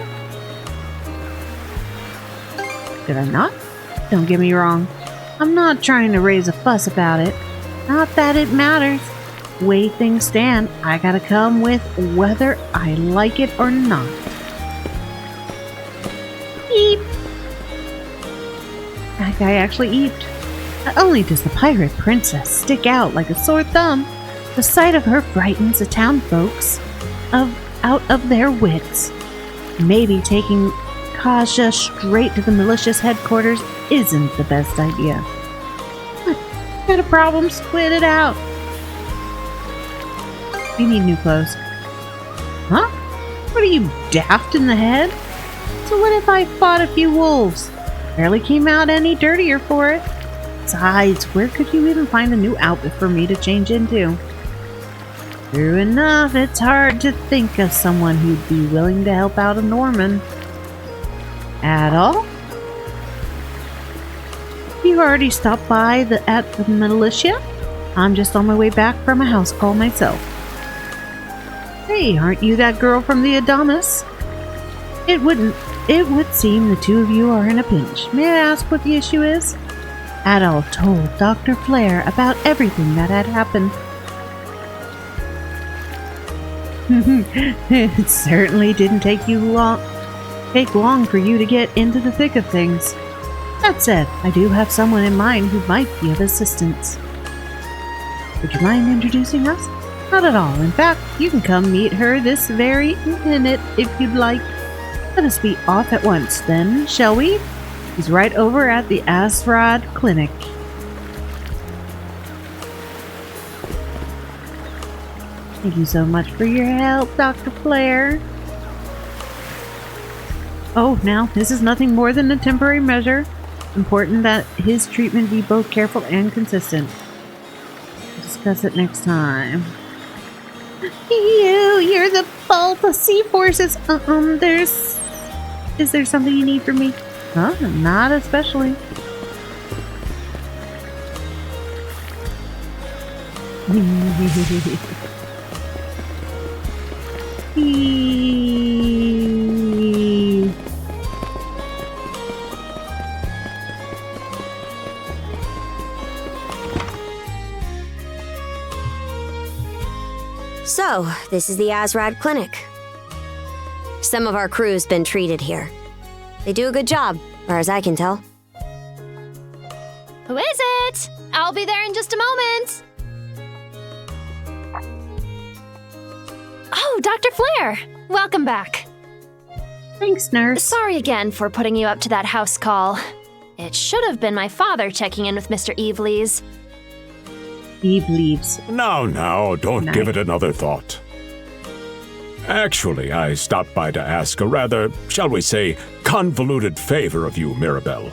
Did I not? Don't get me wrong. I'm not trying to raise a fuss about it. Not that it matters. Way things stand, I gotta come with whether I like it or not. Beep. That guy actually eeped. Not only does the pirate princess stick out like a sore thumb, the sight of her frightens the town folks out of their wits. Maybe taking Kaja straight to the militia's headquarters isn't the best idea. Got a problem? Split it out. You need new clothes. Huh? What are you, daft in the head? So what if I fought a few wolves? Barely came out any dirtier for it. Besides, where could you even find a new outfit for me to change into? True enough, it's hard to think of someone who'd be willing to help out a Norman. Adol? You already stopped by at the militia? I'm just on my way back from a house call myself. Hey, aren't you that girl from the Adamas? It would seem the two of you are in a pinch. May I ask what the issue is? Adol told Dr. Flair about everything that had happened. It certainly didn't take long for you to get into the thick of things. That said, I do have someone in mind who might be of assistance. Would you mind introducing us? Not at all. In fact, you can come meet her this very minute if you'd like. Let us be off at once, then, shall we? He's right over at the Asrad Clinic. Thank you so much for your help, Dr. Flair. Oh, now, this is nothing more than a temporary measure. Important that his treatment be both careful and consistent. We'll discuss it next time. You're the Balta Sea Forces. Is there something you need from me? Huh? Not especially. So, this is the Asrad Clinic. Some of our crew's been treated here. They do a good job, as far as I can tell. Who is it? I'll be there in just a moment. Oh, Dr. Flair! Welcome back. Thanks, nurse. Sorry again for putting you up to that house call. It should have been my father checking in with Mr. Ylvie's. Ylvie's. Now, don't give it another thought. Actually, I stopped by to ask a rather, shall we say, convoluted favor of you, Mirabelle.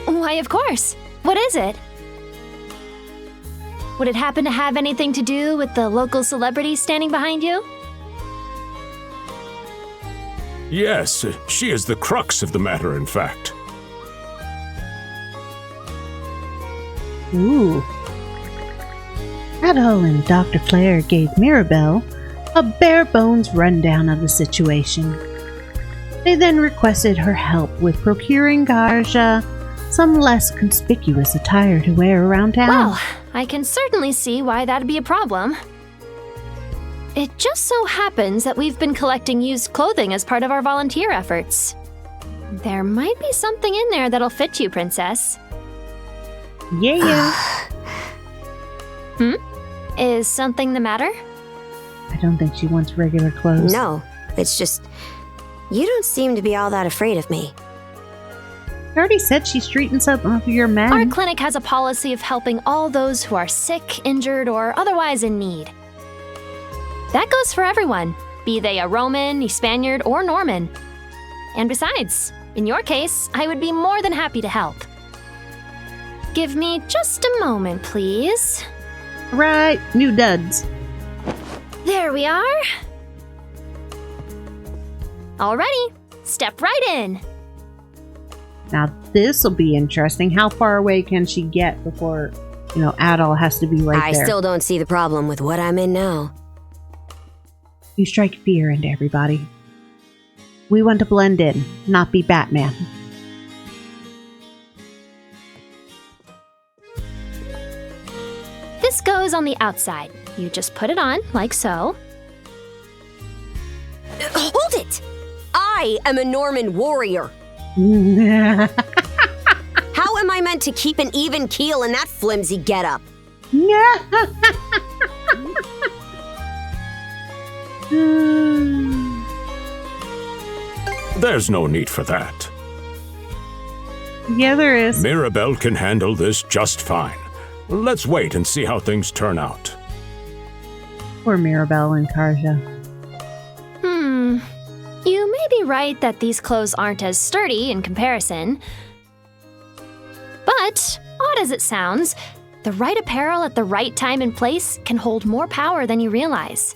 Why, of course. What is it? Would it happen to have anything to do with the local celebrity standing behind you? Yes, she is the crux of the matter, in fact. Ooh. Adol and Dr. Flair gave Mirabelle a bare-bones rundown of the situation. They then requested her help with procuring Garja some less conspicuous attire to wear around town. Well, I can certainly see why that'd be a problem. It just so happens that we've been collecting used clothing as part of our volunteer efforts. There might be something in there that'll fit you, Princess. Yeah. Is something the matter? I don't think she wants regular clothes. No, it's just, you don't seem to be all that afraid of me. I already said she's treating some of your men. Our clinic has a policy of helping all those who are sick, injured, or otherwise in need. That goes for everyone, be they a Roman, a Spaniard, or Norman. And besides, in your case, I would be more than happy to help. Give me just a moment, please. Right, new duds. There we are. Alrighty, step right in. Now this'll be interesting. How far away can she get before, Adol has to be right there? I still don't see the problem with what I'm in now. You strike fear into everybody. We want to blend in, not be Batman. This goes on the outside. You just put it on, like so. Hold it! I am a Norman warrior. How am I meant to keep an even keel in that flimsy getup? There's no need for that. Yeah, there is. Mirabelle can handle this just fine. Let's wait and see how things turn out. Poor Mirabelle and Karja. You may be right that these clothes aren't as sturdy in comparison. But, odd as it sounds, the right apparel at the right time and place can hold more power than you realize.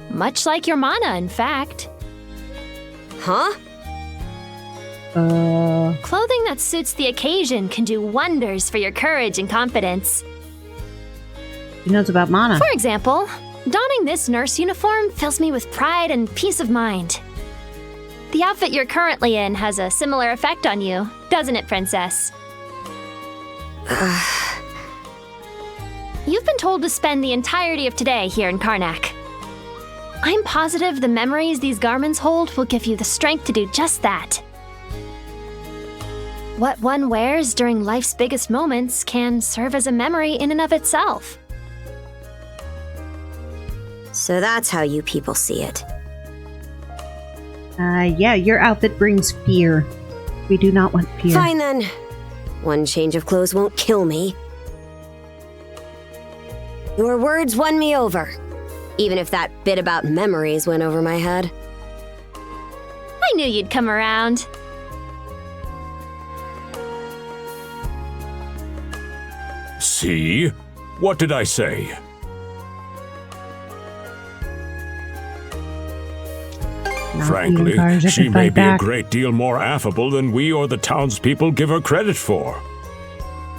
Much like your mana, in fact. Huh? Clothing that suits the occasion can do wonders for your courage and confidence. She knows about mana. For example, donning this nurse uniform fills me with pride and peace of mind. The outfit you're currently in has a similar effect on you, doesn't it, Princess? You've been told to spend the entirety of today here in Karnak. I'm positive the memories these garments hold will give you the strength to do just that. What one wears during life's biggest moments can serve as a memory in and of itself. So that's how you people see it. Yeah, your outfit brings fear. We do not want fear. Fine then. One change of clothes won't kill me. Your words won me over. Even if that bit about memories went over my head. I knew you'd come around. See? What did I say? Frankly, she may be a great deal more affable than we or the townspeople give her credit for.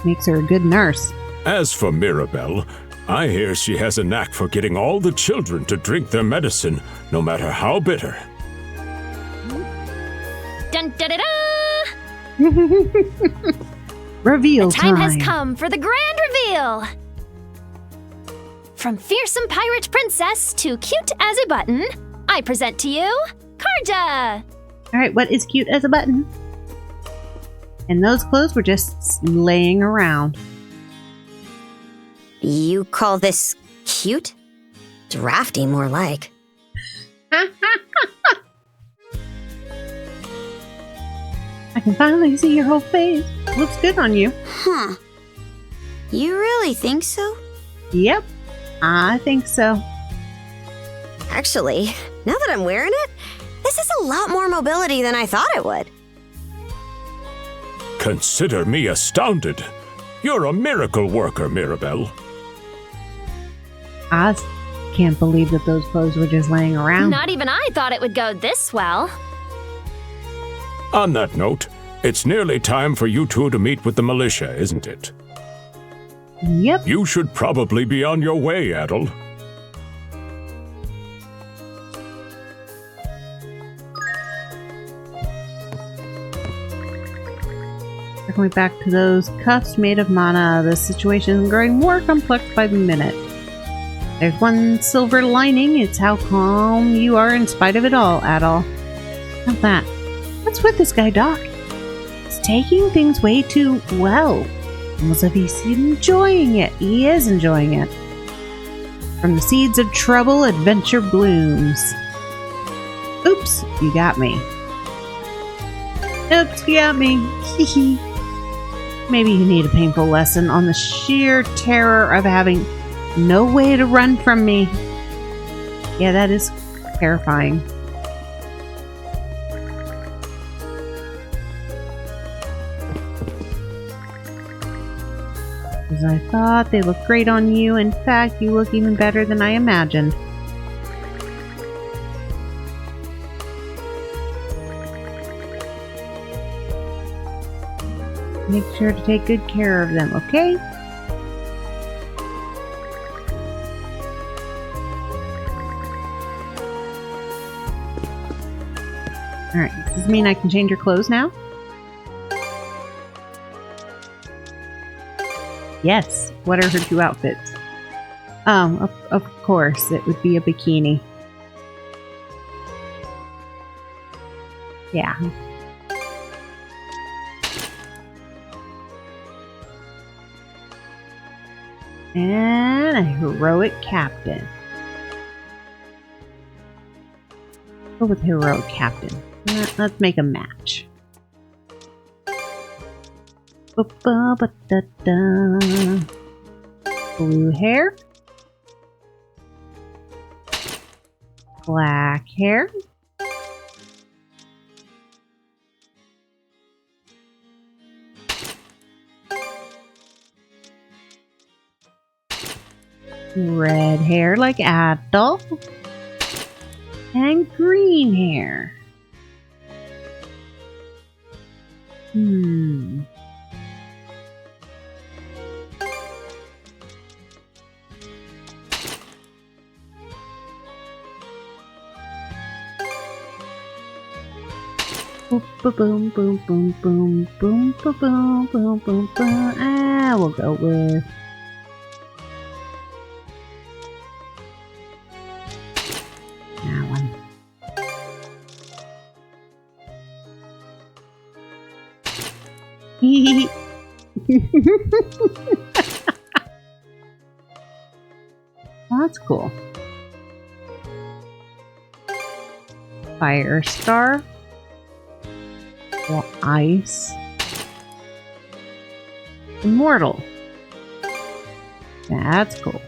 Makes her a good nurse. As for Mirabelle, I hear she has a knack for getting all the children to drink their medicine, no matter how bitter. Dun da da da! Reveal the time has come for the grand reveal! From fearsome pirate princess to cute as a button, I present to you, Karja! Alright, what is cute as a button? And those clothes were just laying around. You call this cute? Drafty, more like. I can finally see your whole face. Looks good on you. Huh. You really think so? Yep, I think so. Actually, now that I'm wearing it, this is a lot more mobility than I thought it would. Consider me astounded. You're a miracle worker, Mirabelle. I can't believe that those clothes were just laying around. Not even I thought it would go this well. On that note, it's nearly time for you two to meet with the militia, isn't it? Yep. You should probably be on your way, Adol. Circling back to those cuffs made of mana, the situation is growing more complex by the minute. There's one silver lining, it's how calm you are in spite of it all, Adol. Not that. What's with this guy, Doc? He's taking things way too well. Almost if he's enjoying it. He is enjoying it. From the seeds of trouble, adventure blooms. Oops, you got me. Oops, you got me. Hehe. Maybe you need a painful lesson on the sheer terror of having no way to run from me. Yeah, that is terrifying. As I thought, they look great on you. In fact, you look even better than I imagined. Make sure to take good care of them, okay? Alright, does this mean I can change your clothes now? Yes. What are her two outfits? Of course, it would be a bikini. Yeah. And a heroic captain. Go with heroic captain. Let's make a match. Blue hair. Black hair. Red hair like Adol. And green hair. Boom, boom, boom, boom, boom, boom, boom, boom, boom, boom, boom. Ah, we'll go with that one. Well, that's cool. Fire star. Ice. Immortal. That's cool.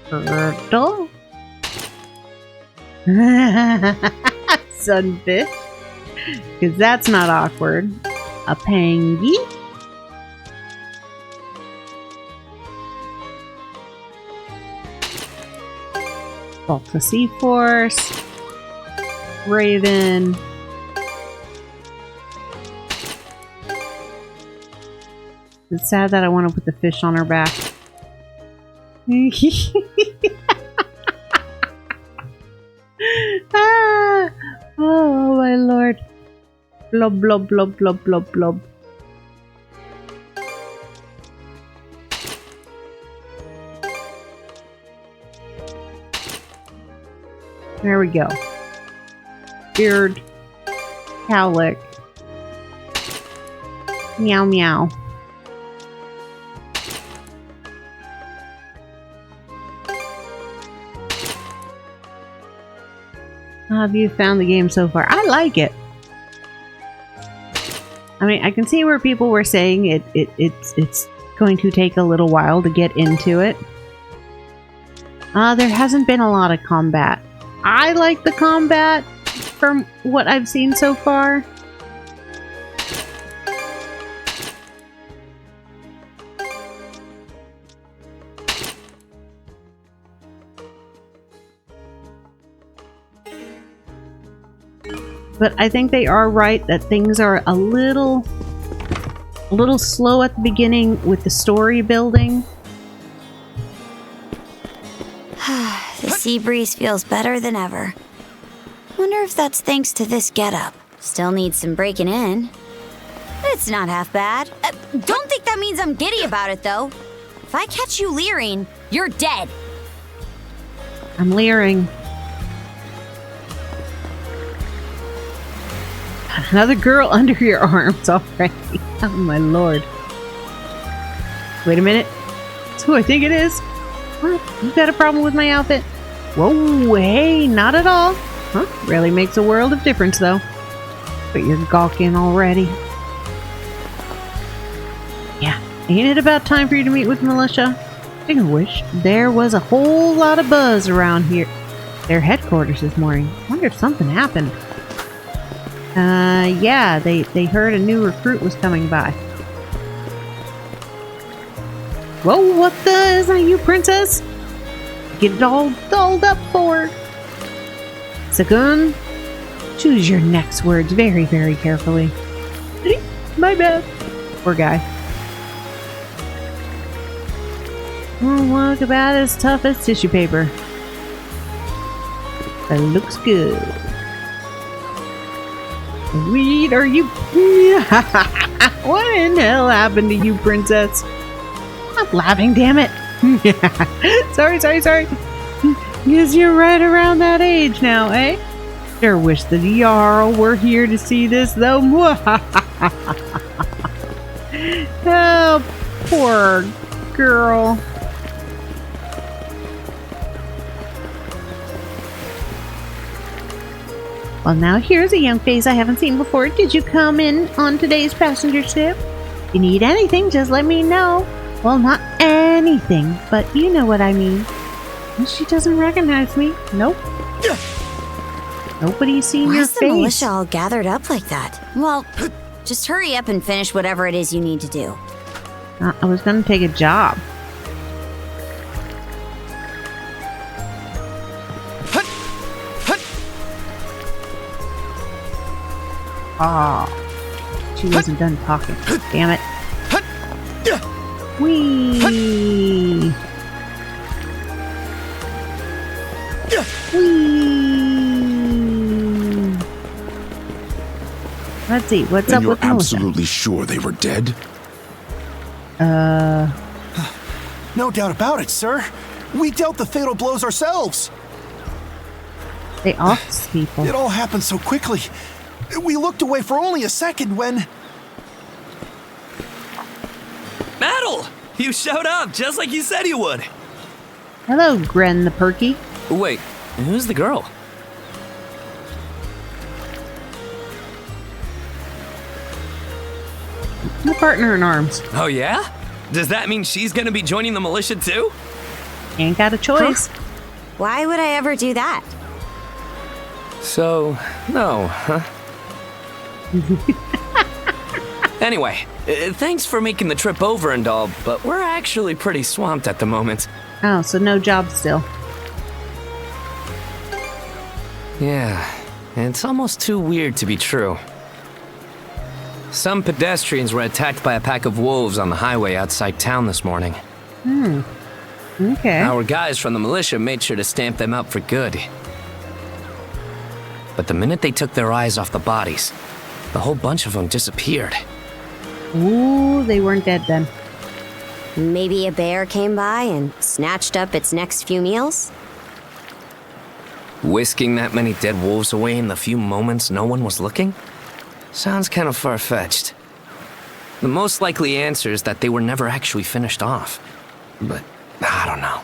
Turtle. Sunfish. Because that's not awkward. A pangy. Volta Seaforce. Raven. It's sad that I want to put the fish on her back. Ah! Oh my lord. Blob, blob, blob, blob, blob, blob. There we go. Beard. Cowlick. Meow meow. How have you found the game so far? I like it. I mean, I can see where people were saying it's going to take a little while to get into it. There hasn't been a lot of combat. I like the combat from what I've seen so far. But I think they are right that things are a little slow at the beginning with the story building. The sea breeze feels better than ever. Wonder if that's thanks to this getup. Still needs some breaking in. It's not half bad. Don't think that means I'm giddy about it, though. If I catch you leering, you're dead. I'm leering. Another girl under your arms already. Oh my lord. Wait a minute. That's who I think it is. What? You got a problem with my outfit? Whoa, hey, not at all. Huh? Really makes a world of difference though. But you're gawking already. Yeah, ain't it about time for you to meet with militia? I wish there was a whole lot of buzz around here. Their headquarters this morning. Wonder if something happened. Yeah, they heard a new recruit was coming by. Whoa, what the? Is that you, princess? Get it all dolled up for. Sagun, choose your next words very, very carefully. My bad. Poor guy. Won't walk about as tough as tissue paper. That looks good. Weed, are you? What in hell happened to you, princess? Stop laughing, damn it. Sorry. Yes, you're right around that age now, eh? Sure wish the Jarl were here to see this, though. Oh, poor girl. Well, now here's a young face I haven't seen before. Did you come in on today's passenger ship? If you need anything, just let me know. Well, not anything, but you know what I mean. She doesn't recognize me. Nope. Nobody's seen your face. Why's the militia all gathered up like that? Well, just hurry up and finish whatever it is you need to do. I was gonna take a job. She wasn't done talking. Damn it. Whee! Whee! Let's see, what's up with Melissa? You're absolutely sure they were dead? No doubt about it, sir. We dealt the fatal blows ourselves. They ox people. It all happened so quickly. We looked away for only a second when... Adol! You showed up just like you said you would. Hello, Gren the Perky. Wait, who's the girl? My partner in arms. Oh yeah? Does that mean she's gonna be joining the militia too? Ain't got a choice. Huh? Why would I ever do that? So, no, huh? Anyway, thanks for making the trip over and all, but we're actually pretty swamped at the moment. Oh, so no job still. Yeah, it's almost too weird to be true. Some pedestrians were attacked by a pack of wolves on the highway outside town this morning. Okay. Our guys from the militia made sure to stamp them out for good. But the minute they took their eyes off the bodies, the whole bunch of them disappeared. Ooh, they weren't dead then. Maybe a bear came by and snatched up its next few meals? Whisking that many dead wolves away in the few moments no one was looking? Sounds kind of far-fetched. The most likely answer is that they were never actually finished off. But I don't know.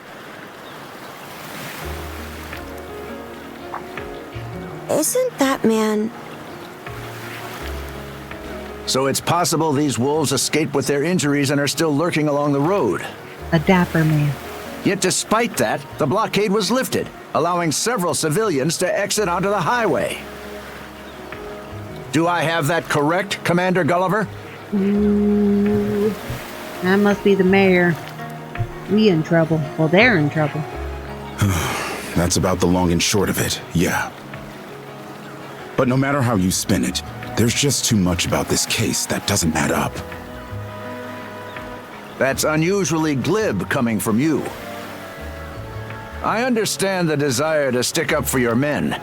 Isn't that man... So it's possible these wolves escaped with their injuries and are still lurking along the road. A dapper man. Yet despite that, the blockade was lifted, allowing several civilians to exit onto the highway. Do I have that correct, Commander Gulliver? Ooh, that must be the mayor. We in trouble. Well, they're in trouble. That's about the long and short of it, yeah. But no matter how you spin it, there's just too much about this case that doesn't add up. That's unusually glib coming from you. I understand the desire to stick up for your men,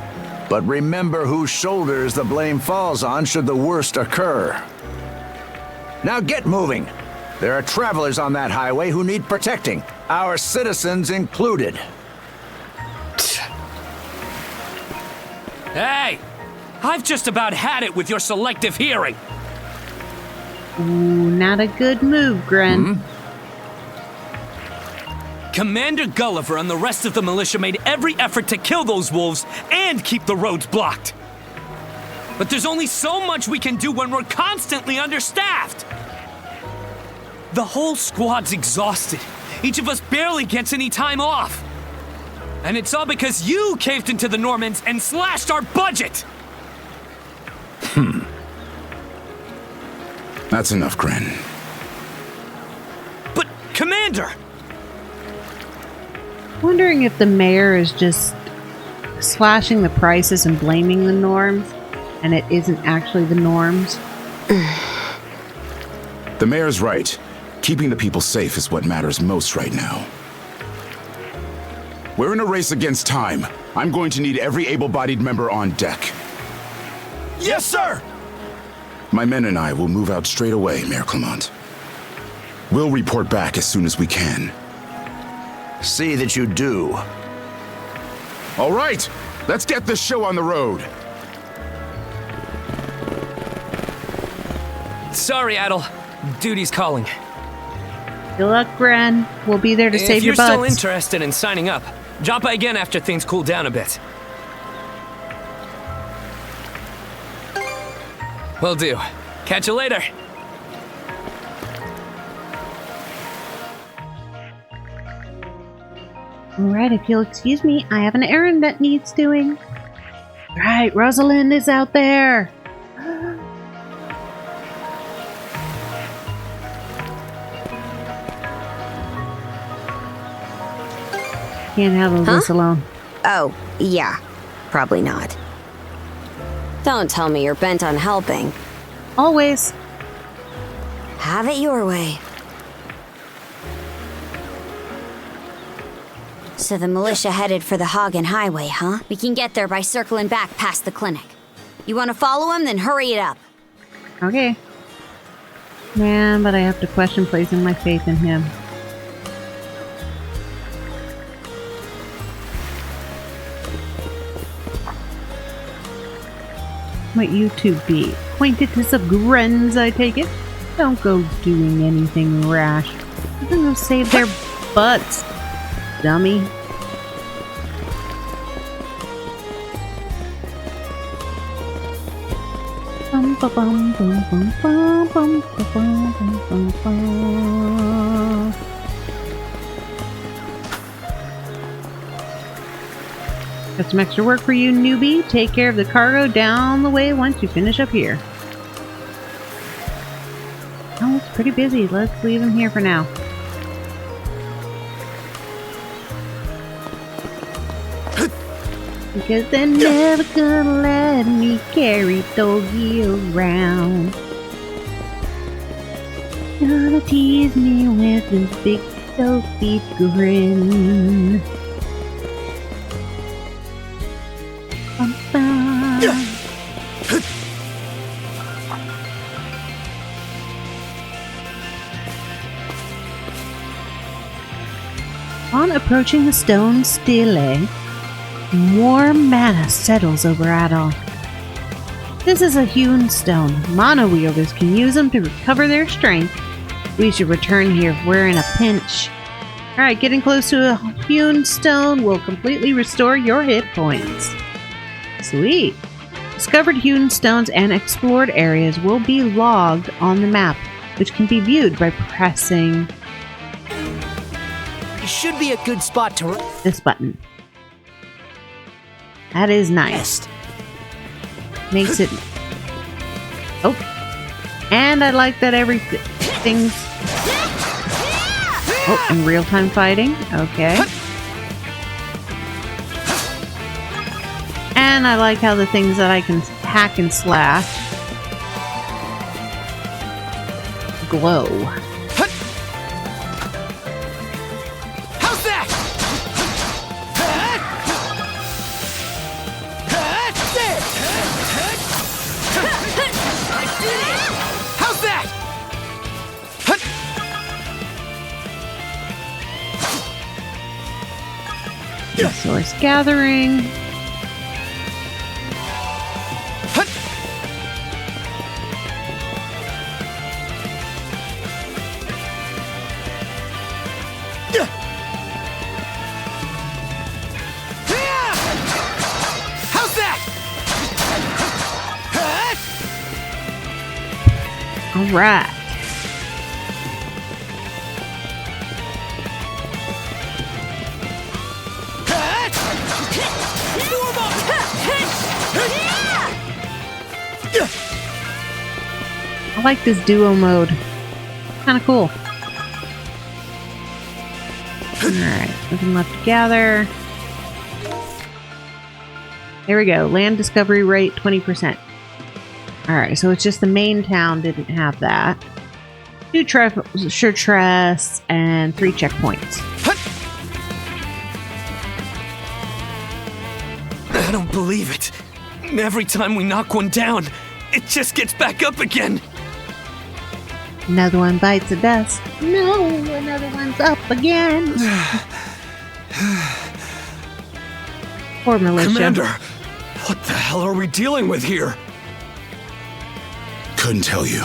but remember whose shoulders the blame falls on should the worst occur. Now get moving. There are travelers on that highway who need protecting, our citizens included. Hey! I've just about had it with your selective hearing. Ooh, not a good move, Gren. Commander Gulliver and the rest of the militia made every effort to kill those wolves and keep the roads blocked. But there's only so much we can do when we're constantly understaffed. The whole squad's exhausted. Each of us barely gets any time off. And it's all because you caved into the Normans and slashed our budget! That's enough, Gren. But, Commander! Wondering if the mayor is just slashing the prices and blaming the norms, and it isn't actually the norms. The mayor's right. Keeping the people safe is what matters most right now. We're in a race against time. I'm going to need every able-bodied member on deck. Yes, sir! My men and I will move out straight away, Mayor Clement. We'll report back as soon as we can. See that you do. All right, let's get this show on the road. Sorry, Adol. Duty's calling. Good luck, Gren. We'll be there to save your butts. If you're still interested in signing up, drop by again after things cool down a bit. Will do. Catch you later. Alright, if you'll excuse me, I have an errand that needs doing. Right, Rosalind is out there. Can't handle this alone. Oh, yeah. Probably not. Don't tell me you're bent on helping. Always. Have it your way. So the militia headed for the Hagen Highway, huh? We can get there by circling back past the clinic. You want to follow him? Then hurry it up. Okay. Man, but I have to question placing my faith in him. What YouTube be? Acquaintances of Gren's, I take it? Don't go doing anything rash. You're gonna save their butts, dummy. Bum ba bum bum bum bum bum bum bum bum bum. Got some extra work for you, newbie. Take care of the cargo down the way once you finish up here. Oh, it's pretty busy. Let's leave him here for now. Because they're never gonna let me carry Doggy around. Gonna tease me with this big Sophie grin. On approaching the stone stele, more mana settles over Adol. This is a hewn stone. Mana wielders can use them to recover their strength. We should return here if we're in a pinch. Alright, getting close to a hewn stone will completely restore your hit points. Sweet. Discovered hewn stones and explored areas will be logged on the map, which can be viewed by pressing It should be a good spot to this button. That is nice. Makes it... Oh. And I like that everything's... Oh, and real-time fighting. Okay. And I like how the things that I can hack and slash glow. How's that? How's that? Resource gathering. How's that? All right. I like this duo mode. Kind of cool. Alright, nothing left to gather. There we go. Land discovery rate 20%. Alright, so it's just the main town didn't have that. 2 treasure chests and 3 checkpoints. I don't believe it. Every time we knock one down, it just gets back up again. Another one bites the dust. No, another one's up again. Poor militia. Commander, what the hell are we dealing with here? Couldn't tell you.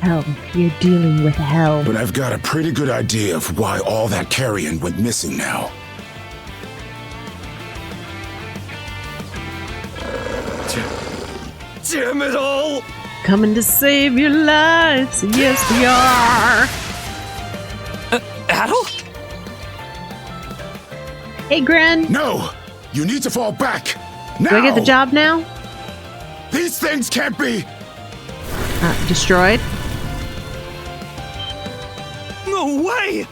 Hell, you're dealing with hell. But I've got a pretty good idea of why all that carrion went missing now. Damn it all! Coming to save your lives. Yes, we are. Adol? Hey, Gren. No! You need to fall back! Now! Do I get the job now? These things can't be... Destroyed? No way!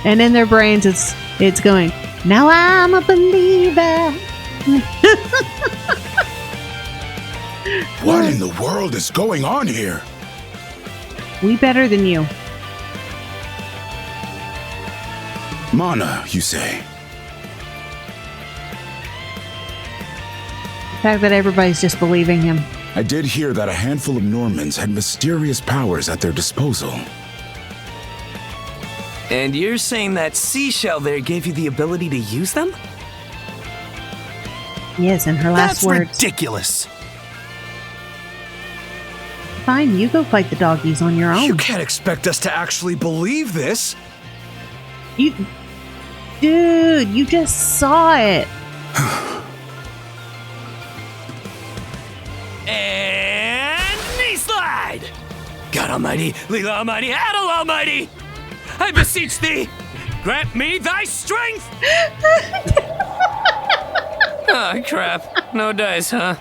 And in their brains, it's going, now I'm a believer. What in the world is going on here? We better than you. Mana, you say? The fact that everybody's just believing him. I did hear that a handful of Normans had mysterious powers at their disposal. And you're saying that seashell there gave you the ability to use them? Yes, and her last words. That's ridiculous. Fine, you go fight the doggies on your own. You can't expect us to actually believe this. Dude, you just saw it. And knee slide! God Almighty, Leela Almighty, Adol Almighty! I beseech thee, grant me thy strength! Oh, crap. No dice, huh?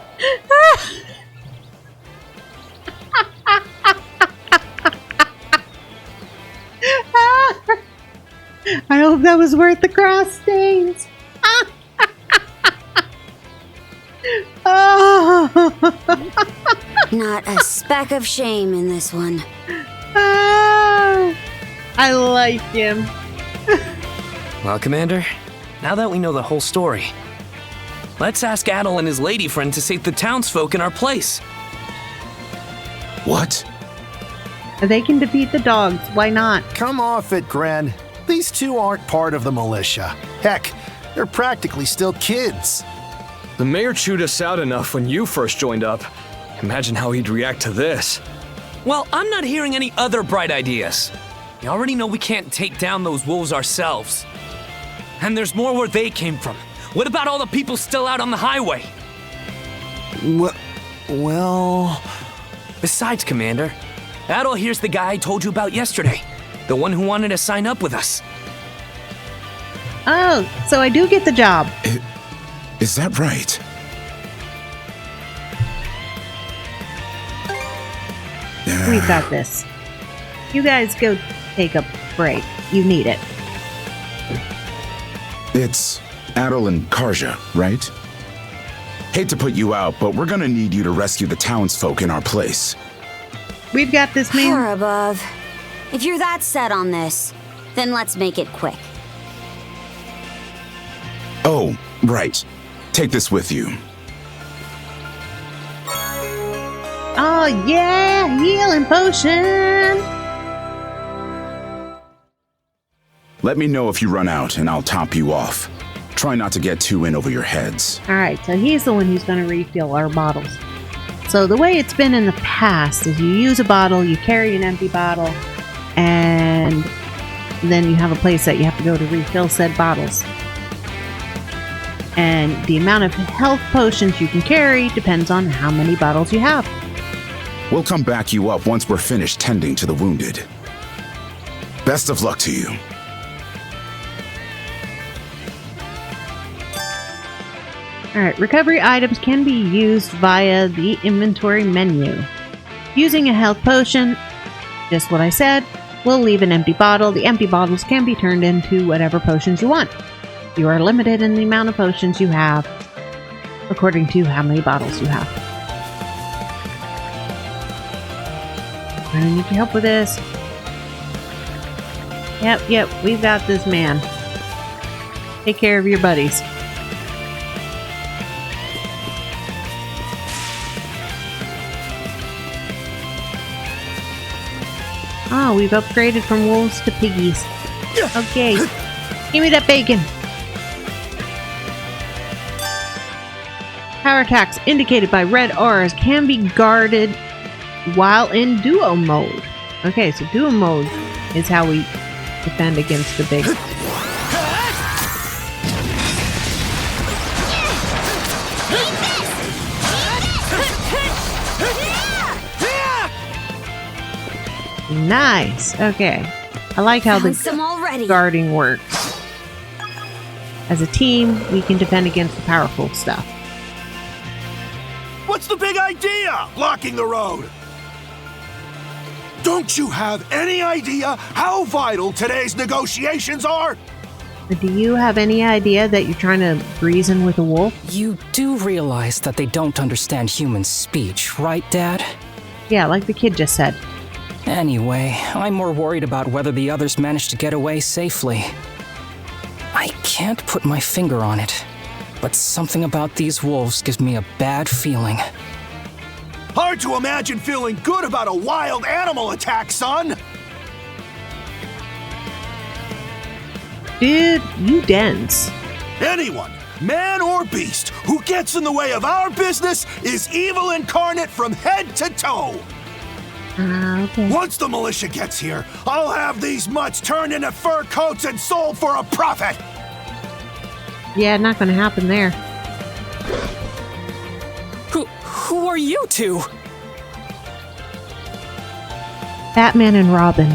I hope that was worth the cross stains. Not a speck of shame in this one. I like him. Well, Commander, now that we know the whole story, let's ask Adol and his lady friend to save the townsfolk in our place. What? They can defeat the dogs. Why not? Come off it, Gren. These two aren't part of the militia. Heck, they're practically still kids. The mayor chewed us out enough when you first joined up. Imagine how he'd react to this. Well, I'm not hearing any other bright ideas. You already know we can't take down those wolves ourselves. And there's more where they came from. What about all the people still out on the highway? Well... Besides, Commander, Adol here's the guy I told you about yesterday. The one who wanted to sign up with us. Oh, so I do get the job. Is that right? We've got this. You guys go take a break. You need it. It's Adol and Karja, right? Hate to put you out, but we're gonna need you to rescue the townsfolk in our place. We've got this, man. Far above. If you're that set on this, then let's make it quick. Oh, right. Take this with you. Oh, yeah! Healing potion! Let me know if you run out, and I'll top you off. Try not to get too in over your heads. Alright, so he's the one who's going to refill our bottles. So the way it's been in the past is you use a bottle, you carry an empty bottle, and then you have a place that you have to go to refill said bottles. And the amount of health potions you can carry depends on how many bottles you have. We'll come back you up once we're finished tending to the wounded. Best of luck to you. Alright, recovery items can be used via the inventory menu. Using a health potion, just what I said, will leave an empty bottle. The empty bottles can be turned into whatever potions you want. You are limited in the amount of potions you have, according to how many bottles you have. I need your help with this. Yep, we've got this, man. Take care of your buddies. Oh, we've upgraded from wolves to piggies. Okay. Give me that bacon. Power attacks indicated by red auras can be guarded while in duo mode. Okay, so duo mode is how we defend against the big... Nice. Okay. I like how the guarding works. As a team, we can defend against the powerful stuff. What's the big idea? Blocking the road. Don't you have any idea how vital today's negotiations are? Do you have any idea that you're trying to reason with a wolf? You do realize that they don't understand human speech, right, Dad? Yeah, like the kid just said. Anyway, I'm more worried about whether the others managed to get away safely. I can't put my finger on it, but something about these wolves gives me a bad feeling. Hard to imagine feeling good about a wild animal attack, son! Dude, you dense. Anyone, man or beast, who gets in the way of our business is evil incarnate from head to toe! Okay. Once the militia gets here, I'll have these mutts turned into fur coats and sold for a profit! Yeah, not gonna happen there. Who are you two? Batman and Robin.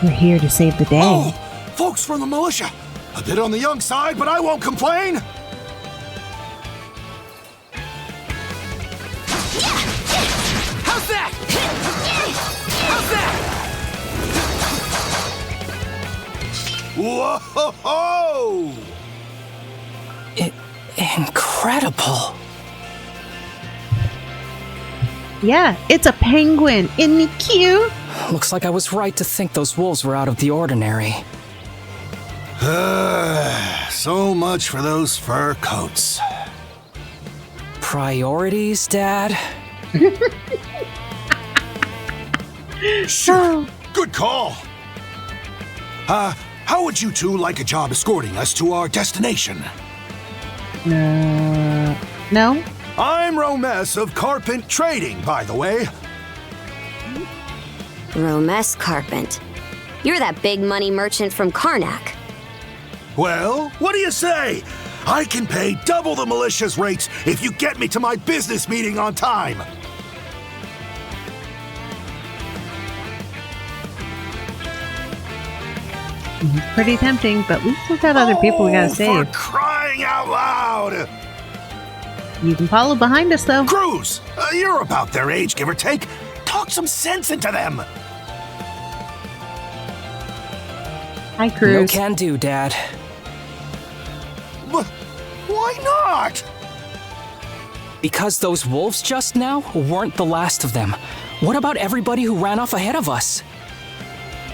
We're here to save the day. Oh, folks from the militia. A bit on the young side, but I won't complain. How's that? How's that? Whoa-ho-ho! Incredible. Yeah, it's a penguin. Isn't he cute? Looks like I was right to think those wolves were out of the ordinary. So much for those fur coats. Priorities, Dad? Sure. Good call. How would you two like a job escorting us to our destination? No? I'm Romes of Carpent Trading, by the way. Romes Carpent. You're that big money merchant from Karnak. Well, what do you say? I can pay double the militia's rates if you get me to my business meeting on time. Pretty tempting, but we still got other people we gotta save. For crying out loud! You can follow behind us, though. Cruz! You're about their age, give or take. Talk some sense into them. Hi, Cruz. No can do, Dad. Why not? Because those wolves just now weren't the last of them. What about everybody who ran off ahead of us?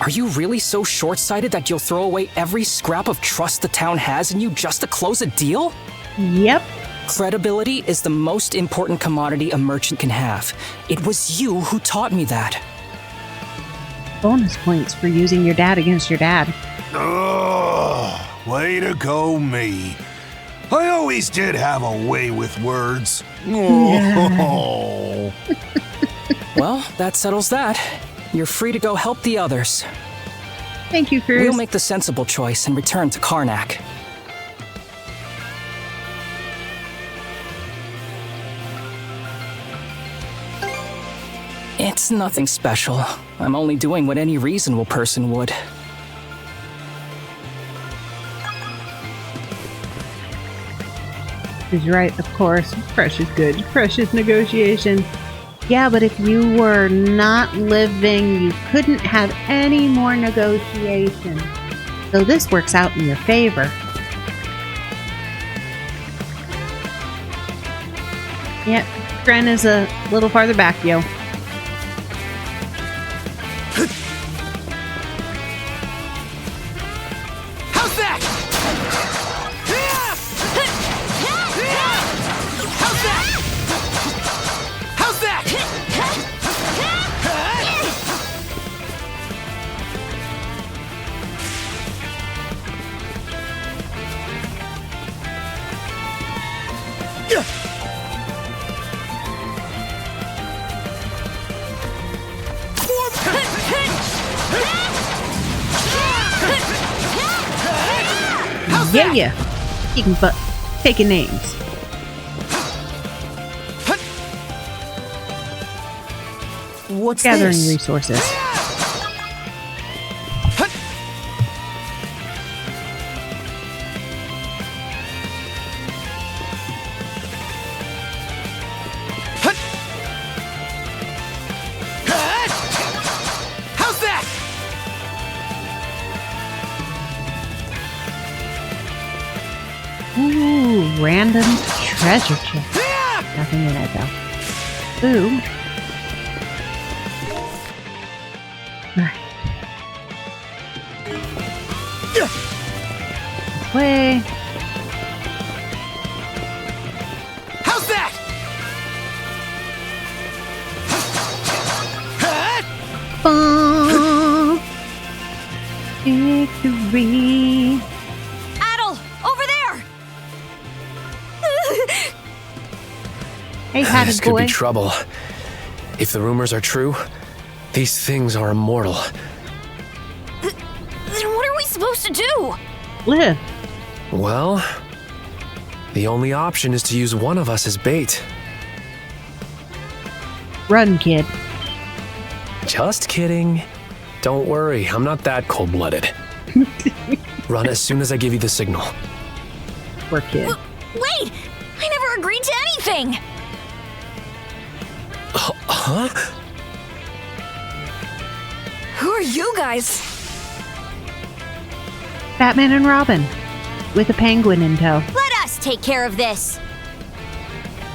Are you really so short-sighted that you'll throw away every scrap of trust the town has in you just to close a deal? Yep. Credibility is the most important commodity a merchant can have. It was you who taught me that. bonus points for using your dad against your dad. Oh, way to go, me. I always did have a way with words. Oh. Well, that settles that. You're free to go help the others. Thank you, Cruz. We'll make the sensible choice and return to Karnak. It's nothing special. I'm only doing what any reasonable person would. He's right, of course. Precious good. Precious negotiation. Yeah, but if you were not living, you couldn't have any more negotiation. So this works out in your favor. Yep, Gren is a little farther back, yo. How's that? How's that? Yeah. Kicking butt. Taking names. What's Gathering this? resources. How's that? Ooh, random treasure chest. Nothing in it though. Ooh. Alright. Way. How's that? Boom. Victory. Adol, over there! Hey, Hatted This could boy. be trouble. If the rumors are true, these things are immortal. Then what are we supposed to do? Live. Well, the only option is to use one of us as bait. Run, kid. Just kidding. Don't worry, I'm not that cold-blooded. Run as soon as I give you the signal. Poor kid. Wait! I never agreed to anything! Huh? Who are you guys? Batman and Robin. With a penguin in tow. Let us take care of this!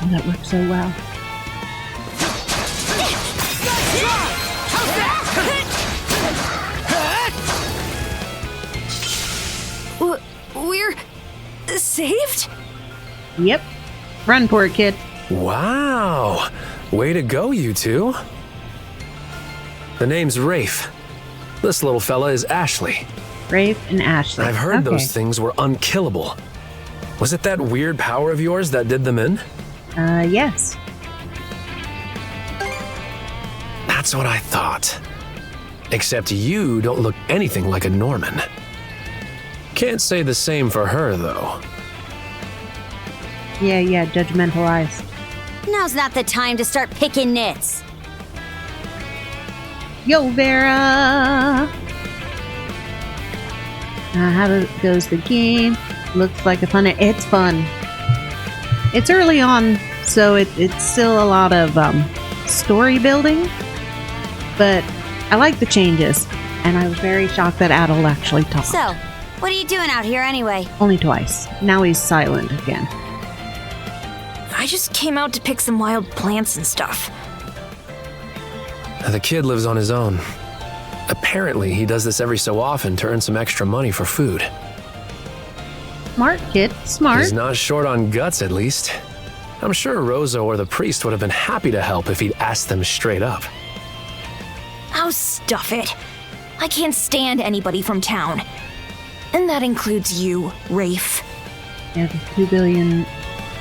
Oh, that worked so well. We're saved? Yep. Run, poor kid. Wow! Way to go, you two. The name's Rafe. This little fella is Ashley. Rafe and Ashley. I've heard Okay. those things were unkillable. Was it that weird power of yours that did them in? Yes. That's what I thought. Except you don't look anything like a Norman. Can't say the same for her, though. Yeah, judgmental eyes. Now's not the time to start picking nits. Yo, Vera! How goes the game? Looks like a fun. It's fun. It's early on, so it's still a lot of story building, but I like the changes, and I was very shocked that Adol actually talked. So, what are you doing out here anyway? Only twice. Now he's silent again. I just came out to pick some wild plants and stuff. The kid lives on his own. Apparently, he does this every so often to earn some extra money for food. Smart kid, smart. He's not short on guts, at least. I'm sure Rozo or the priest would have been happy to help if he'd asked them straight up. Oh, stuff it. I can't stand anybody from town. And that includes you, Rafe. Yeah, the 2 billion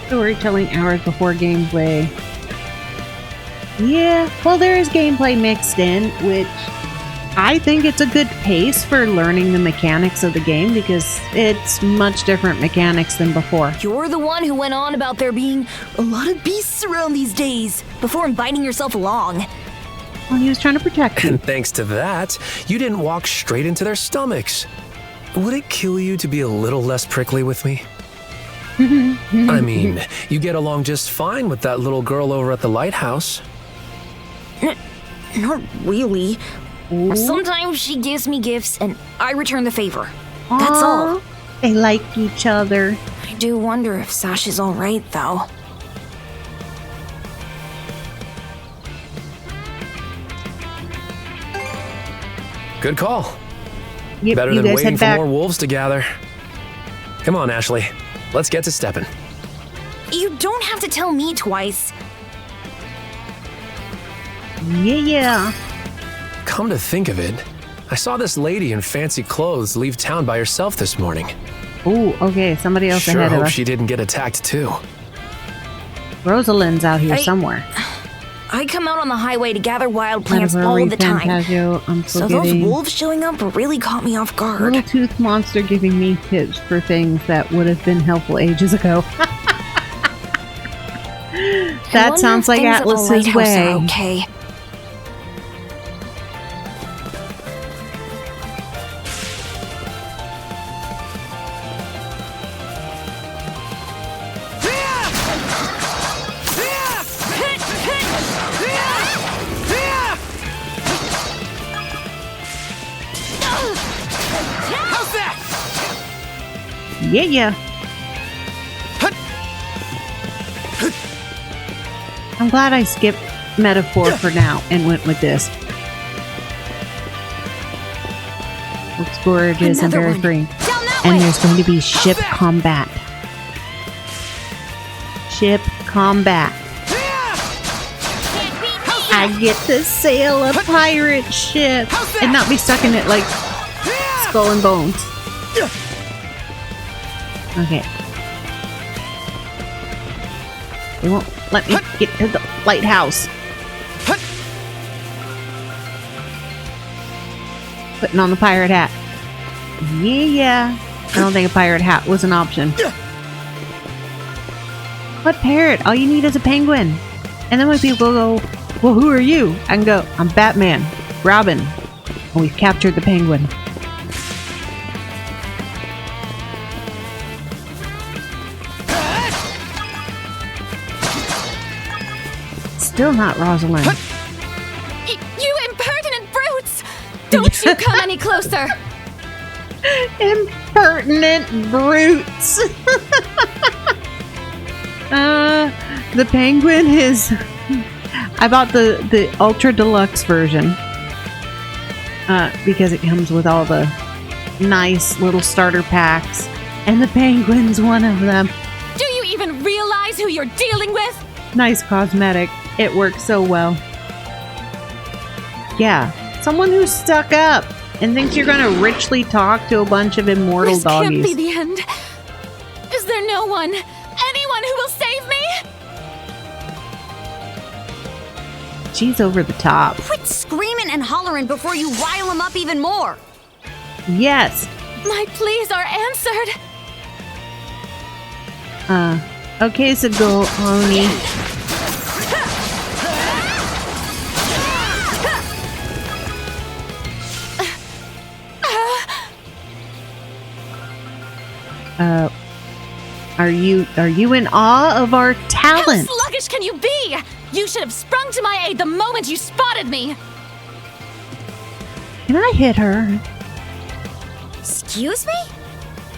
storytelling hours before gameplay. Yeah, well, there is gameplay mixed in, which I think it's a good pace for learning the mechanics of the game because it's much different mechanics than before. You're the one who went on about there being a lot of beasts around these days before inviting yourself along. Well, he was trying to protect you. And thanks to that, you didn't walk straight into their stomachs. Would it kill you to be a little less prickly with me? I mean, you get along just fine with that little girl over at the lighthouse. Not really. Ooh. Sometimes she gives me gifts and I return the favor. That's all. They like each other. I do wonder if Sash is alright, though. Good call. Yep, Better you than guys waiting head for back. more wolves to gather. Come on, Ashley. Let's get to stepping. You don't have to tell me twice. Yeah. Come to think of it, I saw this lady in fancy clothes leave town by herself this morning. Ooh, okay, somebody else Sure ahead of hope us. she didn't get attacked too. Rosalind's out here somewhere. I come out on the highway to gather wild plants all Metaphor, the time. Fantasio, So those Unforgiving. wolves showing up really caught me off guard. Little tooth monster giving me tips for things that would have been helpful ages ago. That sounds like Atlas's way. Okay. How's that? Yeah. I'm glad I skipped metaphor for now and went with this. Looks gorgeous and very free. And there's going to be ship combat. Ship combat. I get to sail a pirate ship and not be stuck in it like Skull and Bones. Okay. They won't let me get to the lighthouse. Putting on the pirate hat. Yeah. I don't think a pirate hat was an option. What parrot? All you need is a penguin. And then when people go, well, who are you? I can go, I'm Batman, Robin. And we've captured the penguin. Still not Rosalind. You impertinent brutes! Don't you come any closer! Impertinent brutes. The penguin is... I bought the ultra deluxe version because it comes with all the nice little starter packs, and the penguin's one of them. Do you even realize who you're dealing with? Nice cosmetic. It works so well. Yeah, someone who's stuck up and thinks you're gonna richly talk to a bunch of immortal This doggies. can't be the end. Is there no one, anyone who will save me? She's over the top. Quit screaming and hollering before you rile them up even more. Yes. My pleas are answered. Okay, so go, Oni. Are you in awe of our talent? How sluggish can you be? You should have sprung to my aid the moment you spotted me. Can I hit her? Excuse me?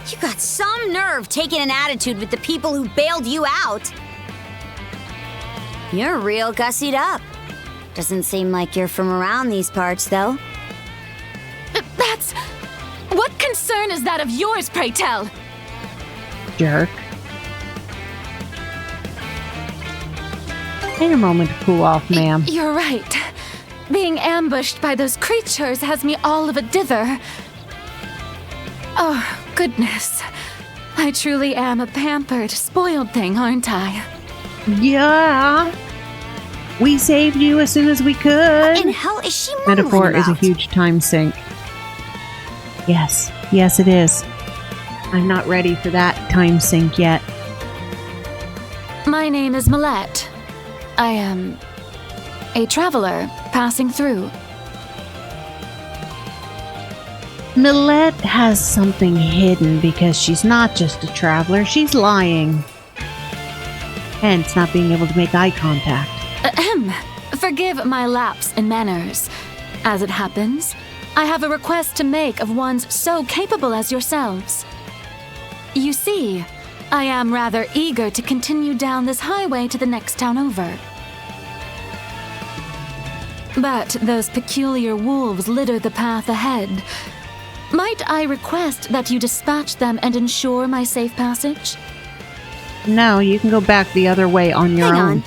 You got some nerve taking an attitude with the people who bailed you out. You're real gussied up. Doesn't seem like you're from around these parts, though. That's... What concern is that of yours, pray tell? Jerk. Take a moment to cool off, ma'am. You're right. Being ambushed by those creatures has me all of a dither. Oh, goodness. I truly am a pampered, spoiled thing, aren't I? Yeah. We saved you as soon as we could. What in hell is she mumbling Metaphor is a about? huge time sink. Yes. Yes, it is. I'm not ready for that time sink yet. My name is Millette. I am a traveler passing through. Millette has something hidden because she's not just a traveler, she's lying. Hence, not being able to make eye contact. Ahem. Forgive my lapse in manners. As it happens, I have a request to make of ones so capable as yourselves. You see, I am rather eager to continue down this highway to the next town over. But those peculiar wolves litter the path ahead. Might I request that you dispatch them and ensure my safe passage? No, you can go back the other way on your Hang own. on.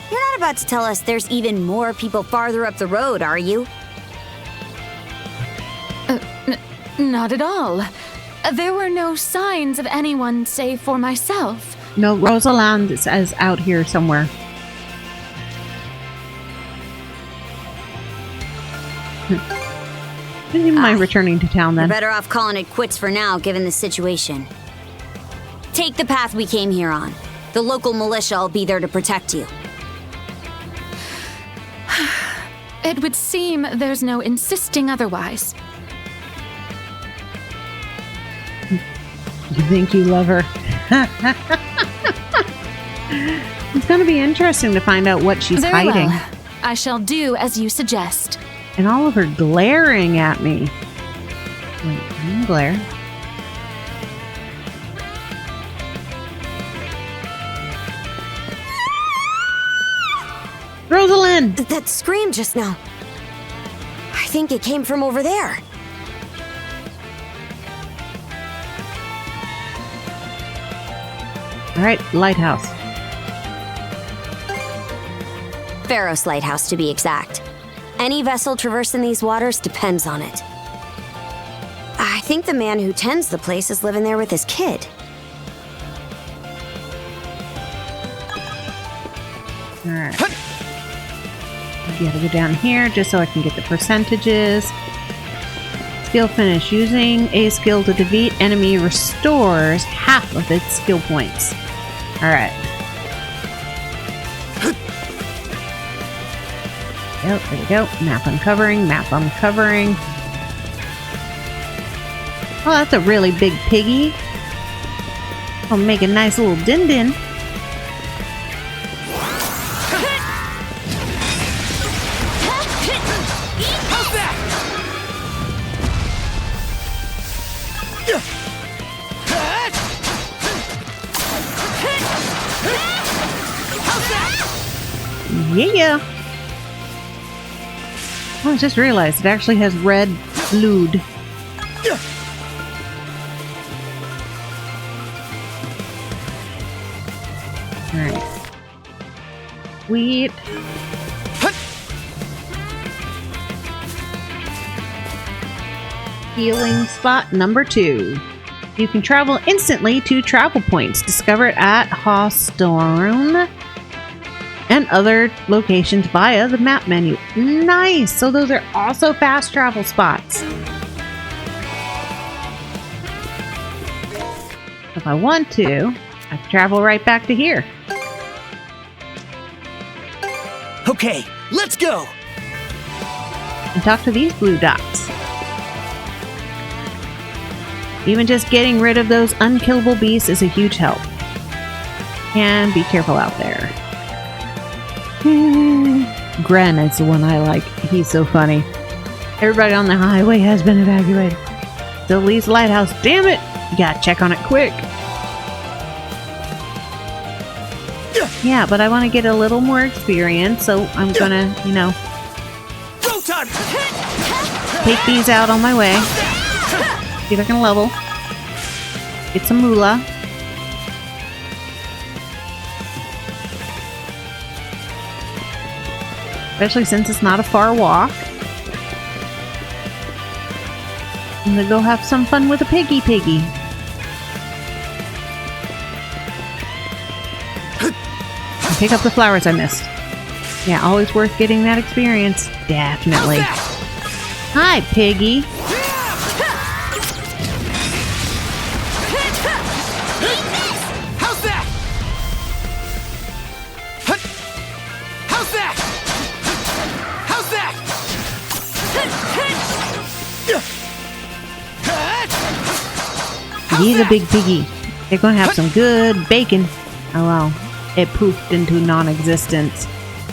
You're not about to tell us there's even more people farther up the road, are you? Not at all. There were no signs of anyone save for myself. No, Rosalind is out here somewhere. Wouldn't even mind returning to town You're then. better off calling it quits for now, given the situation. Take the path we came here on. The local militia will be there to protect you. It would seem there's no insisting otherwise. You think you love her? It's going to be interesting to find out what she's Very hiding. well. I shall do as you suggest. And all of her glaring at me. Wait, I'm glare. Rosalind! That scream just now. I think it came from over there. Alright, lighthouse. Pharos Lighthouse, to be exact. Any vessel traversing these waters depends on it. I think the man who tends the place is living there with his kid. Alright. You gotta go down here just so I can get the percentages. Skill finish. Using a skill to defeat enemy restores half of its skill points. Alright. Yep, there we go. Map uncovering, map uncovering. Oh, that's a really big piggy. I'll make a nice little din-din. How's that? How's that? Yeah. Oh, I just realized it actually has red fluid. Alright. Sweet. Healing spot number 2. You can travel instantly to travel points discovered at Hairstyle and other locations via the map menu. Nice! So those are also fast travel spots. If I want to, I can travel right back to here. Okay, let's go! And talk to these blue dots. Even just getting rid of those unkillable beasts is a huge help. And be careful out there. Gren is the one I like. He's so funny. Everybody on the highway has been evacuated. Still leaves lighthouse. Damn it! You gotta check on it quick. Yeah, but I want to get a little more experience, so I'm gonna, you know, Go time! take these out on my way. See if I can level. Get some moolah. Especially since it's not a far walk. I'm gonna go have some fun with a piggy. And pick up the flowers I missed. Yeah, always worth getting that experience. Definitely. Hi, piggy. How's that? How's that? How's that? He's a big piggy. They're gonna have some good bacon. Oh well, it poofed into non-existence.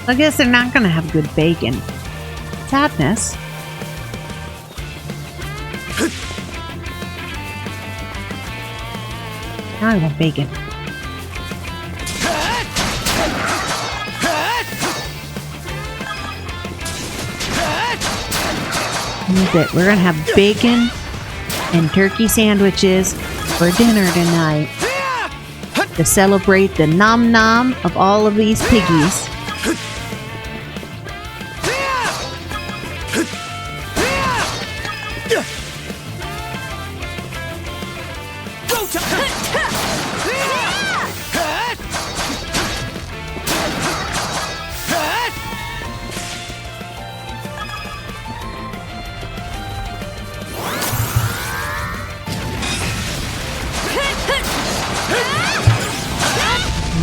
I guess they're not gonna have good bacon. Sadness. I want bacon. That's it. We're gonna have bacon and turkey sandwiches for dinner tonight to celebrate the nom nom of all of these piggies.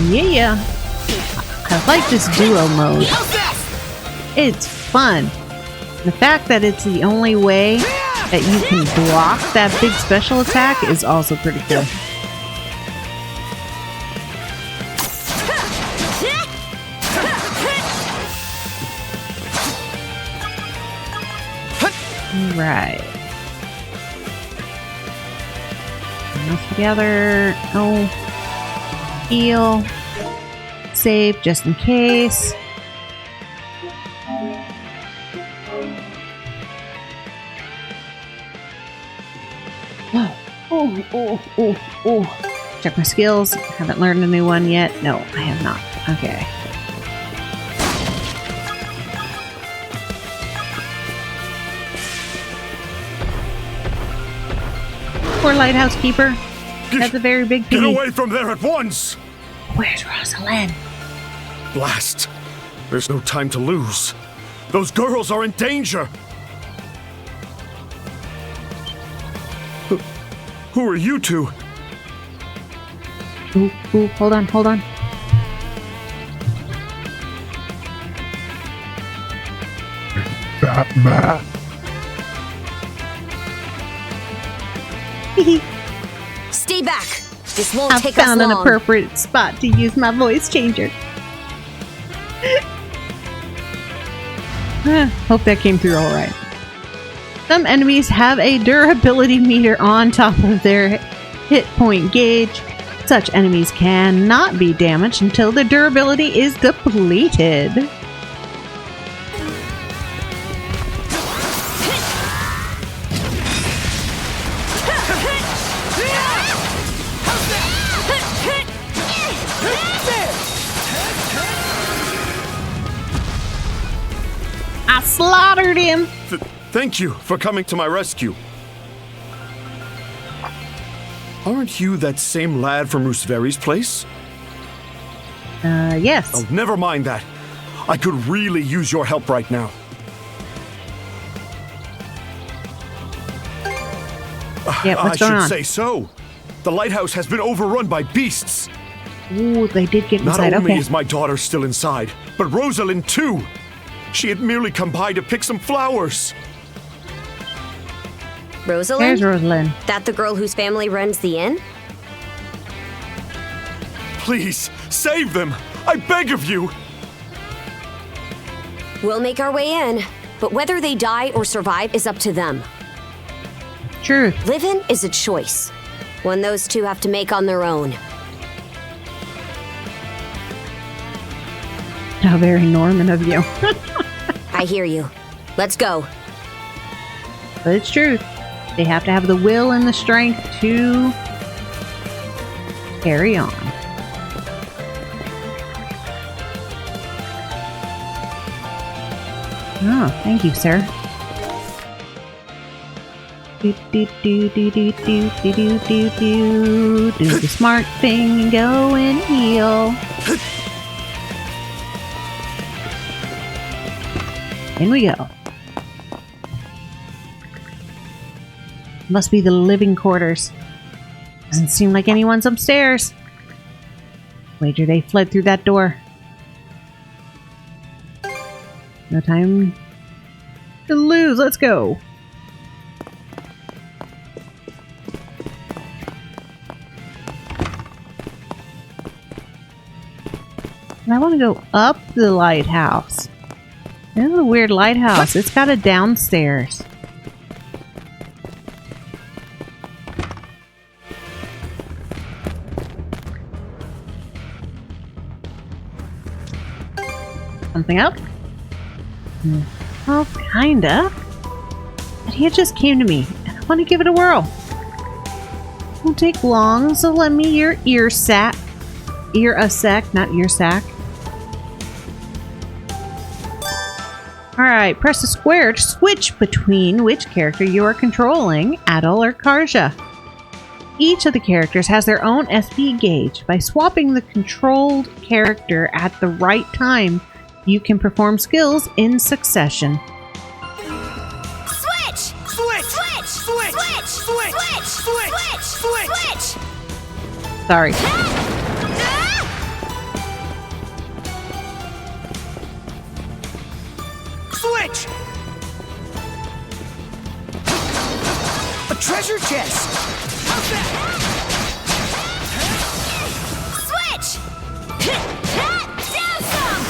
Yeah, I like this duo mode. It's fun. The fact that it's the only way that you can block that big special attack is also pretty cool. Right. Enough together. Oh. Heal. Save just in case. Oh. Check my skills. Haven't learned a new one yet. No, I have not. Okay. Poor lighthouse keeper. That's a very big piggy. Get away from there at once! Where's Rosalind? Blast! There's no time to lose. Those girls are in danger! Who are you two? Ooh, hold on. Batman. Stay back. This won't take us long. I found an appropriate spot to use my voice changer. Hope that came through all right. Some enemies have a durability meter on top of their hit point gauge. Such enemies cannot be damaged until their durability is depleted. I slaughtered him! Thank you for coming to my rescue. Aren't you that same lad from Rooseveri's place? Yes. Oh, never mind that. I could really use your help right now. Yeah, what's going on? I should say so. The lighthouse has been overrun by beasts. Ooh, they did get inside. Not only Okay. is my daughter still inside, but Rosalind too. She had merely come by to pick some flowers. Rosalind? There's Rosalind. That the girl whose family runs the inn? Please, save them! I beg of you! We'll make our way in, but whether they die or survive is up to them. True. Living is a choice, one those two have to make on their own. How very Norman of you. I hear you. Let's go. But it's true. They have to have the will and the strength to carry on. Oh, thank you, sir. Do the smart thing and go and heal. In we go. Must be the living quarters. Doesn't seem like anyone's upstairs. Wager they fled through that door. No time to lose. Let's go. And I want to go up the lighthouse. This is a weird lighthouse. It's got a downstairs. Something up? Well, kinda. But he just came to me, and I want to give it a whirl. Won't take long, so lend me your ear sack. Ear a sec, not ear sack. Alright, press the square to switch between which character you are controlling, Adol or Karja. Each of the characters has their own SP gauge. By swapping the controlled character at the right time, you can perform skills in succession. Switch! Switch! Switch! Switch! Switch! Switch! Switch! Switch! Sorry. Switch! A treasure chest! How's that? Switch! Down some!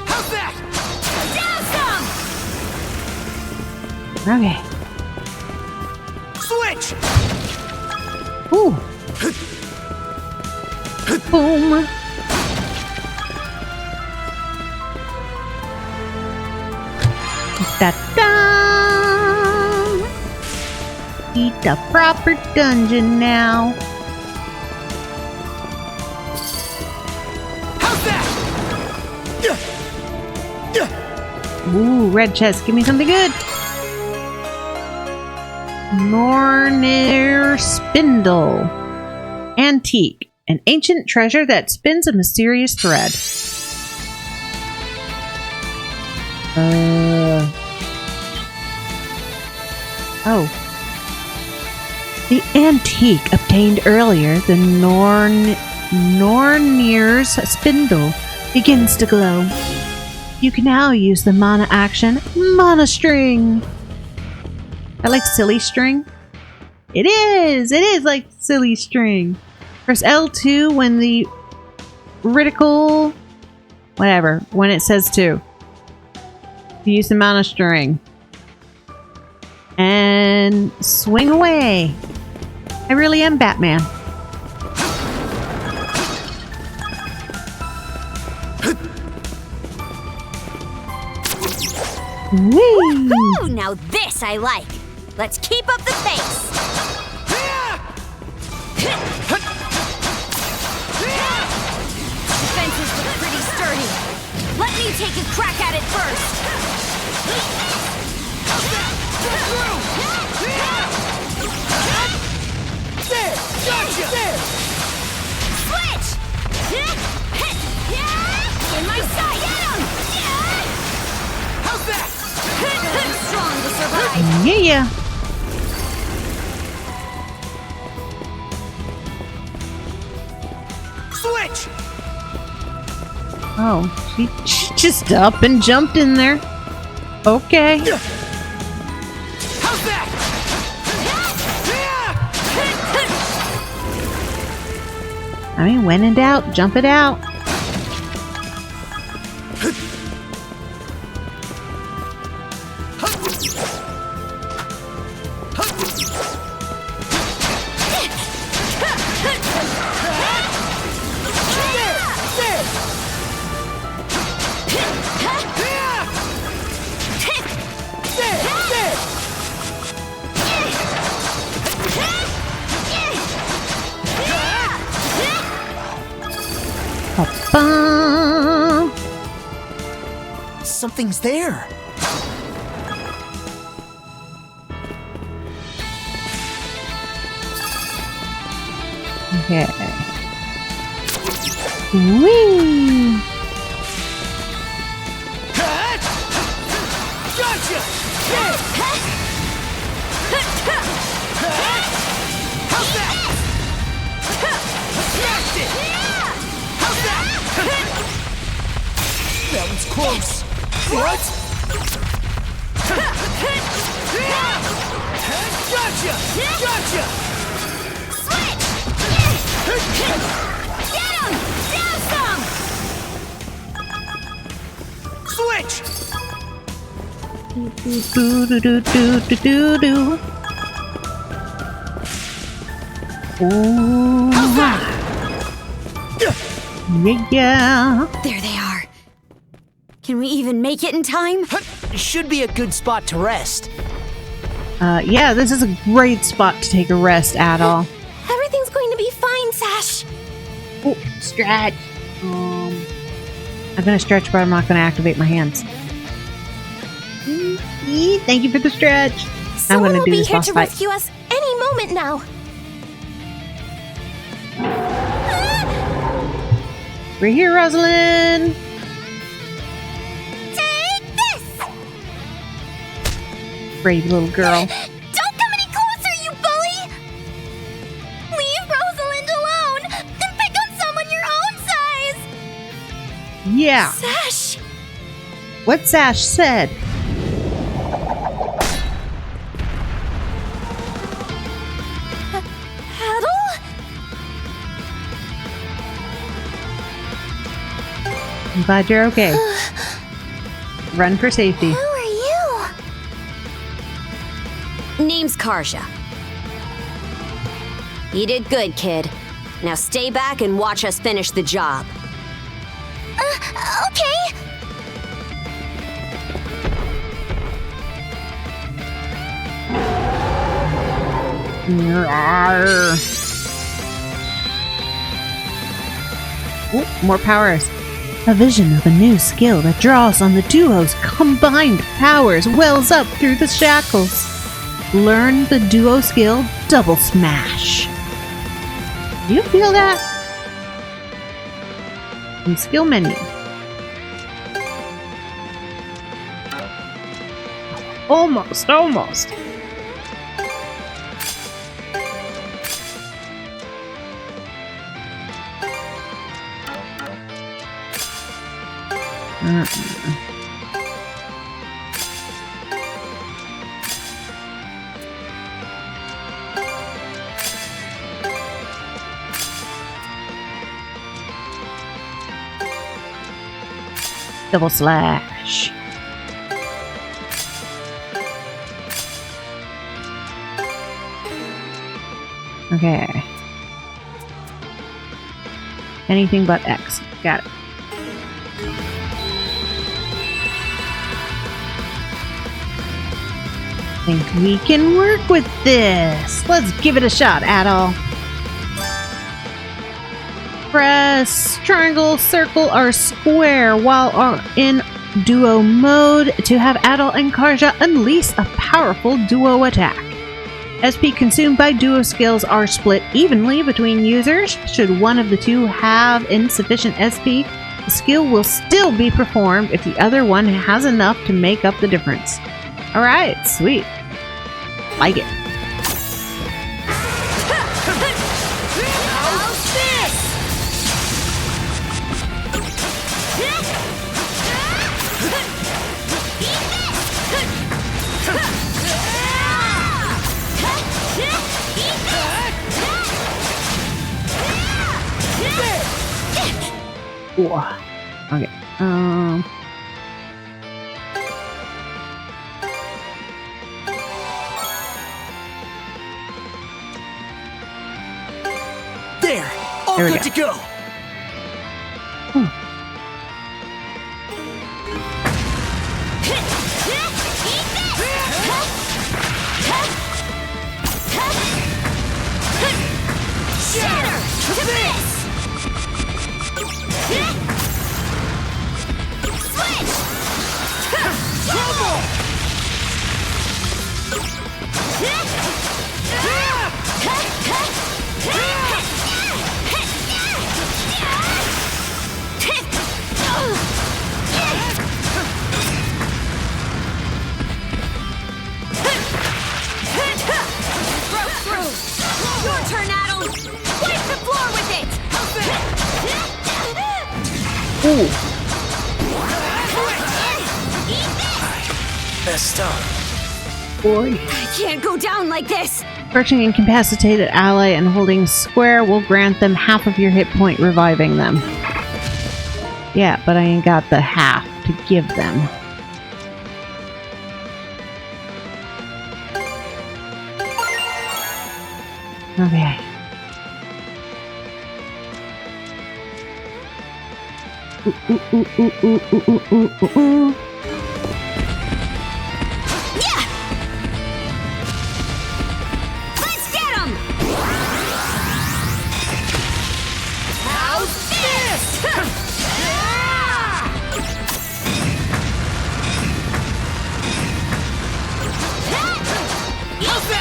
How's that? Down some! Okay. Switch! Ooh. Boom. Da-da! Eat the proper dungeon now. How's that? Ooh, red chest. Give me something good. Nornir Spindle. Antique. An ancient treasure that spins a mysterious thread. Oh. The antique obtained earlier, the Nornir's spindle, begins to glow. You can now use the mana action, Mana String. I like silly string. It is like silly string. Press L2 when the reticle, whatever, when it says 2. Use the mana string. And swing away. I really am Batman. Whee! Woohoo! Now this I like. Let's keep up the pace. Defenses look pretty sturdy. Let me take a crack at it first. There! Gotcha! There! Switch! In my sight! Get him! How's that? Strong to survive. Yeah. Switch! Oh, she just up and jumped in there. Okay. How's that? I mean, when in doubt, jump it out. Nothing's there. Okay. Whee! Gotcha! How's that? Smashed it! How's that? That one's close. What? Gotcha! Gotcha! Switch! Get him! Down some! Switch! Ooh. Yeah. There they are. Can we even make it in time? Should be a good spot to rest. Yeah, this is a great spot to take a rest, Adol. Everything's going to be fine, Sash. Oh, stretch. I'm gonna stretch, but I'm not gonna activate my hands. Thank you for the stretch. Someone I'm gonna will do be this here boss to fight. rescue us any moment now. We're here, Rosalind. Take this! Brave little girl. Don't come any closer, you bully! Leave Rosalind alone and pick on someone your own size! Yeah. Sash! What Sash said. Adol? I'm glad you're okay. Run for safety. Who are you? Name's Karja. You did good, kid. Now stay back and watch us finish the job. Okay. Ooh, more powers. A vision of a new skill that draws on the duo's combined powers wells up through the shackles. Learn the duo skill Double Smash. Do you feel that? In skill menu. Almost. Double slash. Okay. Anything but X. Got it. Think we can work with this. Let's give it a shot, Adol. Press triangle, circle, or square while in duo mode to have Adol and Karja unleash a powerful duo attack. SP consumed by duo skills are split evenly between users. Should one of the two have insufficient SP, the skill will still be performed if the other one has enough to make up the difference. Alright, sweet. Like it. How's this? Ooh. Okay. There. All There we good go. to go. Shatter to this! Switch! Ooh. Messed up. Boy. I can't go down like this. Crushing incapacitated ally and holding square will grant them half of your hit point, reviving them. Yeah, but I ain't got the half to give them. Okay. Ooh. Yeah! Let's get him! How's this? How's this?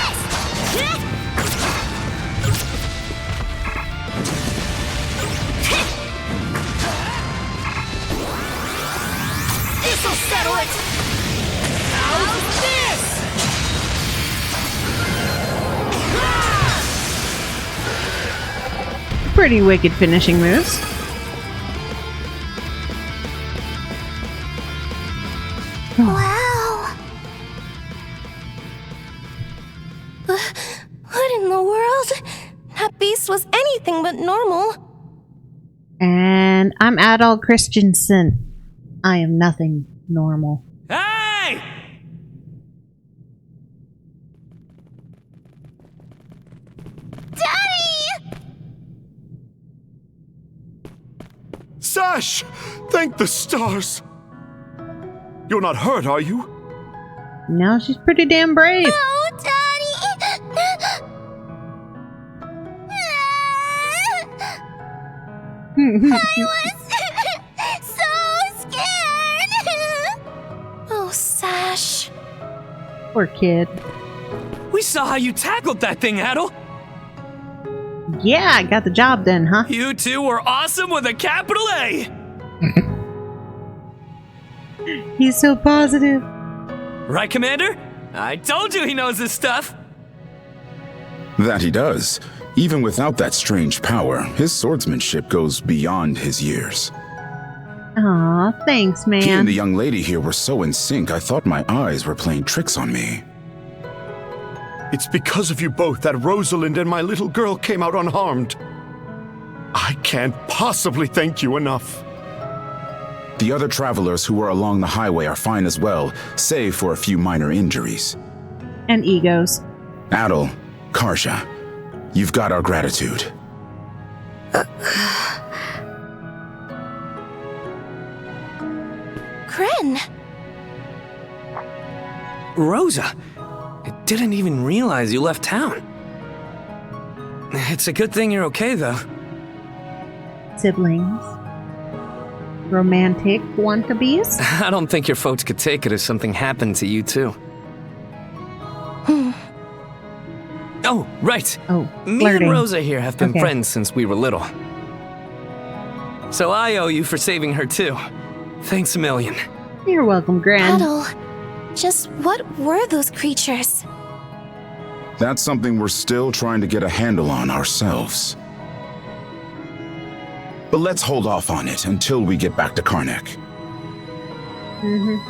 This'll settle it! How's this? Pretty wicked finishing moves. Wow. What in the world? That beast was anything but normal. And I'm Adol Christensen. I am nothing normal. Hey! Sash! Thank the stars! You're not hurt, are you? No, she's pretty damn brave. Oh, Daddy! I was so scared! Oh, Sash. Poor kid. We saw how you tackled that thing, Adol. Yeah, I got the job done, huh? You two were awesome with a capital A! He's so positive. Right, Commander? I told you he knows his stuff. That he does. Even without that strange power, his swordsmanship goes beyond his years. Aw, thanks, man. He and the young lady here were so in sync, I thought my eyes were playing tricks on me. It's because of you both that Rosalind and my little girl came out unharmed. I can't possibly thank you enough. The other travelers who were along the highway are fine as well, save for a few minor injuries. And egos. Adol, Karja, you've got our gratitude. Kren! Rosa, I didn't even realize you left town. It's a good thing you're okay, though. Siblings. Romantic wannabes? I don't think your folks could take it if something happened to you, too. Oh, right. Oh, Me flirting. and Rosa here have been Okay. friends since we were little. So I owe you for saving her, too. Thanks a million. You're welcome, Gran. Adol, just what were those creatures? That's something we're still trying to get a handle on ourselves. But let's hold off on it until we get back to Karnak.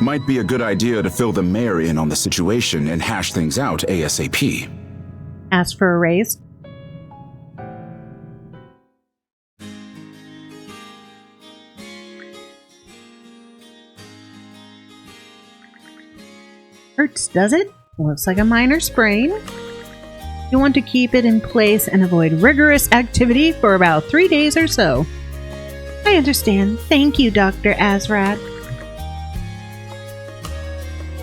Might be a good idea to fill the mayor in on the situation and hash things out ASAP. Ask for a raise. Hurts, does it? Looks like a minor sprain. You want to keep it in place and avoid rigorous activity for about 3 days or so. I understand. Thank you, Dr. Azrad.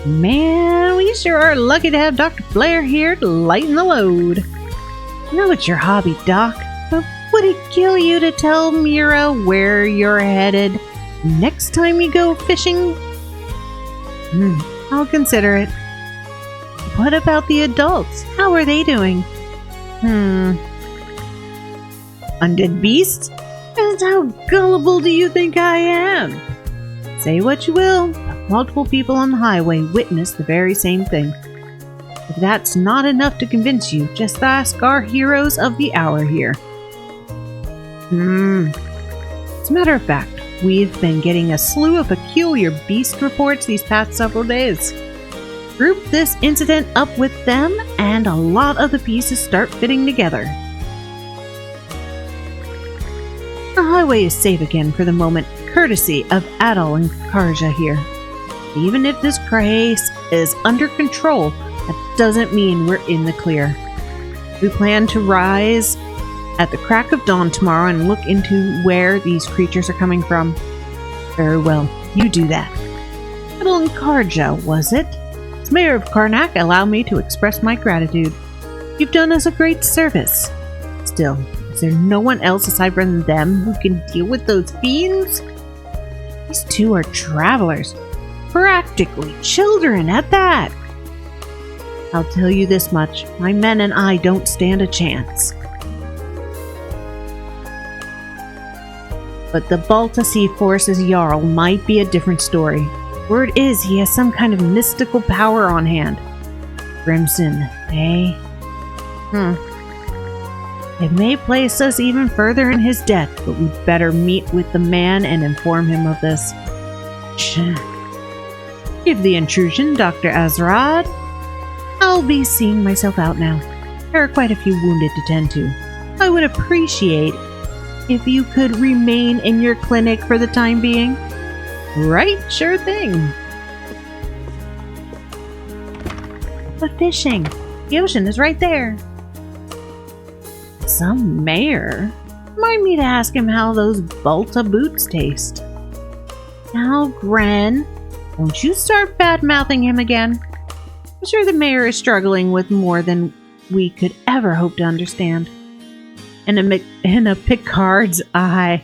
Man, we sure are lucky to have Dr. Blair here to lighten the load. I know it's your hobby, Doc, but would it kill you to tell Mira where you're headed next time you go fishing? I'll consider it. What about the adults? How are they doing? Undead beasts? Just how gullible do you think I am? Say what you will, but multiple people on the highway witnessed the very same thing. If that's not enough to convince you, just ask our heroes of the hour here. As a matter of fact, We've been getting a slew of peculiar beast reports these past several days. Group this incident up with them, and a lot of the pieces start fitting together. The highway is safe again for the moment, courtesy of Adol and Karja here. Even if this case is under control, that doesn't mean we're in the clear. We plan to rise at the crack of dawn tomorrow and look into where these creatures are coming from. Very well, you do that. Adol and Karja, was it? As Mayor of Karnak, allow me to express my gratitude. You've done us a great service. Still, is there no one else aside from them who can deal with those fiends? These two are travelers. Practically children at that. I'll tell you this much. My men and I don't stand a chance. But the Balta Sea Force's Jarl might be a different story. Word is he has some kind of mystical power on hand. Crimson, eh? It may place us even further in his debt, but we'd better meet with the man and inform him of this. Give the intrusion, Dr. Azrad. I'll be seeing myself out now. There are quite a few wounded to tend to. I would appreciate if you could remain in your clinic for the time being. Right, sure thing. But fishing. The ocean is right there. Some mayor. Remind me to ask him how those Balta boots taste. Now, Gren, don't you start bad-mouthing him again. I'm sure the mayor is struggling with more than we could ever hope to understand. In a Picard's eye.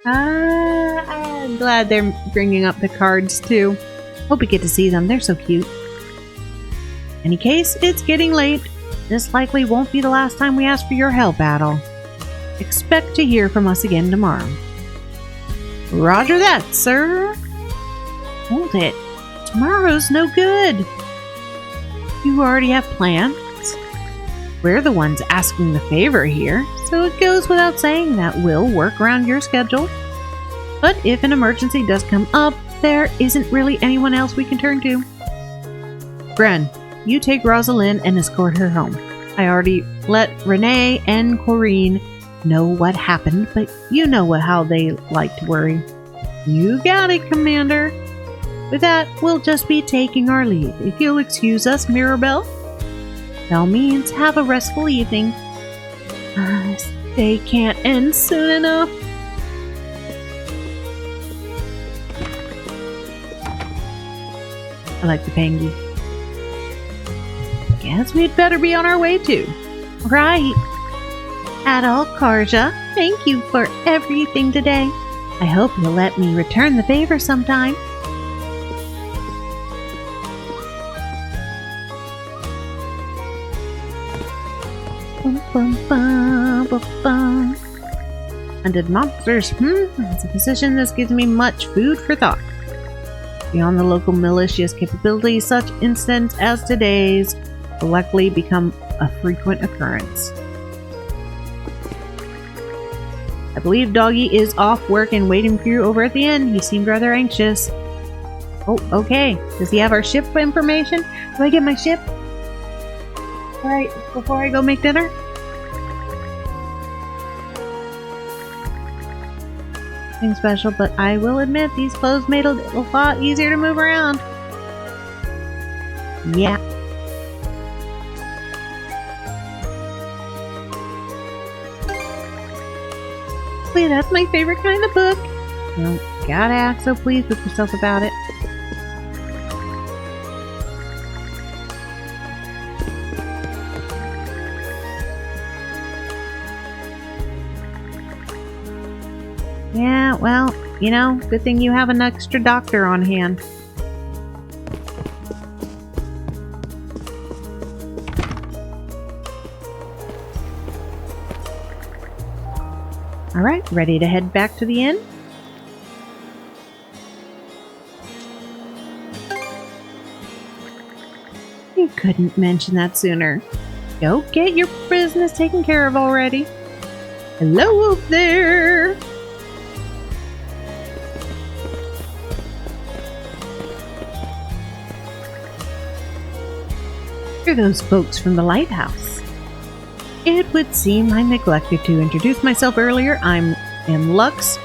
I'm glad they're bringing up Picards too. Hope we get to see them. They're so cute. Any case, it's getting late. This likely won't be the last time we ask for your help, Adol. Expect to hear from us again tomorrow. Roger that, sir. Hold it. Tomorrow's no good. You already have plans? We're the ones asking the favor here, so it goes without saying that we'll work around your schedule. But if an emergency does come up, there isn't really anyone else we can turn to. Gren, you take Rosalind and escort her home. I already let Renee and Corrine know what happened, but you know how they like to worry. You got it, Commander. With that, we'll just be taking our leave. If you'll excuse us, Mirabelle. By all means, have a restful evening. This day can't end soon enough. I like the penguin. Guess we'd better be on our way too. Right. Adol, Karja, thank you for everything today. I hope you'll let me return the favor sometime. Hunted monsters. As a physician, this gives me much food for thought. Beyond the local militia's capabilities, such incidents as today's will likely become a frequent occurrence. I believe Doggy is off work and waiting for you over at the inn. He seemed rather anxious. Oh, okay. Does he have our ship information? Do I get my ship? Alright, before I go make dinner? Nothing special, but I will admit these clothes made it a lot easier to move around. Yeah. Wait, that's my favorite kind of book. You gotta act so pleased with yourself about it. Yeah, well, you know, good thing you have an extra doctor on hand. Alright, ready to head back to the inn? You couldn't mention that sooner. Go get your business taken care of already. Hello up there! You're those folks from the lighthouse. It would seem I neglected to introduce myself earlier. I am Lux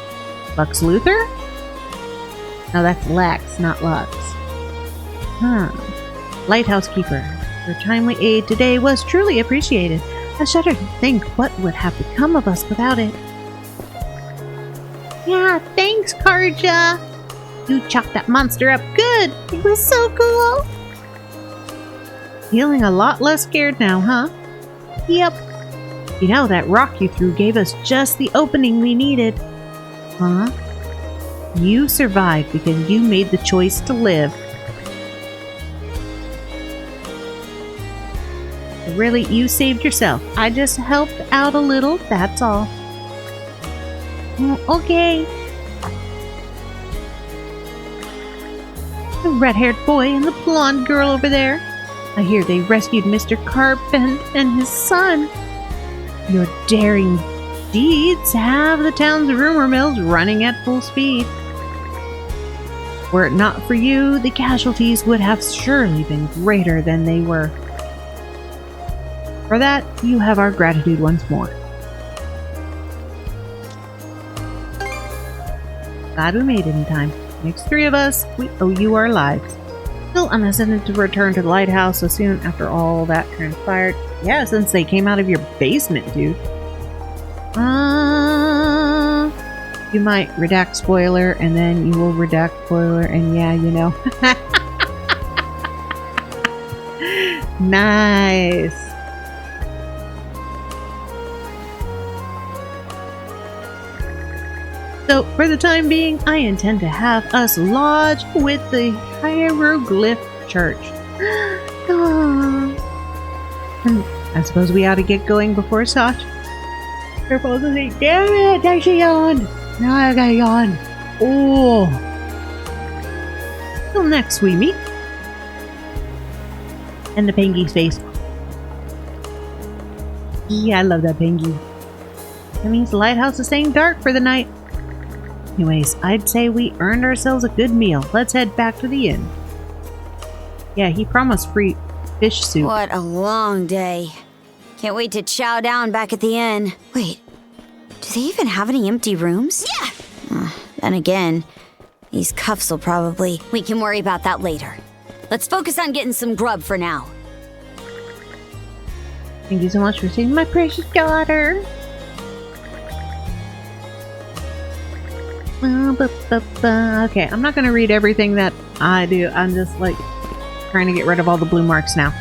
Luther? No, that's Lex, not Lux. Lighthouse Keeper. Your timely aid today was truly appreciated. I shudder to think what would have become of us without it. Yeah, thanks, Karja. You chopped that monster up good. It was so cool. Feeling a lot less scared now, huh? Yep. You know, that rock you threw gave us just the opening we needed. Huh? You survived because you made the choice to live. Really, you saved yourself. I just helped out a little, that's all. Okay. The red-haired boy and the blonde girl over there. I hear they rescued Mr. Corp and his son. Your daring deeds have the town's rumor mills running at full speed. Were it not for you, the casualties would have surely been greater than they were. For that, you have our gratitude once more. Glad we made it in time. Next 3 of us, we owe you our lives. Still unhesitant to return to the lighthouse so soon after all that transpired. Yeah, since they came out of your basement, dude. You might redact spoiler, and then you will redact spoiler, and yeah, you know. Nice. So, for the time being, I intend to have us lodge with the Hieroglyph Church. I suppose we ought to get going before Sach. They're supposed to say, damn it, I should yawn. Now I gotta yawn. Oh. Till next we meet. And the Pengy's face. Yeah, I love that Pengy. That means the lighthouse is staying dark for the night. Anyways, I'd say we earned ourselves a good meal. Let's head back to the inn. Yeah, he promised free fish soup. What a long day. Can't wait to chow down back at the inn. Wait, do they even have any empty rooms? Yeah! Then again, these cuffs will probably... We can worry about that later. Let's focus on getting some grub for now. Thank you so much for saving my precious daughter. Okay, I'm not going to read everything that I do. I'm just like trying to get rid of all the blue marks now.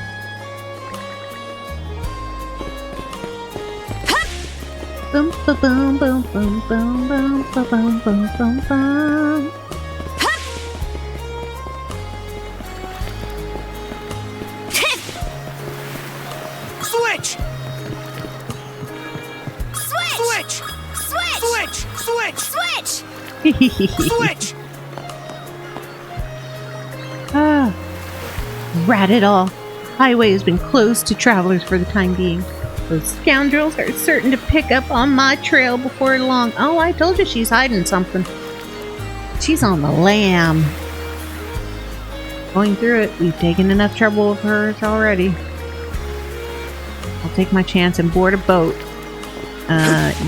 Boom, boom, boom, boom, boom, boom, boom, boom, boom, boom, boom. Switch! Switch! Switch! Switch! Switch! Switch! Rat it all. Highway has been closed to travelers for the time being. Those scoundrels are certain to pick up on my trail before long. Oh, I told you she's hiding something. She's on the lam. Going through it, we've taken enough trouble with hers already. I'll take my chance and board a boat.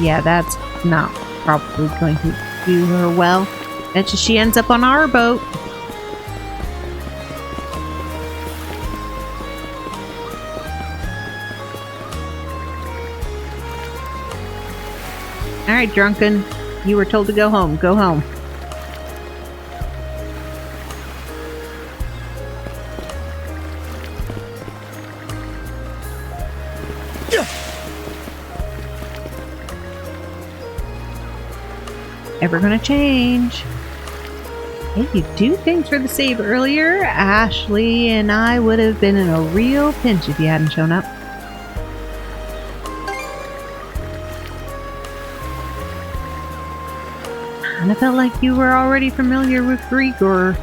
Yeah, that's not probably going to do her well. Betcha she ends up on our boat. Alright, drunken. You were told to go home. Go home. Ever gonna change? Hey, you do things for the save earlier. Ashley and I would have been in a real pinch if you hadn't shown up. And I felt like you were already familiar with Greek, or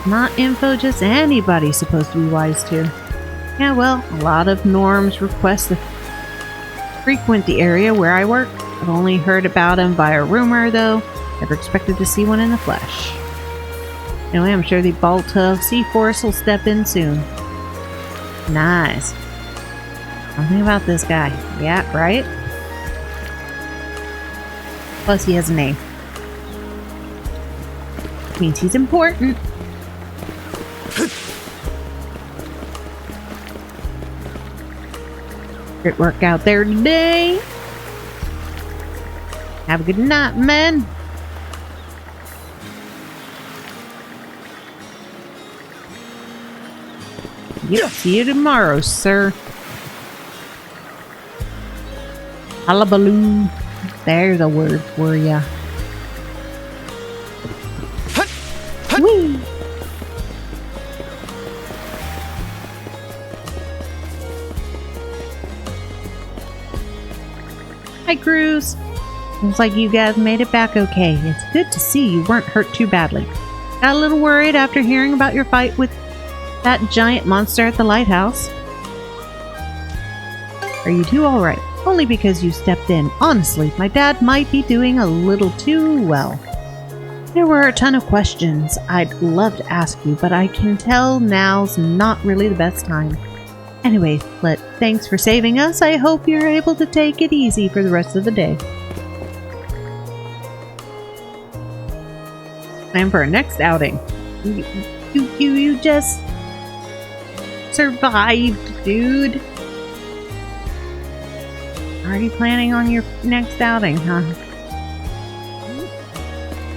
not info just anybody's supposed to be wise to. Yeah, well, a lot of norms request to frequent the area where I work. I've only heard about him via rumor, though. Never expected to see one in the flesh. Anyway, I'm sure the Balta Sea Force will step in soon. Nice. Something about this guy. Yeah, right? Plus he has a name. Means he's important. Great work out there today. Have a good night, man. Yep, see you tomorrow, sir. Hullabaloo. There's a word for ya. Whee! Hi, Cruz. Looks like you guys made it back okay. It's good to see you weren't hurt too badly. Got a little worried after hearing about your fight with that giant monster at the lighthouse. Are you two alright? Only because you stepped in. Honestly, my dad might be doing a little too well. There were a ton of questions I'd love to ask you, but I can tell now's not really the best time. Anyway, thanks for saving us. I hope you're able to take it easy for the rest of the day. Time for our next outing. You just survived, dude. Already planning on your next outing, huh?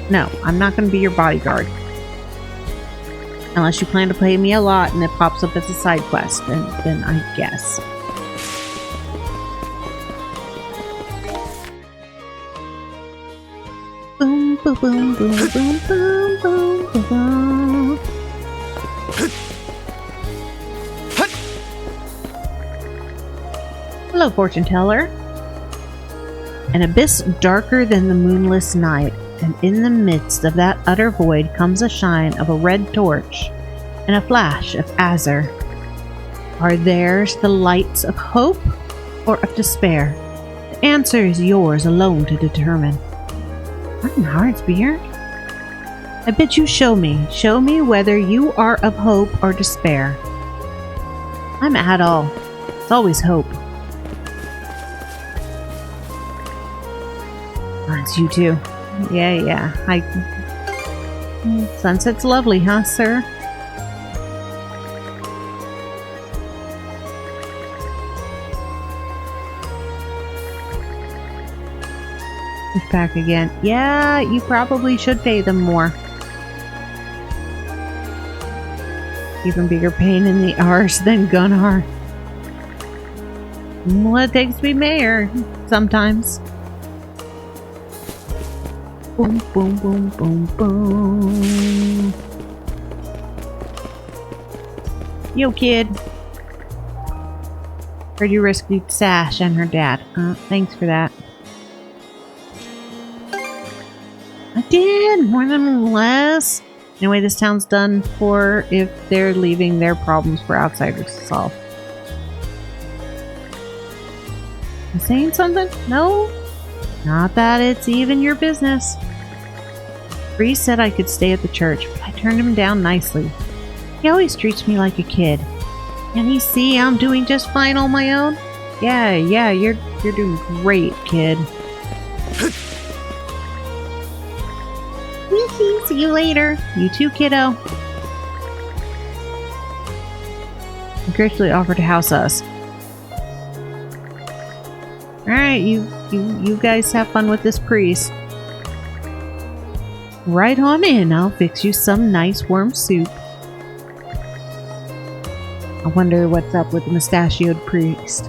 No, I'm not going to be your bodyguard. Unless you plan to pay me a lot and it pops up as a side quest, then I guess. Boom, boom, boom, boom, boom, boom, boom, boom, boom. Hello, fortune teller. An abyss darker than the moonless night, and in the midst of that utter void comes a shine of a red torch and a flash of azure. Are theirs the lights of hope or of despair? The answer is yours alone to determine. What in heart's beard? I bid you show me whether you are of hope or despair. I'm Adol. It's always hope. It's you too. Yeah. Sunset's lovely, huh, sir? He's back again. Yeah, you probably should pay them more. Even bigger pain in the arse than Gunnar. What it takes to be mayor, sometimes. Boom, boom, boom, boom, boom. Yo, kid. Heard you rescued Sash and her dad. Thanks for that. I did! More than less. Anyway, this town's done for if they're leaving their problems for outsiders to solve. You saying something? No? Not that it's even your business. Priest said I could stay at the church, but I turned him down nicely. He always treats me like a kid. Can he see I'm doing just fine on my own? Yeah, you're doing great, kid. See you later. You too, kiddo. He graciously offered to house us. Alright, you guys have fun with this priest. Right on in, I'll fix you some nice warm soup. I wonder what's up with the mustachioed priest.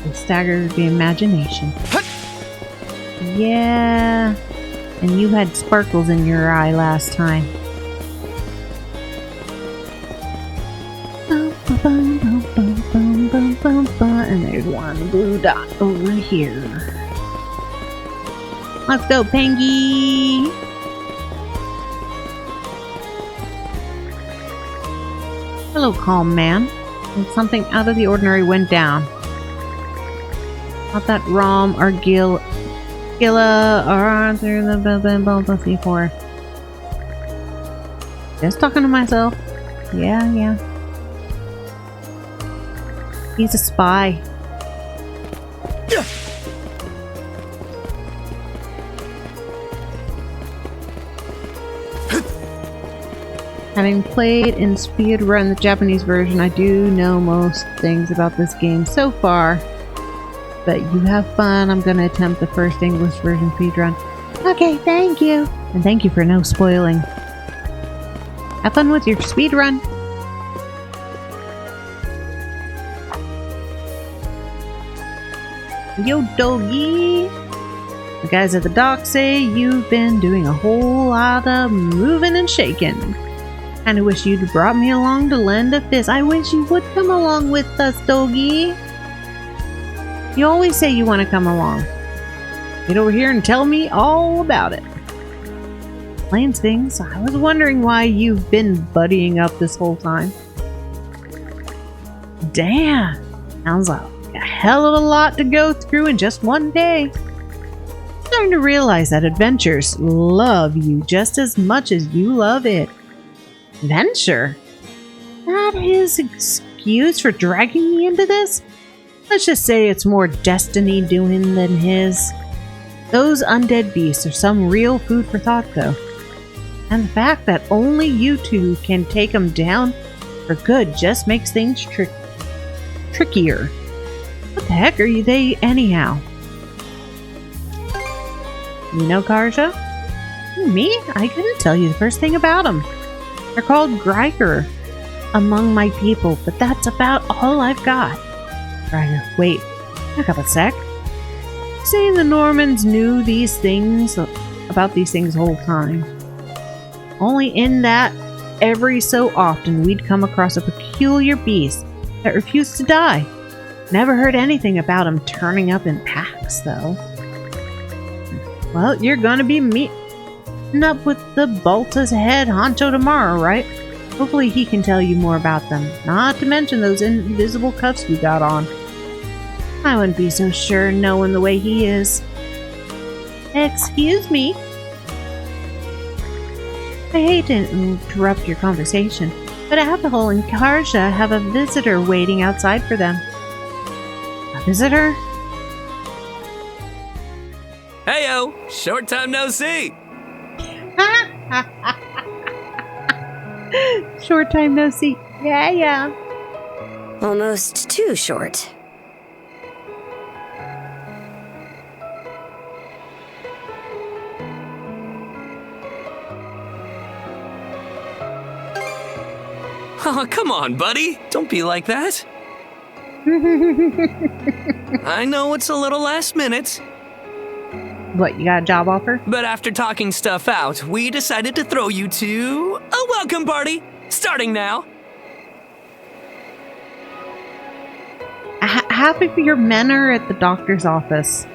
It staggered the imagination. Yeah, and you had sparkles in your eye last time. And there's one blue dot over here. Let's go, Pengy! Hello, calm man. And something out of the ordinary went down. Not that Rom or Gilla are through the C4. Just talking to myself. Yeah. He's a spy. Having played and speedrun the Japanese version, I do know most things about this game so far. But you have fun. I'm going to attempt the first English version speedrun. Okay, thank you. And thank you for no spoiling. Have fun with your speedrun. Yo, doggy. The guys at the dock say you've been doing a whole lot of moving and shaking. Kinda wish you'd brought me along to lend a fist. I wish you would come along with us, doggy. You always say you want to come along. Get over here and tell me all about it. Plain things. I was wondering why you've been buddying up this whole time. Damn. Sounds like a hell of a lot to go through in just one day. I'm starting to realize that adventures love you just as much as you love it. Adventure? That his excuse for dragging me into this? Let's just say it's more destiny doing than his. Those undead beasts are some real food for thought, though. And the fact that only you two can take them down for good just makes things trickier. What the heck are they anyhow? You know Karja? Me? I couldn't tell you the first thing about them. They're called Greiger among my people, but that's about all I've got. Greiger, wait, back up a sec. Saying the Normans knew these things about these things the whole time. Only in that every so often we'd come across a peculiar beast that refused to die. Never heard anything about him turning up in packs, though. Well, you're gonna be meeting up with the Balta's head honcho tomorrow, right? Hopefully he can tell you more about them. Not to mention those invisible cuffs you got on. I wouldn't be so sure knowing the way he is. Excuse me. I hate to interrupt your conversation, but Adol and Karja have a visitor waiting outside for them. A visitor? Heyo! Short time no see! Short time no see. Yeah. Almost too short. Oh, come on, buddy. Don't be like that. I know it's a little last minute. What, you got a job offer? But after talking stuff out, we decided to throw you to a welcome party, starting now. Half of your men are at the doctor's office.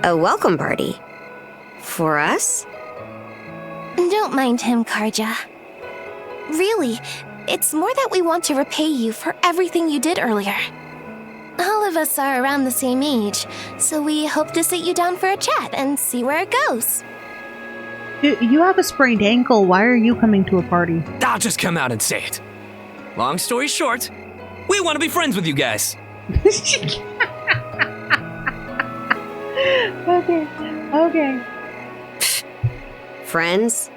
A welcome party? For us? Don't mind him, Karja. Really, it's more that we want to repay you for everything you did earlier. All of us are around the same age, so we hope to sit you down for a chat and see where it goes. You have a sprained ankle. Why are you coming to a party? I'll just come out and say it. Long story short, we want to be friends with you guys. Okay. Friends?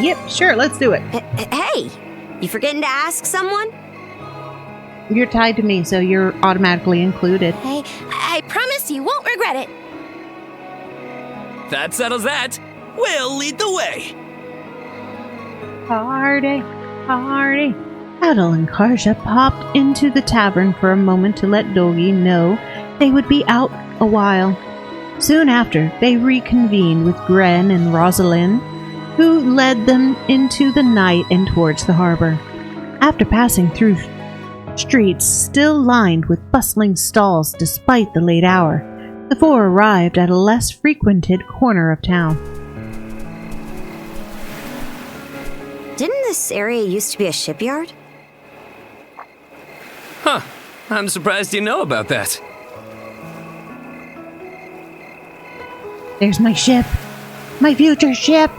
Yep, sure, let's do it. Hey, you forgetting to ask someone? You're tied to me, so you're automatically included. Hey, I promise you won't regret it. That settles that. We'll lead the way. Party. Adol and Karja popped into the tavern for a moment to let Dogi know they would be out a while. Soon after, they reconvened with Gren and Rosalind, who led them into the night and towards the harbor. After passing through streets still lined with bustling stalls despite the late hour, the four arrived at a less frequented corner of town. Didn't this area used to be a shipyard? Huh. I'm surprised you know about that. There's my ship. My future ship.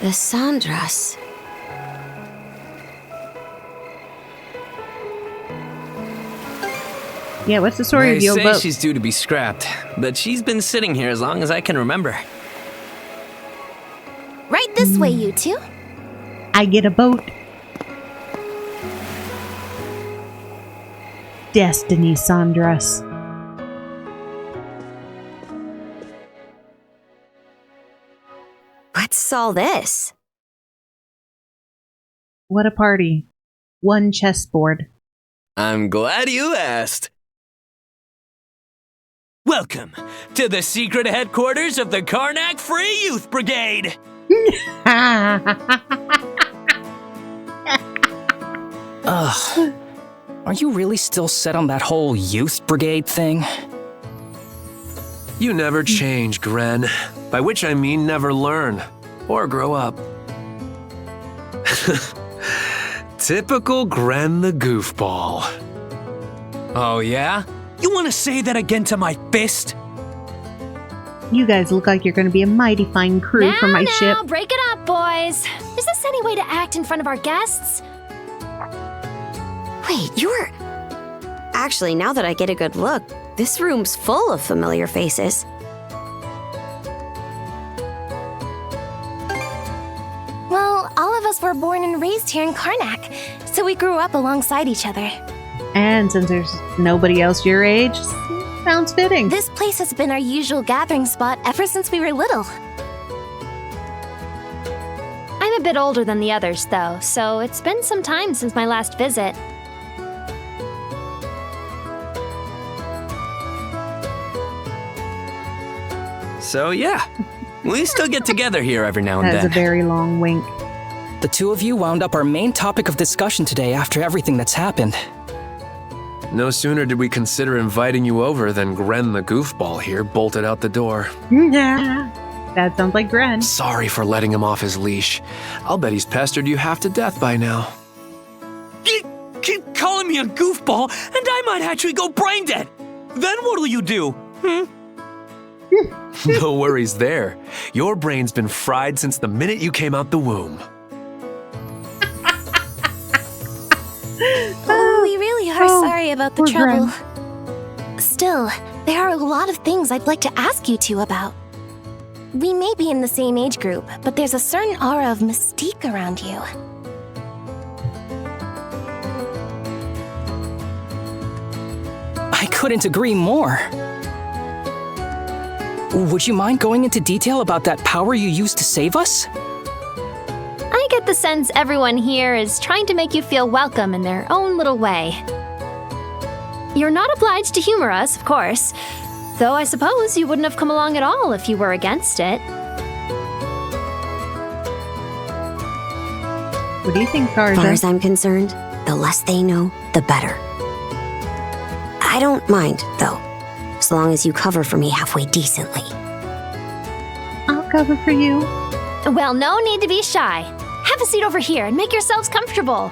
The Sandras. Yeah, what's the story of the old They boat? say she's due to be scrapped, but she's been sitting here as long as I can remember. Right this way, you two. I get a boat. Destiny Sandras. What's all this? What a party. One chessboard. I'm glad you asked. Welcome to the secret headquarters of the Karnak Free Youth Brigade. Ugh. Are you really still set on that whole youth brigade thing? You never change, Gren. By which I mean never learn. Or grow up. Typical Gren the goofball. Oh yeah? You want to say that again to my fist? You guys look like you're going to be a mighty fine crew for my ship. Now, break it up, boys. Is this any way to act in front of our guests? Wait, you're... Actually, now that I get a good look, this room's full of familiar faces. Well, all of us were born and raised here in Karnak, so we grew up alongside each other. And since there's nobody else your age, sounds fitting. This place has been our usual gathering spot ever since we were little. I'm a bit older than the others, though, so it's been some time since my last visit. So yeah, we still get together here every now and That's then. a very long wink. The two of you wound up our main topic of discussion today after everything that's happened. No sooner did we consider inviting you over than Gren the goofball here bolted out the door. Yeah, that sounds like Gren. Sorry for letting him off his leash. I'll bet he's pestered you half to death by now. Keep calling me a goofball, and I might actually go brain dead. Then what'll you do? No worries there. Your brain's been fried since the minute you came out the womb. We really are sorry about the trouble. Still, there are a lot of things I'd like to ask you two about. We may be in the same age group, but there's a certain aura of mystique around you. I couldn't agree more. Would you mind going into detail about that power you used to save us? I get the sense everyone here is trying to make you feel welcome in their own little way. You're not obliged to humor us, of course, though I suppose you wouldn't have come along at all if you were against it. What do you think, Garza? As far as I'm concerned, the less they know, the better. I don't mind, though, as long as you cover for me halfway decently. I'll cover for you. Well, no need to be shy. Have a seat over here and make yourselves comfortable.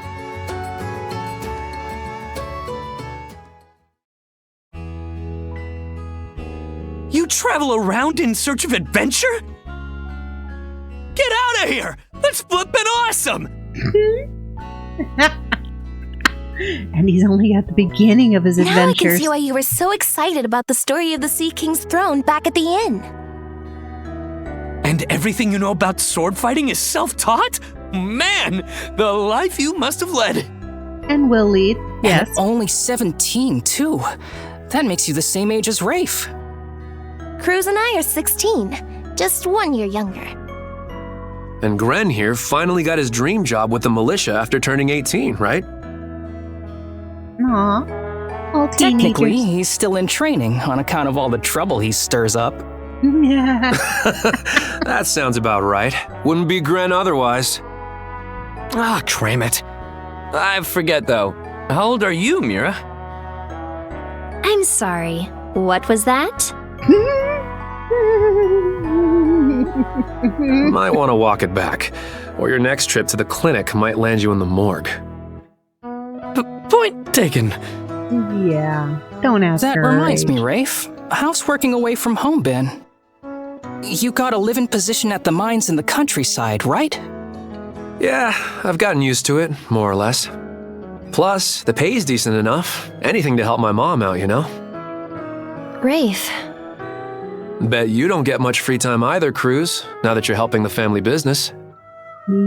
You travel around in search of adventure? Get out of here! That's flippin' awesome! And he's only at the beginning of his Now I can adventures. see why you were so excited about the story of the Sea King's throne back at the inn. And everything you know about sword fighting is self-taught? Man, the life you must have led. And will lead, yes. And only 17, too. That makes you the same age as Rafe. Cruz and I are 16, just 1 year younger. And Gren here finally got his dream job with the militia after turning 18, right? Aw, all Technically, teenagers. he's still in training on account of all the trouble he stirs up. Yeah. That sounds about right. Wouldn't be Gren otherwise. Ah, cram it. I forget, though. How old are you, Mira? I'm sorry. What was that? Might want to walk it back. or your next trip to the clinic might land you in the morgue. Point taken. Yeah, don't ask That her reminds age. me, Rafe. How's working away from home been? You got a live-in position at the mines in the countryside, right? Yeah, I've gotten used to it, more or less. Plus, the pay's decent enough. Anything to help my mom out, you know? Rafe. Bet you don't get much free time either, Cruz, now that you're helping the family business.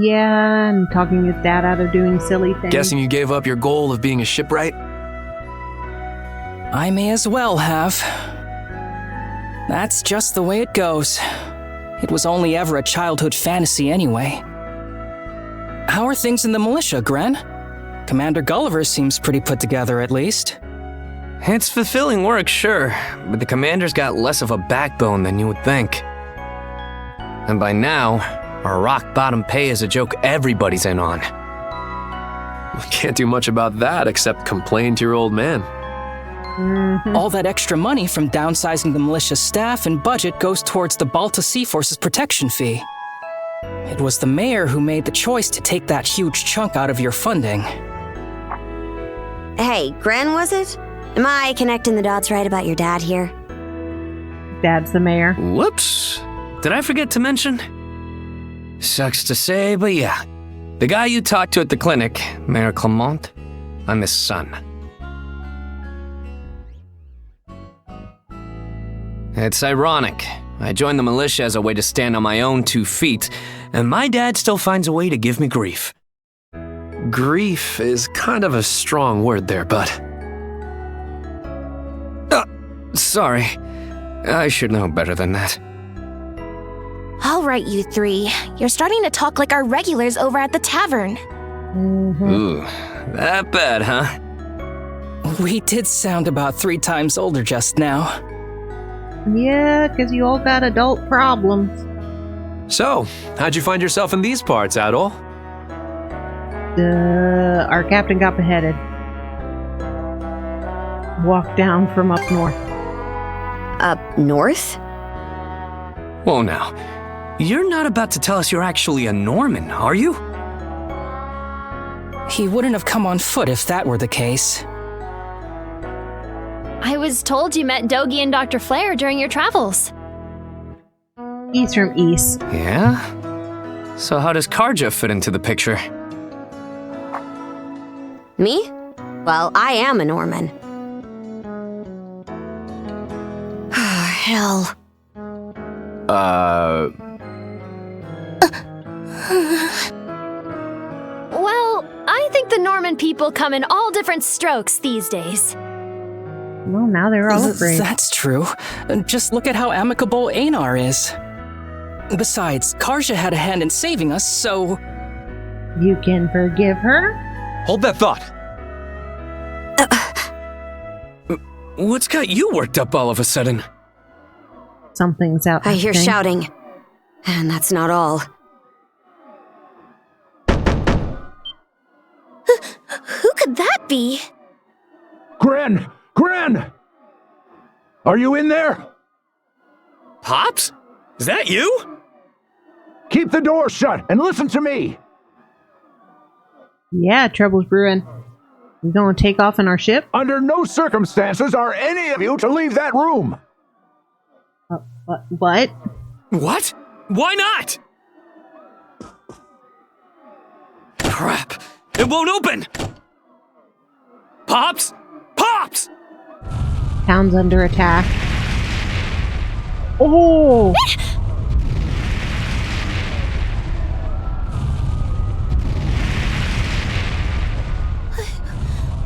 Yeah, and talking his dad out of doing silly things. Guessing you gave up your goal of being a shipwright? I may as well have. That's just the way it goes. It was only ever a childhood fantasy anyway. How are things in the militia, Gren? Commander Gulliver seems pretty put together, at least. It's fulfilling work, sure, but the commander's got less of a backbone than you would think. And by now, our rock-bottom pay is a joke everybody's in on. Can't do much about that except complain to your old man. All that extra money from downsizing the militia staff and budget goes towards the Balta Sea Force's protection fee. It was the mayor who made the choice to take that huge chunk out of your funding. Hey, Gren, was it? Am I connecting the dots right about your dad here? Dad's the mayor. Whoops. Did I forget to mention? Sucks to say, but yeah. The guy you talked to at the clinic, Mayor Clement, I'm his son. It's ironic. I joined the militia as a way to stand on my own 2 feet, and my dad still finds a way to give me grief. Grief is kind of a strong word there, bud. Sorry. I should know better than that. All right, you three. You're starting to talk like our regulars over at the tavern. Ooh, that bad, huh? We did sound about 3 times older just now. Yeah, because you all got adult problems. So, how'd you find yourself in these parts, Adol? Our captain got beheaded. Walked down from up north. Up north? Whoa now. You're not about to tell us you're actually a Norman, are you? He wouldn't have come on foot if that were the case. I was told you met Dogi and Dr. Flair during your travels. He's from East. Yeah? So how does Karja fit into the picture? Me? Well, I am a Norman. Hell. Well, I think the Norman people come in all different strokes these days. Well, now they're all afraid. That's true. Just look at how amicable Einar is. Besides, Karja had a hand in saving us, so... You can forgive her? Hold that thought. What's got you worked up all of a sudden? Something's out. I hear shouting. And that's not all. Who could that be? Gren! Gren! Are you in there? Pops? Is that you? Keep the door shut and listen to me! Yeah, trouble's brewing. We gonna take off in our ship? Under no circumstances are any of you to leave that room! What? What? Why not? Crap! It won't open! Pops? Pops! Town's under attack. Oh!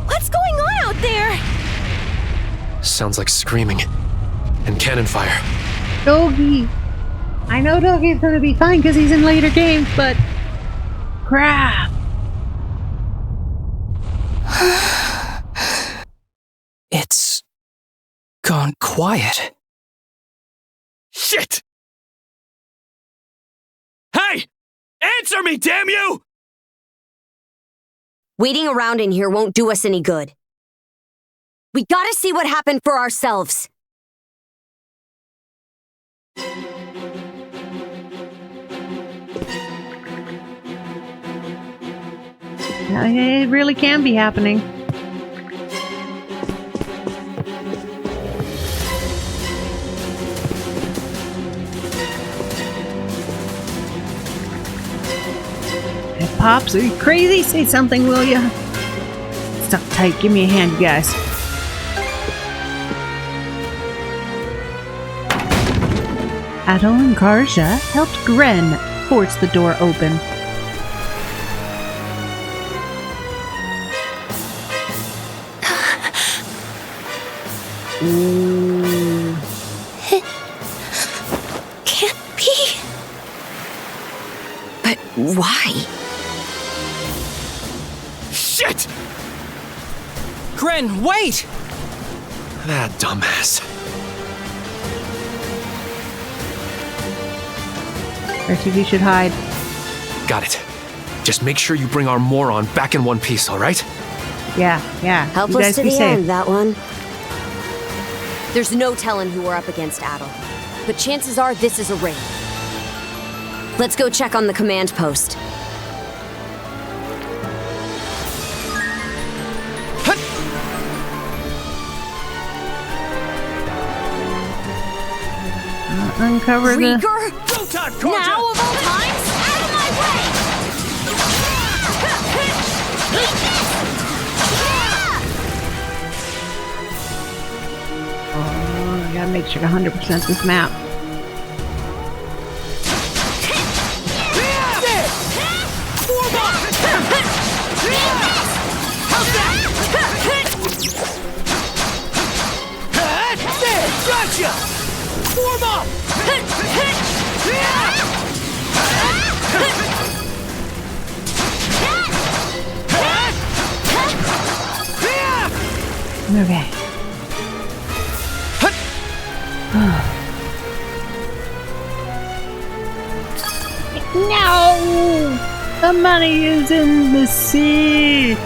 What's going on out there? Sounds like screaming and cannon fire. Dogi! I know Dogi's gonna be fine because he's in later games, but... Crap! It's... gone quiet. Shit! Hey! Answer me, damn you! Waiting around in here won't do us any good. We gotta see what happened for ourselves. It really can be happening. Hey, Pops, are you crazy? Say something, will ya? Stuck tight. Give me a hand, you guys. Adol and Karja helped Gren force the door open. It can't be. But why? Shit! Gren, wait! That dumbass. RTV should hide. Got it. Just make sure you bring our moron back in one piece, alright? Yeah. Help us to the end, that one. There's no telling who we're up against, Adol. But chances are this is a raid. Let's go check on the command post. Uncover Rieger? the... Now of all times? Out of my way! Oh, I gotta make sure to 100% this map. Gotcha! Form up! Okay. No! The money is in the sea!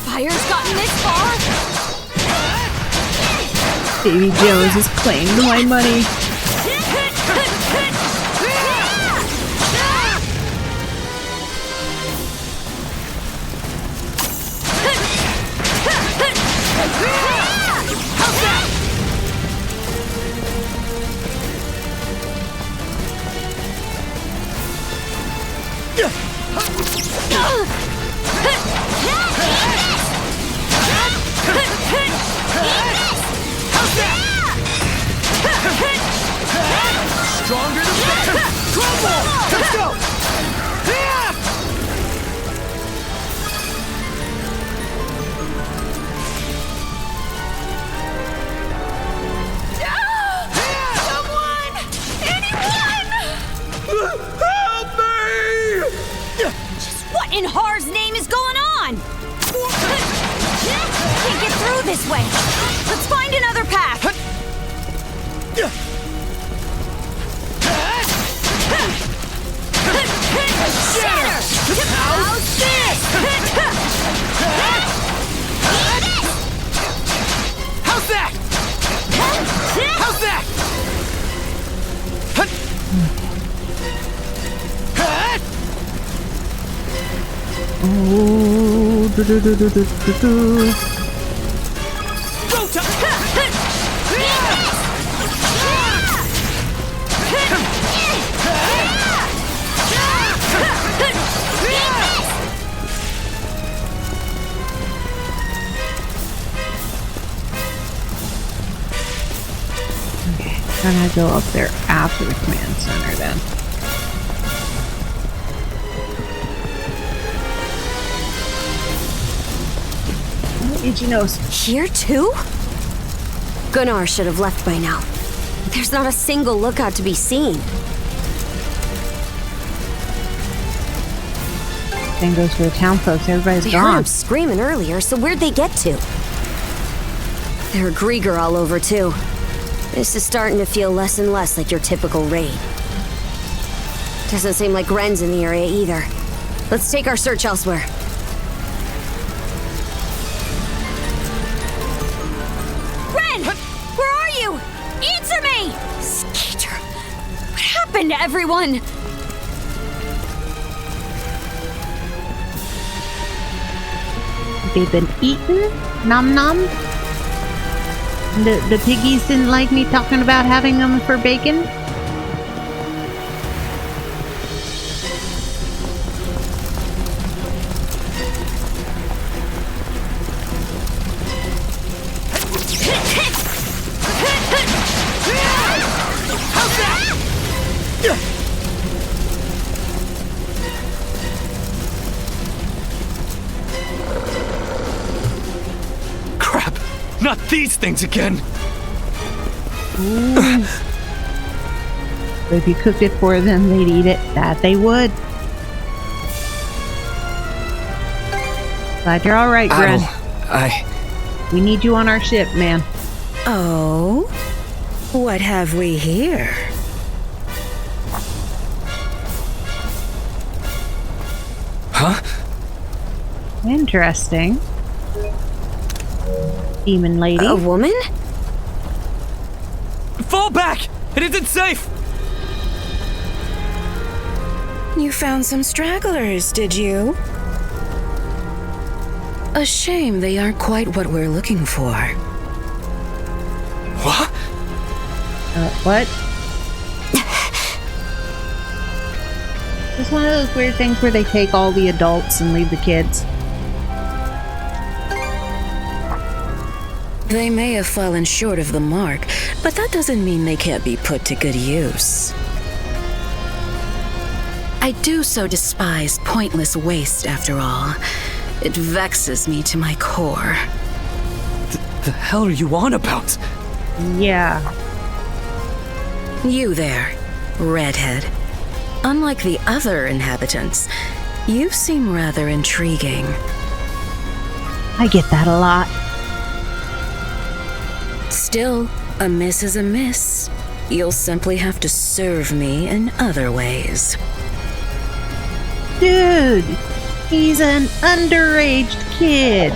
Fire's gotten this far? Baby Joe's is claimed my money. Stronger than better! Crumble! Let's go! Someone! Anyone! Help me! Just what in Har's name is going on? Can't get through this way. Let's find another path. How's this? How's that? How's that? Oh, and I go up there after the command center then. Itchy nose. Here too? Gunnar should have left by now. There's not a single lookout to be seen. Same goes for the town folks. Everybody's They gone. heard him screaming earlier, so where'd they get to? There are Grieger all over too. This is starting to feel less and less like your typical raid. Doesn't seem like Ren's in the area either. Let's take our search elsewhere. Ren! Where are you? Answer me! Skeeter, what happened to everyone? they've been eaten? Nom nom? The piggies didn't like me talking about having them for bacon? Crap! Not these things again! Ooh. If you cooked it for them, they'd eat it. That they would. Glad you're alright, Gren. We need you on our ship, man. Oh? What have we here? Huh? Interesting. Demon lady. A woman? Fall back! It isn't safe! You found some stragglers, did you? A shame they aren't quite what we're looking for. What? What? It's one of those weird things where they take all the adults and leave the kids. They may have fallen short of the mark, but that doesn't mean they can't be put to good use. I do so despise pointless waste, after all. It vexes me to my core. The hell are you on about? Yeah. You there, redhead. Unlike the other inhabitants, you seem rather intriguing. I get that a lot. Still, a miss is a miss. You'll simply have to serve me in other ways. Dude, he's an underage kid.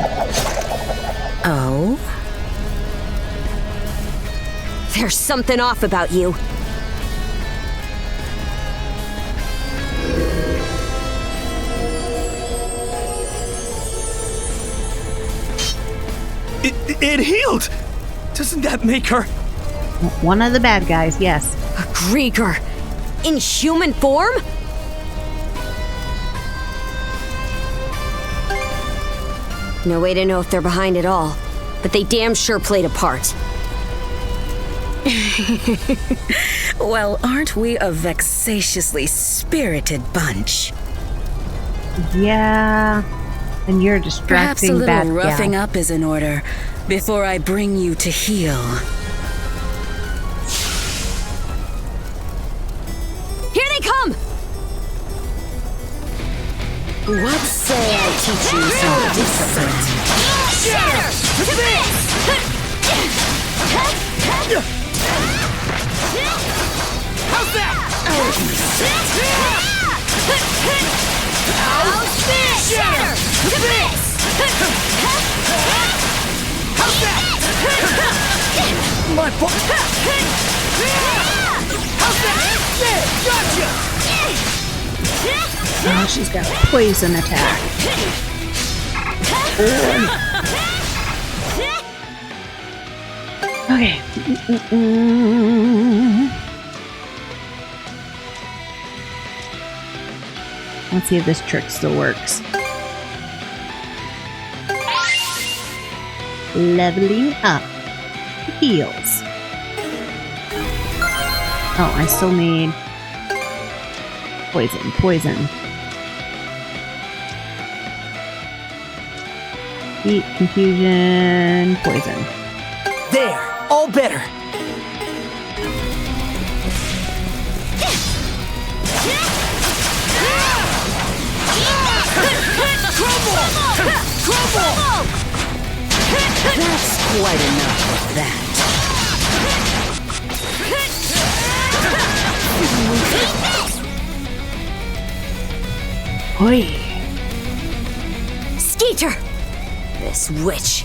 Oh? There's something off about you. It healed! Doesn't that make her? One of the bad guys, yes. A Grieger. In human form? No way to know if they're behind it all, but they damn sure played a part. Well, aren't we a vexatiously spirited bunch? Yeah, and you're Perhaps a distracting little bad roughing guy. up is in order before I bring you to heel. Here they come! What say I teach you some discipline? Shatter! To this! How's that? Shatter! To this! How's that? My fault. How's that? Gotcha! Oh, she's got a poison attack. Okay. Let's see if this trick still works. Leveling up. Heals. Oh, I still need poison. Heat, confusion, poison. There! All better! Crumble! That's quite enough of that. Oi! Skeeter! This witch.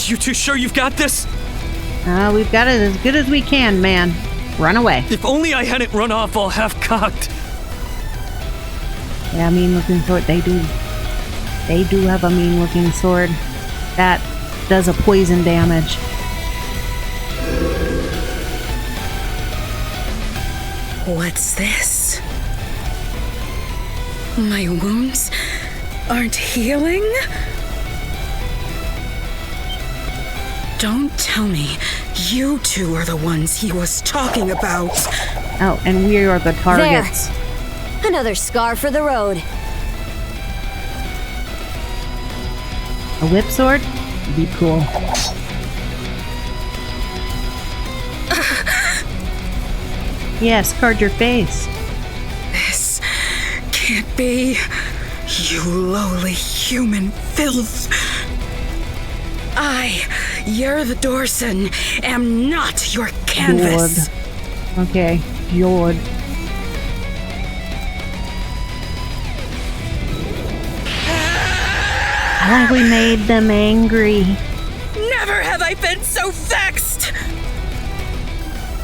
You two sure you've got this? We've got it as good as we can, man. Run away. If only I hadn't run off all half-cocked. Yeah, I mean, looking for what they do. They do have a mean-looking sword that does a poison damage. What's this? My wounds aren't healing? Don't tell me you two are the ones he was talking about. Oh, and we are the targets. There. Another scar for the road. A whip sword? Would be cool. Yeah, scarred your face. This can't be. You lowly human filth. I, Ylvie, am not your canvas. Lord. Okay, Lord. I like we made them angry. Never have I been so vexed!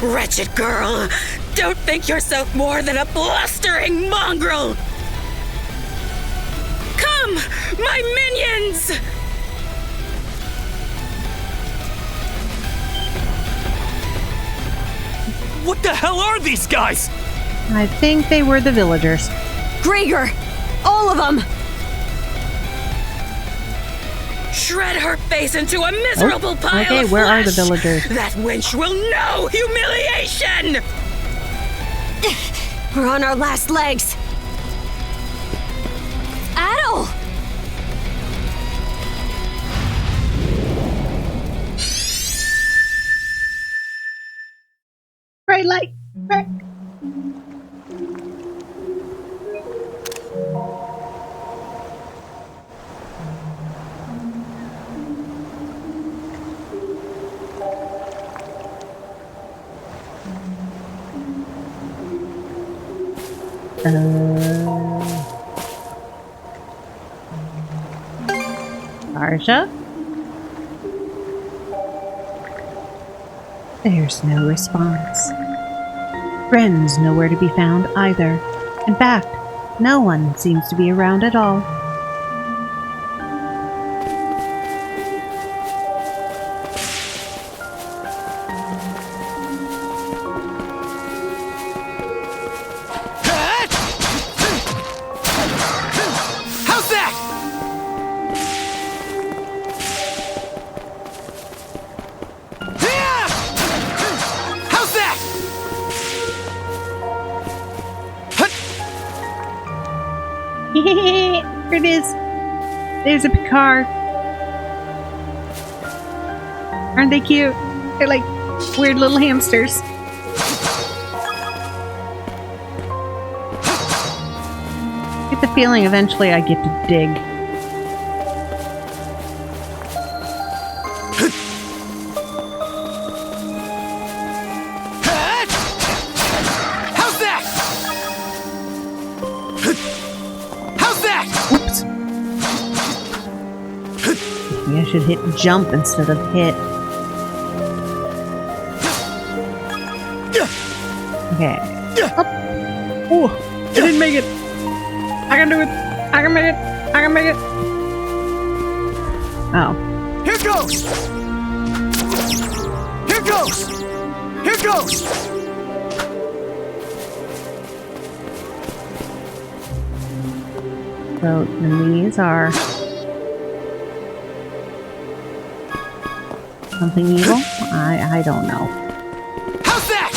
Wretched girl, don't think yourself more than a blustering mongrel! Come, my minions! What the hell are these guys? I think they were the villagers. Gregor! All of them! Shred her face into a miserable pile okay, of where flesh. are the villagers? That wench will know humiliation! We're on our last legs. Adol! Bright light! Bright. Arsha? There's no response. Friends nowhere to be found either. In fact, no one seems to be around at all. Here it is. There's a Picard. Aren't they cute? They're like weird little hamsters. I get the feeling eventually I get to dig. I should hit jump instead of hit. Okay. Up. Oh, I didn't make it. I can do it. I can make it. I can make it. Oh. Here goes. Here goes. Here goes. So these are something evil? I don't know. How's that?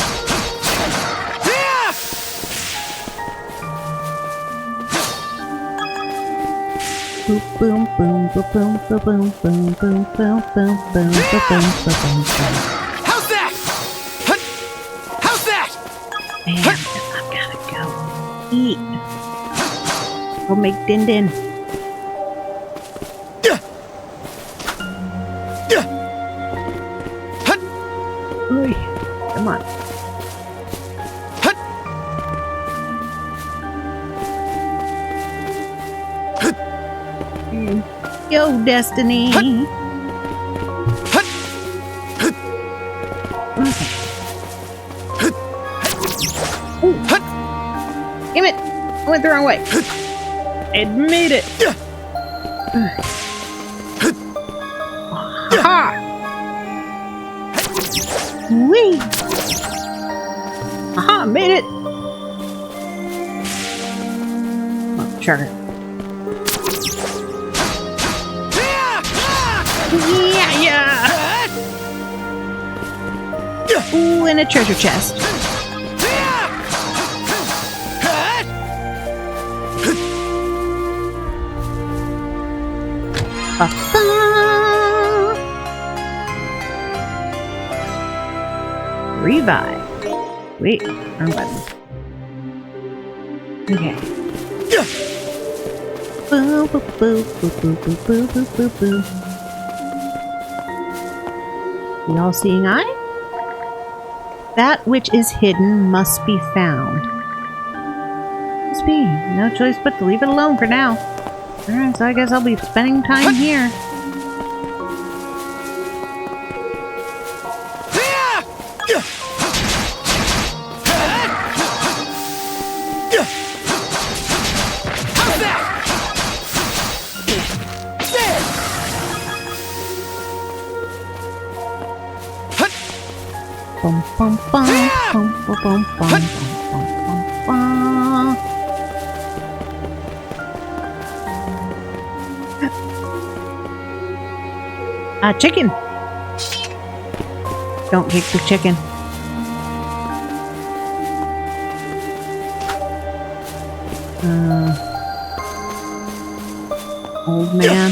Boom boom boom boom boom boom boom boom boom boom boom boom boom boom. How's that? How's that? Man, I gotta go eat. Go make din din. Come on. Yo, Destiny. Okay. Damn it! I went the wrong way. Admit it. Ha! Whee! Aha, made it! Oh, sure. Yeah! Ooh, and a treasure chest. Revive. Wait, wrong button. Okay. Boo, boo, boo, boo, boo, boo, boo, boo, boo, boo. The all-seeing eye? That which is hidden must be found. Must be. No choice but to leave it alone for now. Alright, so I guess I'll be spending time here. Bum bum bum bum bum bum bum bum bum. Chicken. Don't kick the chicken. Old man.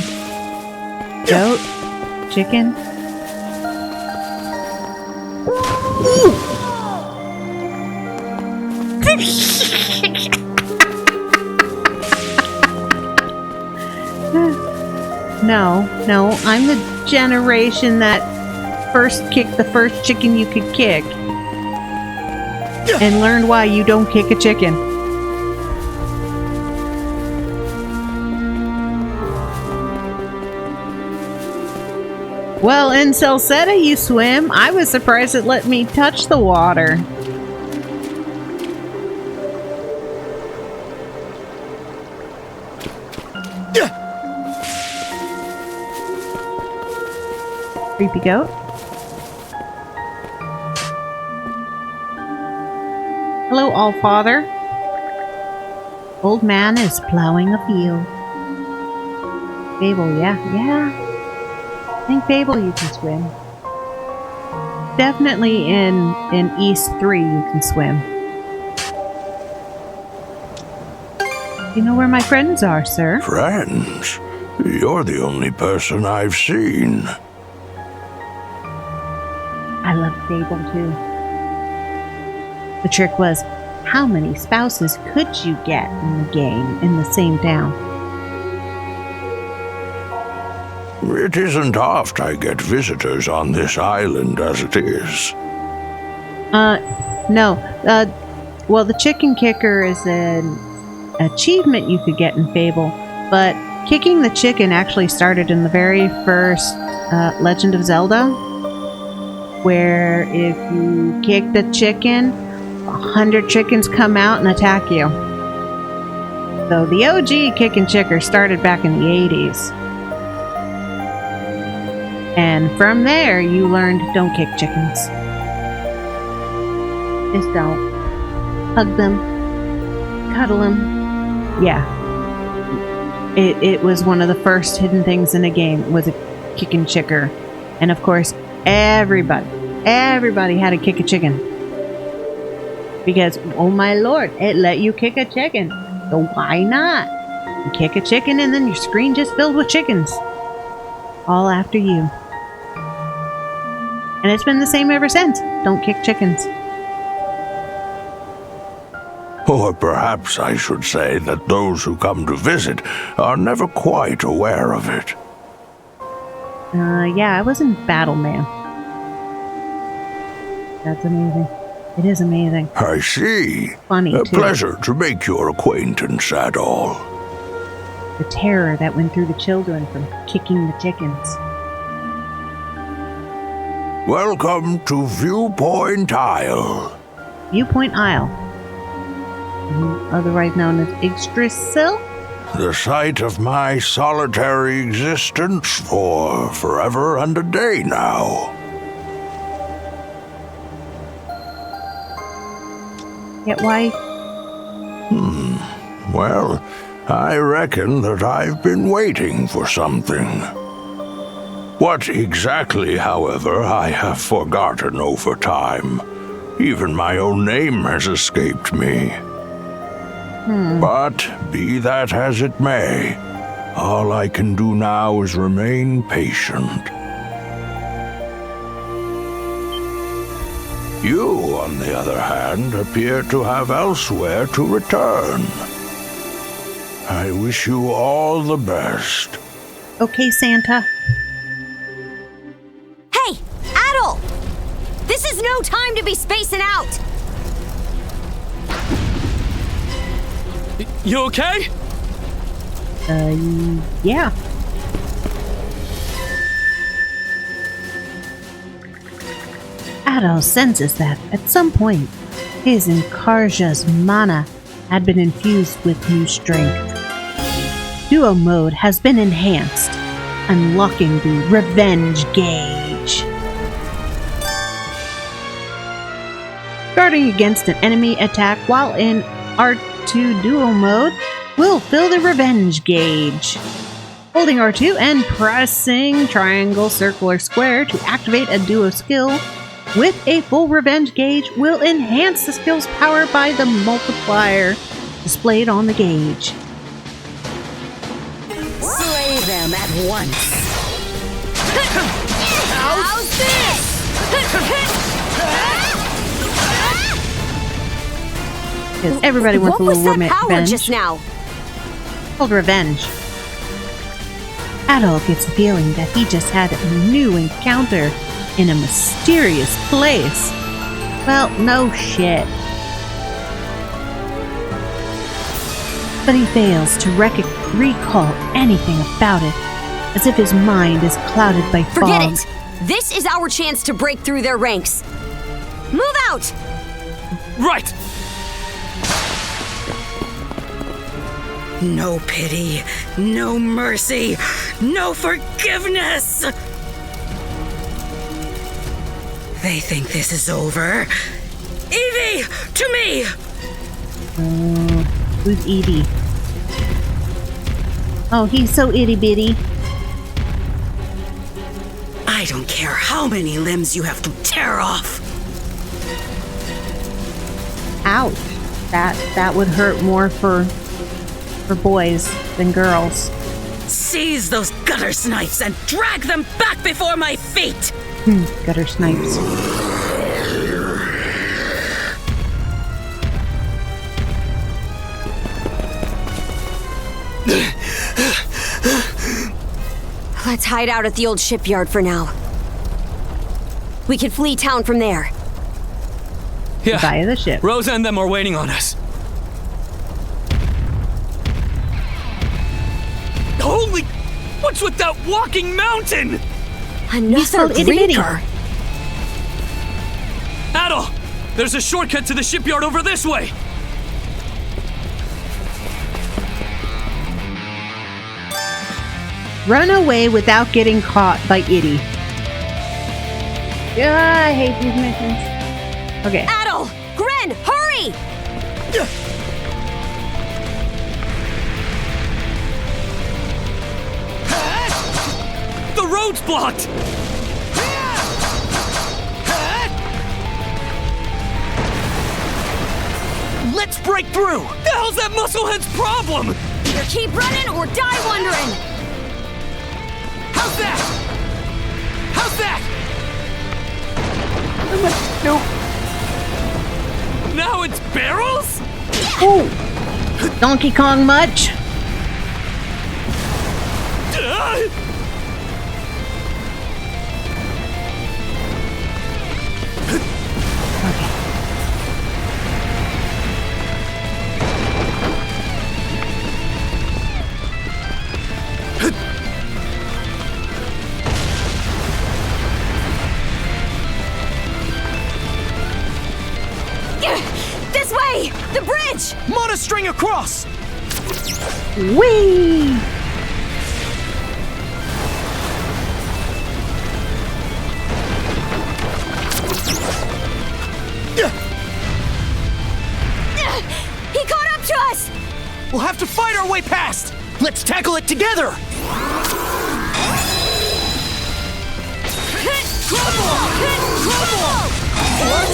Goat. Chicken. No, I'm the generation that first kicked the first chicken you could kick and learned why you don't kick a chicken. Well, in Salsetta you swim. I was surprised it let me touch the water. Creepy goat. Hello, Allfather. Old man is plowing a field. Fable, yeah. I think Fable you can swim. Definitely in East 3 you can swim. You know where my friends are, sir? Friends? You're the only person I've seen. I love Fable too. The trick was, how many spouses could you get in the game in the same town? It isn't oft I get visitors on this island as it is. No. Well, the chicken kicker is an achievement you could get in Fable, but kicking the chicken actually started in the very first Legend of Zelda, where if you kick the chicken, 100 chickens come out and attack you. So the OG kick and chicker started back in the 80s. And from there, you learned don't kick chickens. Just don't. Hug them. Cuddle them. Yeah. It was one of the first hidden things in a game, was a kick and chicker. And of course, everybody had to kick a chicken. Because, oh my lord, it let you kick a chicken. So why not? You kick a chicken and then your screen just filled with chickens. All after you. And it's been the same ever since. Don't kick chickens. Or perhaps I should say that those who come to visit are never quite aware of it. Yeah, I was in Battle Man. That's amazing. It is amazing. I see. Funny, A too. pleasure to make your acquaintance, Adol. The terror that went through the children from kicking the chickens. Welcome to Viewpoint Isle. Viewpoint Isle. Otherwise known as Yggdrasil? the site of my solitary existence for forever and a day now. Yet why? Well, I reckon that I've been waiting for something. What exactly, however, I have forgotten over time. Even my own name has escaped me. But be that as it may, all I can do now is remain patient. You, on the other hand, appear to have elsewhere to return. I wish you all the best. Okay, Santa. Hey, Adol! This is no time to be spacing out! You okay? Yeah. Adol senses that, at some point, his and Karja's mana had been infused with new strength. Duo mode has been enhanced, unlocking the Revenge Gauge. Guarding against an enemy attack while in R2 Duo mode will fill the Revenge Gauge. Holding R2 and pressing triangle, circle, or square to activate a duo skill with a full Revenge Gauge will enhance the skill's power by the multiplier displayed on the gauge. Slay them at once. How's this? Because everybody wants a little revenge. What was that power just now? Called revenge. Adol gets the feeling that he just had a new encounter in a mysterious place. Well, no shit. But he fails to recall anything about it, as if his mind is clouded by fog. Forget it! This is our chance to break through their ranks. Move out! Right! No pity, no mercy, no forgiveness! They think this is over. Ylvie, to me! Who's Ylvie? Oh, he's so itty-bitty. I don't care how many limbs you have to tear off. Ouch. That would hurt more for boys than girls. Seize those gutter snipes and drag them back before my feet! Gutter snipes. Let's hide out at the old shipyard for now. We can flee town from there. Yeah. Via the ship. Rosa and them are waiting on us. Holy! What's with that walking mountain? Another breaker. Adol! There's a shortcut to the shipyard over this way! Run away without getting caught by Itty. Yeah, I hate these missions. Okay. Adol! Gren, hurry! The road's blocked! Let's break through! The hell's that musclehead's problem? Either keep running or die wondering! How's that? How's that? Nope. Now it's barrels? Ooh. Donkey Kong much? This way! The bridge! Monostring across! Whee! He caught up to us! We'll have to fight our way past! Let's tackle it together! What?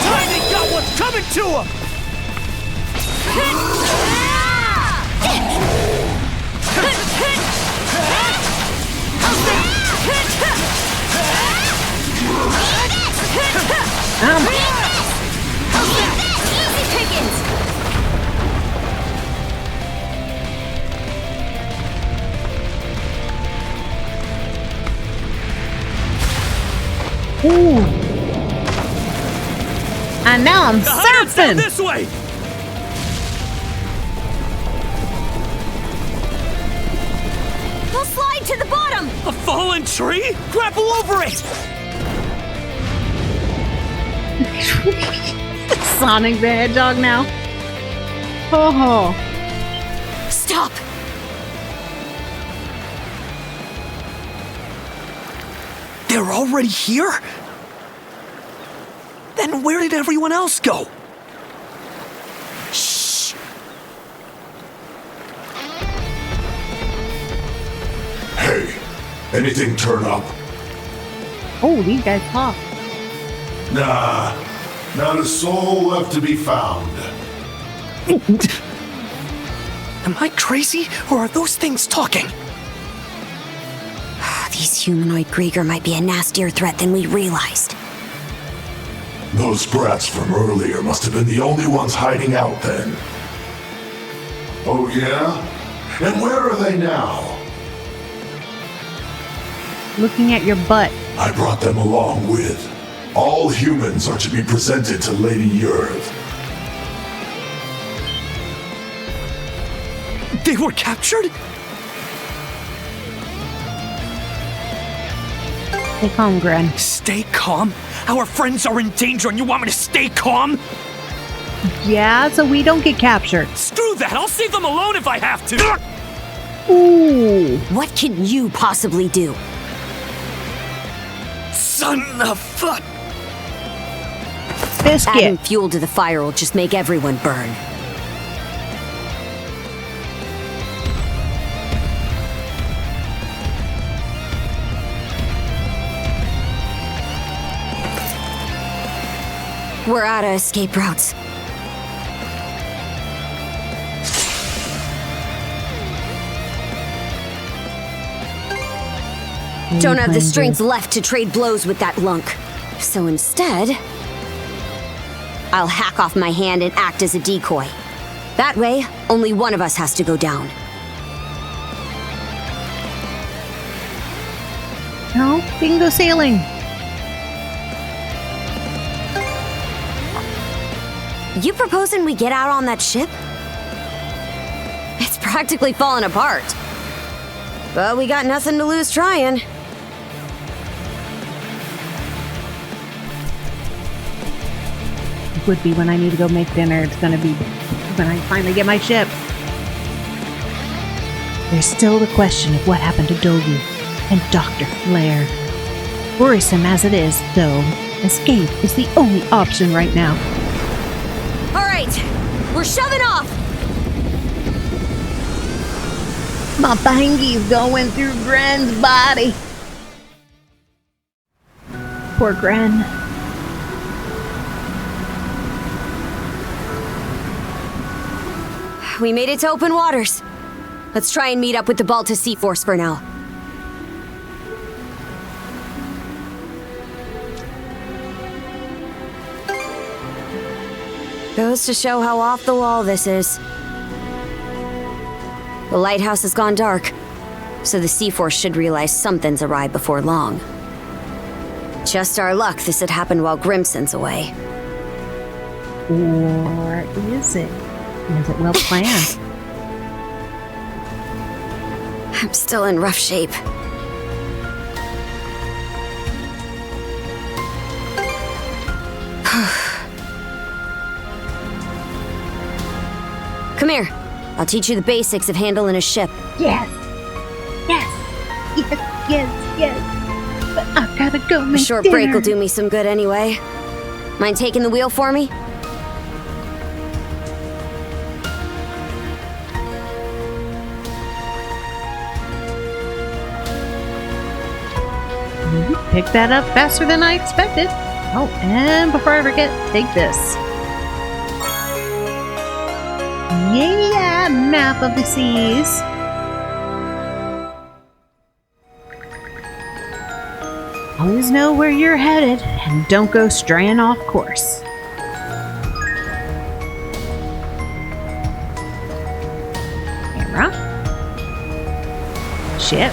Tiny got what's coming to him! Easy pickings! Ooh. And now I'm surfing. This way. We'll slide to the bottom. A fallen tree? Grapple over it. Sonic the Hedgehog now. Oh. Stop. They're already here? Then where did everyone else go? Shh. Hey, anything turn up? Oh, these guys talk. Nah, not a soul left to be found. Am I crazy, or are those things talking? These humanoid Grieger might be a nastier threat than we realized. Those brats from earlier must have been the only ones hiding out then. Oh yeah? And where are they now? Looking at your butt. I brought them along with. All humans are to be presented to Lady Ylvie. They were captured? Stay calm, Gren. Stay calm? Our friends are in danger and you want me to stay calm? Yeah, so we don't get captured. Screw that! I'll save them alone if I have to! Ooh. What can you possibly do? Son of a... Biscuit. Adding fuel to the fire will just make everyone burn. We're out of escape routes. Don't have the strength left to trade blows with that lunk. So instead, I'll hack off my hand and act as a decoy. That way, only one of us has to go down. No, we can go sailing. You proposing we get out on that ship? It's practically falling apart. But we got nothing to lose trying. Would be when I need to go make dinner. It's gonna be when I finally get my ship. There's still the question of what happened to Dogu and Dr. Flare. Worrisome as it is, though, escape is the only option right now. Alright, we're shoving off! My bangi's going through Gren's body. Poor Gren. We made it to open waters. Let's try and meet up with the Balta Sea Force for now. Goes to show how off the wall this is. The lighthouse has gone dark, so the Sea Force should realize something's awry before long. Just our luck this had happened while Grimson's away. Or is it? Is it well planned? I'm still in rough shape. Come here. I'll teach you the basics of handling a ship. Yes. Yes. Yes, yes, yes. But I've gotta go make A short dinner. break will do me some good anyway. Mind taking the wheel for me? You picked that up faster than I expected. Oh, and before I forget, take this. Yeah, map of the seas. Always know where you're headed and don't go straying off course. Camera. Ship.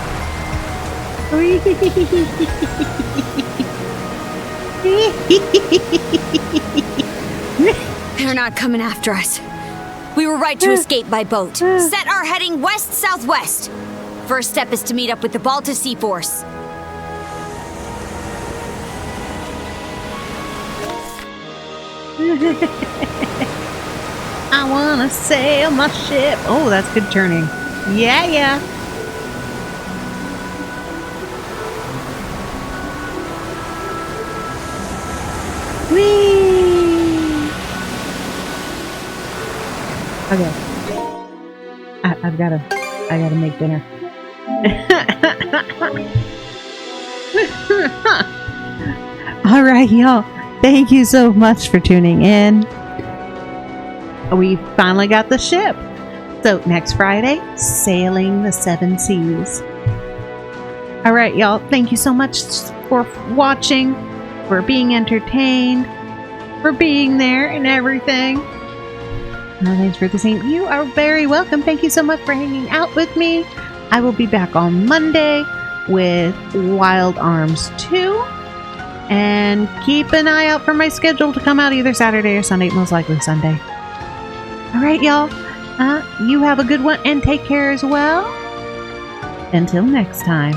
They're not coming after us. We were right to escape by boat. Set our heading west-southwest. First step is to meet up with the Balta Sea Force. I wanna sail my ship. Oh, that's good turning. Yeah, yeah. Whee! Okay. I gotta make dinner. Alright, y'all. Thank you so much for tuning in. We finally got the ship. So next Friday, sailing the 7 seas. Alright, y'all. Thank you so much for watching, for being entertained, for being there and everything. Thanks for the same. You are very welcome. Thank you so much for hanging out with me. I will be back on Monday with Wild Arms 2. And keep an eye out for my schedule to come out either Saturday or Sunday, most likely Sunday. Alright, y'all. You have a good one and take care as well. Until next time.